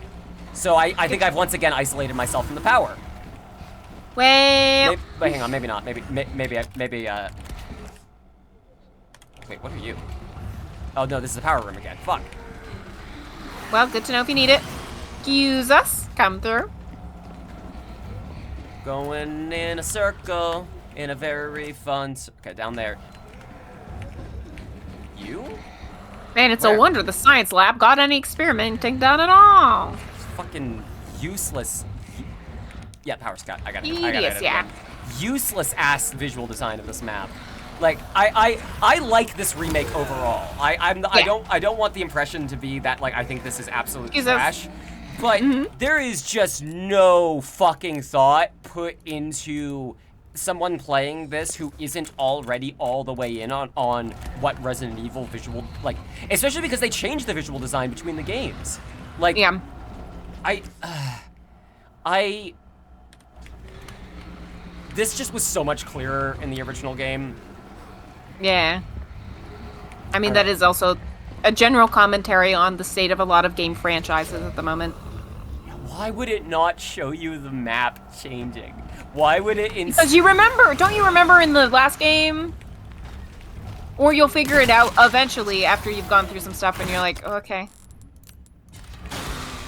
So I think I've once again isolated myself from the power. Well, Wait, hang on, maybe not. Maybe wait, what are you? Oh no, this is the power room again. Fuck. well, good to know if you need it. Excuse us. Come through. Going in a circle in a very fun. Okay, down there. You? Man, it's Where? a wonder the science lab got any experimenting done at all. It's fucking useless. Yeah, power Scott. I got it. Tedious, yeah. Useless ass visual design of this map. Like I like this remake overall. I don't want the impression to be that like I think this is absolute trash. But there is just no fucking thought put into someone playing this who isn't already all the way in on what Resident Evil visual, like, especially because they changed the visual design between the games. Like, yeah. This just was so much clearer in the original game. Yeah. I mean, that is also a general commentary on the state of a lot of game franchises at the moment. Why would it not show you the map changing? Why would it? Because you remember, don't you remember in the last game? Or you'll figure it out eventually after you've gone through some stuff and you're like, oh, okay.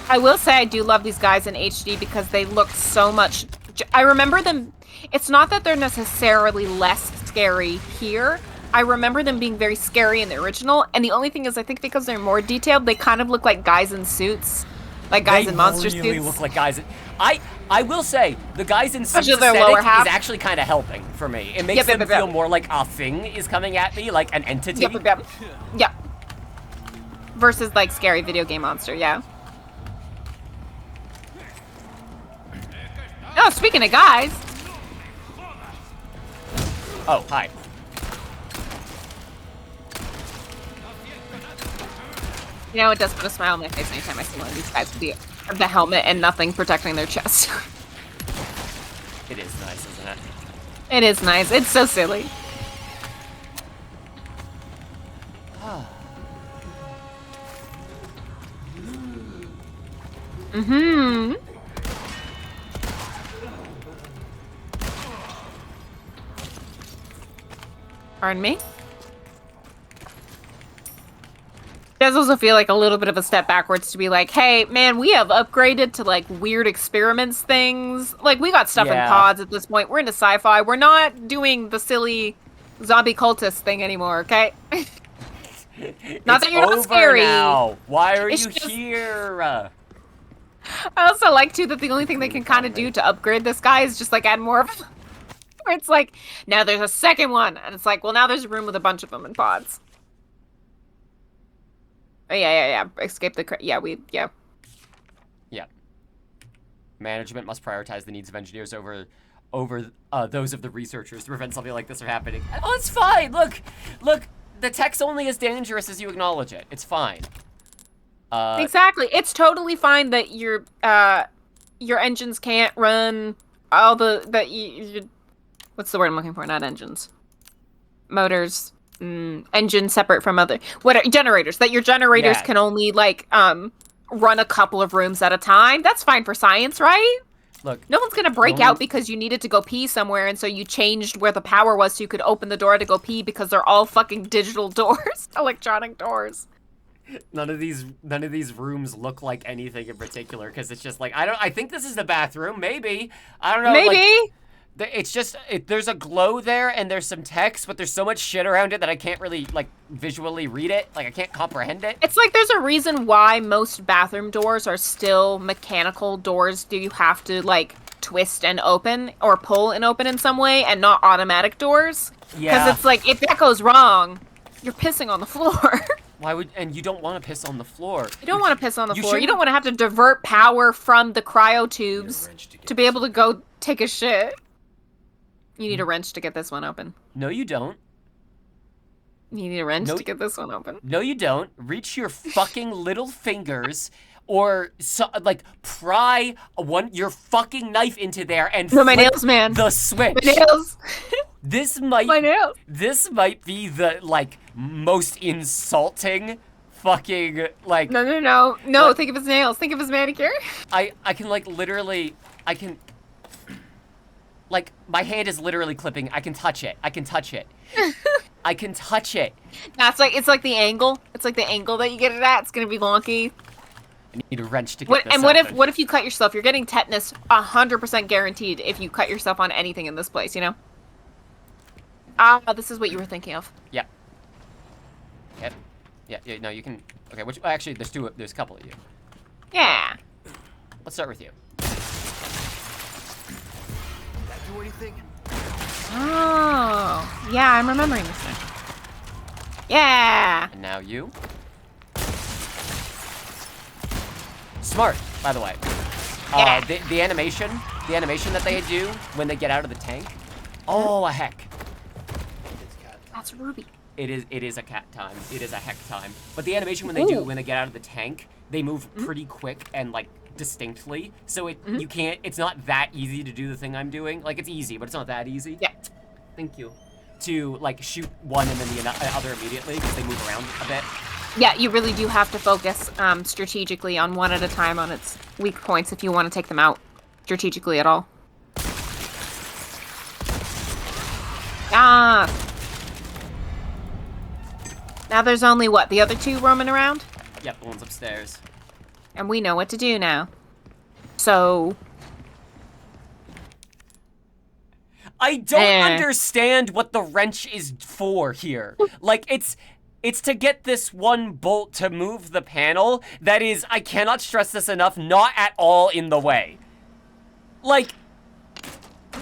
I will say I do love these guys in HD because they look so much... I remember them... It's not that they're necessarily less scary here. I remember them being very scary in the original, and the only thing is I think because they're more detailed, they kind of look like guys in suits. Like guys in monster suits. They really look like guys in... I will say, the guys in suits Especially their aesthetic lower half. is actually kind of helping for me. It makes them feel more like a thing is coming at me, like an entity. Yep. Versus like scary video game monster, yeah. Oh, speaking of guys. Oh, hi. You know, it does put a smile on my face anytime I see one of these guys with the helmet and nothing protecting their chest. It is nice, isn't it? It is nice. It's so silly. Mm-hmm. Pardon me? It does also feel like a little bit of a step backwards to be like, hey, man, we have upgraded to, like, weird experiments things. Like, we got stuff in pods at this point. We're into sci-fi. We're not doing the silly zombie cultist thing anymore, okay? Not that you're not scary. Now. Why are It's you just- here? I also like, too, that the only thing they can kind of do to upgrade this guy is just, like, add more of them. Where it's like, now there's a second one. And it's like, well, now there's a room with a bunch of them in pods. Oh, yeah. Escape the... Yeah. Yeah. Management must prioritize the needs of engineers over those of the researchers to prevent something like this from happening. Oh, it's fine. Look. The tech's only as dangerous as you acknowledge it. It's fine. Exactly. It's totally fine that your engines can't run all the... what's the word I'm looking for? Not engines. motors, engine separate from other generators. That your generators Yeah. can only like run a couple of rooms at a time. That's fine for science, right? Look, No one's gonna break only- out because you needed to go pee somewhere, and so you changed where the power was so you could open the door to go pee because they're all fucking digital doors, electronic doors. none of these rooms look like anything in particular because it's just like I think this is the bathroom. Maybe I don't know. Maybe. Like, it's just there's a glow there and there's some text, but there's so much shit around it that I can't really like visually read it. Like I can't comprehend it. It's like there's a reason why most bathroom doors are still mechanical doors. Do you have to like twist and open or pull and open in some way, and not automatic doors? Yeah. Because it's like if that goes wrong, you're pissing on the floor. Why would and you don't want to piss on the floor. You don't want to piss on the You floor. You shouldn't- don't want to have to divert power from the cryo tubes to be able to go take a shit. You need a wrench to get this one open. No, you don't. You need a wrench No- to get this one open. No, you don't. Reach your fucking little fingers, or like pry your fucking knife into there and No, my flip nails, man. the switch. My nails. This My might nails. this might be the like most insulting fucking like No. What? Think of his nails. Think of his manicure. I can like literally I can like my hand is literally clipping. I can touch it. I can touch it. I can touch it. No, it's like the angle. It's like the angle that you get it at. It's gonna be wonky. I need a wrench to get this And open. what if you cut yourself? You're getting tetanus 100% guaranteed if you cut yourself on anything in this place. You know. This is what you were thinking of. Yeah. Yep. Yeah, no, you can... Okay, which... Actually, there's a couple of you. Yeah. Let's start with you. That do anything? Oh. Yeah, I'm remembering this thing. Yeah. And now you. Smart, by the way. Yeah. The animation that they do when they get out of the tank. Oh, a heck. That's Ruby. It is a cat time. It is a heck time. But the animation when they do Ooh. when they get out of the tank, they move pretty quick and like distinctly. So you can't. It's not that easy to do the thing I'm doing. Like it's easy, but it's not that easy. Yeah. Thank you. To like shoot one and then the other immediately because they move around a bit. Yeah, you really do have to focus strategically on one at a time on its weak points if you want to take them out strategically at all. Ah. Now there's only what, the other two roaming around? Yep, the one's upstairs. And we know what to do now. So, I don't Eh. understand what the wrench is for here. Like it's to get this one bolt to move the panel that is, I cannot stress this enough, not at all in the way. Like,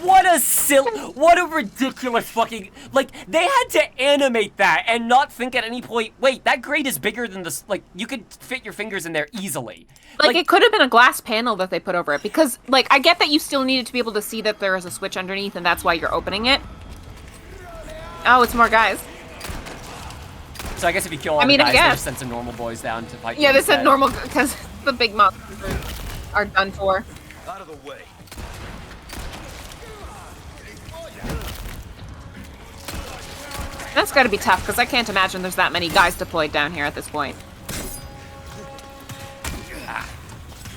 what a ridiculous fucking, like, they had to animate that and not think at any point, wait, that grate is bigger than this, like, you could fit your fingers in there easily. like it could have been a glass panel that they put over it because, like, I get that you still needed to be able to see that there is a switch underneath and that's why you're opening it. Oh, it's more guys. So I guess if you kill all I mean, the I guys, they guess. just send some normal boys down to fight Yeah, you they said instead. normal because the big monsters are done for. Out of the way. That's got to be tough because I can't imagine there's that many guys deployed down here at this point.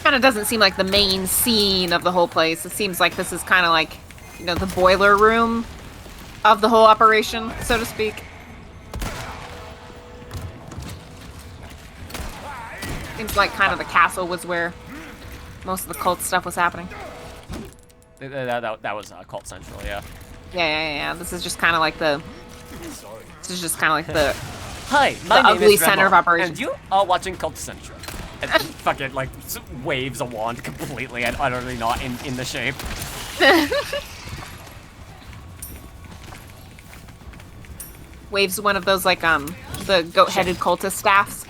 Kind of doesn't seem like the main scene of the whole place. It seems like this is kind of like, you know, the boiler room of the whole operation, so to speak. Seems like kind of the castle was where most of the cult stuff was happening. That was Cult Central, yeah. Yeah. This is just kind of like the... This is just kind of like the... Hi, my The name ugly is center of Remo, operations. and you are watching Cult Central. And fucking like waves a wand completely and utterly not in the shape. Waves one of those like the goat-headed cultist staffs.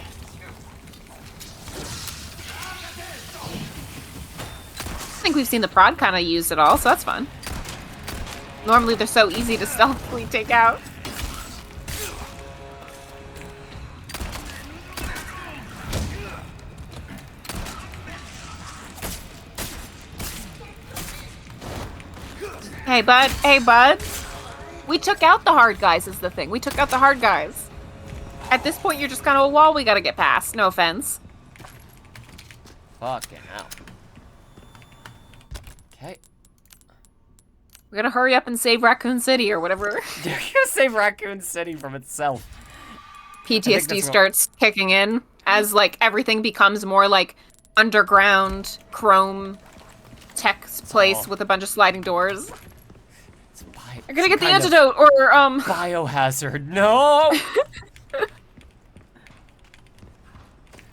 I think we've seen the prod kind of used at all, so that's fun. Normally they're so easy to stealthily take out. Hey bud, We took out the hard guys is the thing. We took out the hard guys. At this point, you're just kind of a wall we gotta get past. No offense. Fucking hell. Okay. We're gonna hurry up and save Raccoon City or whatever. You're gonna save Raccoon City from itself. PTSD starts kicking in as, like, everything becomes more like underground chrome tech place with a bunch of sliding doors. I'm gonna get the antidote, or, Biohazard, no!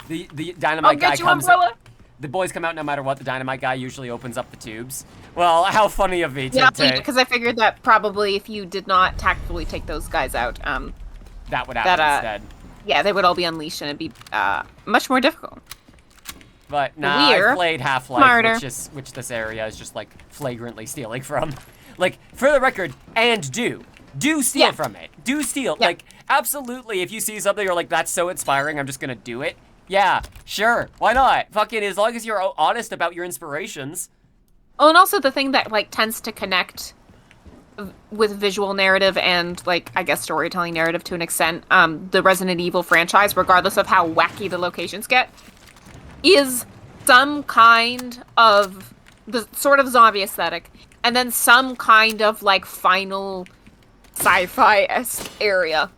the dynamite guy comes... The boys come out no matter what. The dynamite guy usually opens up the tubes. Well, how funny of me to... Yeah, because I figured that probably if you did not tactfully take those guys out, that would happen instead. Yeah, they would all be unleashed and it'd be much more difficult. But nah, I played Half-Life, which this area is just like flagrantly stealing from. Like, for the record, and do steal from it. Do steal. Yeah. Like, absolutely, if you see something you're like, that's so inspiring, I'm just gonna do it. Yeah, sure, why not? Fucking, as long as you're honest about your inspirations. Oh, and also the thing that, like, tends to connect with visual narrative and, like, I guess storytelling narrative to an extent, the Resident Evil franchise, regardless of how wacky the locations get, is some kind of the sort of zombie aesthetic, and then some kind of, like, final sci-fi-esque area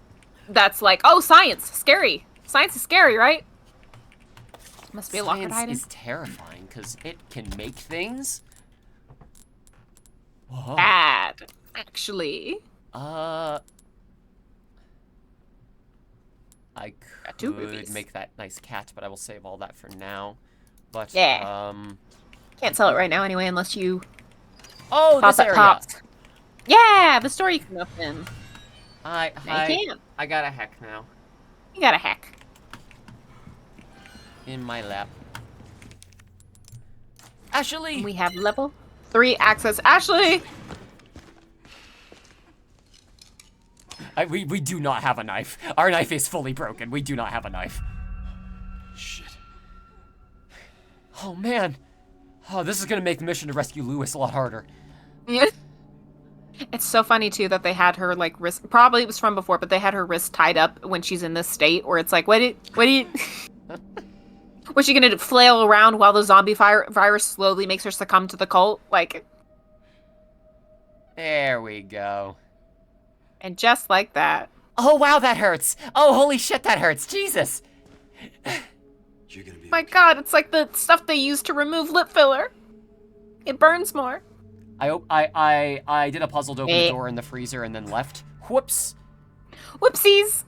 that's like, oh, science, scary. Science is scary, right? Must be a locker hiding. Science is terrifying, because it can make things. Whoa. Bad, actually. I could make that nice cat, but I will save all that for now. But, yeah. Can't sell it right now anyway, unless you... Oh, this area! Pops. Yeah, the store you can open. I got a heck now. You got a heck. In my lap. Ashley! We have level 3 access. Ashley! We do not have a knife. Our knife is fully broken. We do not have a knife. Shit. Oh, man. Oh, this is gonna make the mission to rescue Lewis a lot harder. It's so funny, too, that they had her, like, wrist... Probably it was from before, but they had her wrist tied up when she's in this state, where it's like, what do you... Was she gonna flail around while the zombie virus slowly makes her succumb to the cult? Like... There we go. And just like that. Oh, wow, that hurts. Oh, holy shit, that hurts. Jesus. You're gonna be My God, it's like the stuff they use to remove lip filler. It burns more. I did a puzzle to open the door in the freezer and then left. Whoops. Whoopsies.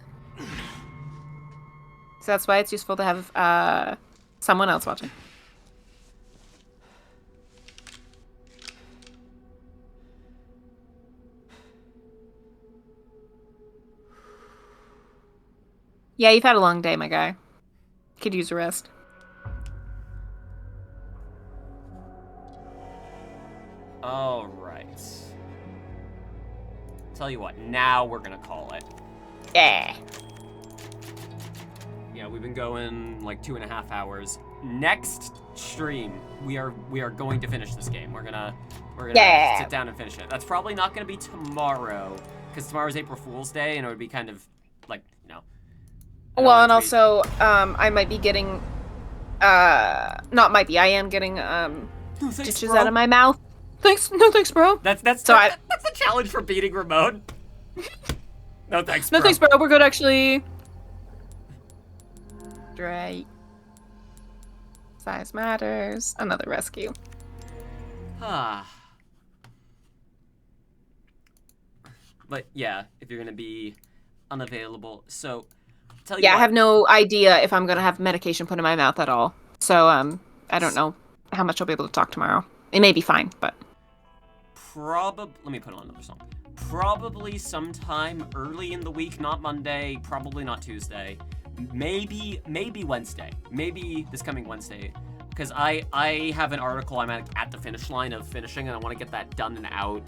So that's why it's useful to have someone else watching. Yeah, you've had a long day, my guy. Could use a rest. All right. Tell you what, now we're gonna call it. Yeah. Yeah, we've been going like 2.5 hours. Next stream, we are going to finish this game. We're gonna sit down and finish it. That's probably not gonna be tomorrow, because tomorrow's April Fool's Day, and it would be kind of like, you know. Well, and also, I might be getting, I am getting, stitches out of my mouth. No thanks, bro. That's the challenge for beating Ramon. No thanks, bro. No thanks, bro. We're good, actually. Right. Size matters. Another rescue. But yeah, if you're gonna be unavailable, so tell you. Yeah, I have no idea if I'm gonna have medication put in my mouth at all. So I don't know how much I'll be able to talk tomorrow. It may be fine, but let me put on another song. Probably sometime early in the week, not Monday, probably not Tuesday. Maybe Wednesday. Maybe this coming Wednesday. Because I have an article I'm at the finish line of finishing, and I want to get that done and out.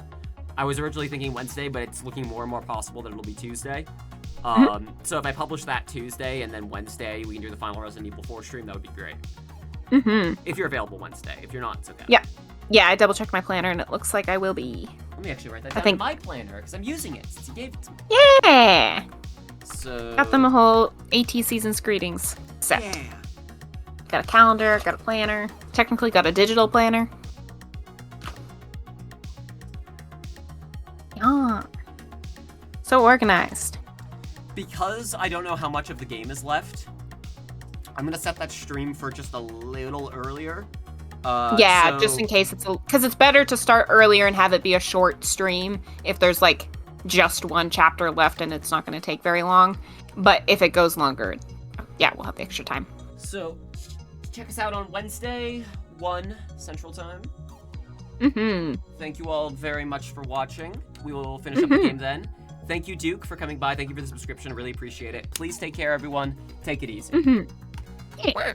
I was originally thinking Wednesday, but it's looking more and more possible that it'll be Tuesday. So if I publish that Tuesday, and then Wednesday we can do the final Resident Evil 4 stream, that would be great. If you're available Wednesday. If you're not, it's okay. Yeah, I double-checked my planner, and it looks like I will be. Let me actually write that I down think- in my planner, because I'm using it since you gave it to me. Yeah! So... Got them a whole AT Season's Greetings set. Yeah. Got a calendar, got a planner. Technically got a digital planner. Yeah. So organized. Because I don't know how much of the game is left, I'm gonna set that stream for just a little earlier. Yeah, just in case because it's better to start earlier and have it be a short stream if there's like just one chapter left and it's not going to take very long. But if it goes longer, yeah, we'll have extra time. So, check us out on Wednesday, 1 Central Time. Mm-hmm. Thank you all very much for watching. We will finish up the game then. Thank you, Duke, for coming by. Thank you for the subscription. Really appreciate it. Please take care, everyone. Take it easy. Mm-hmm. Yeah.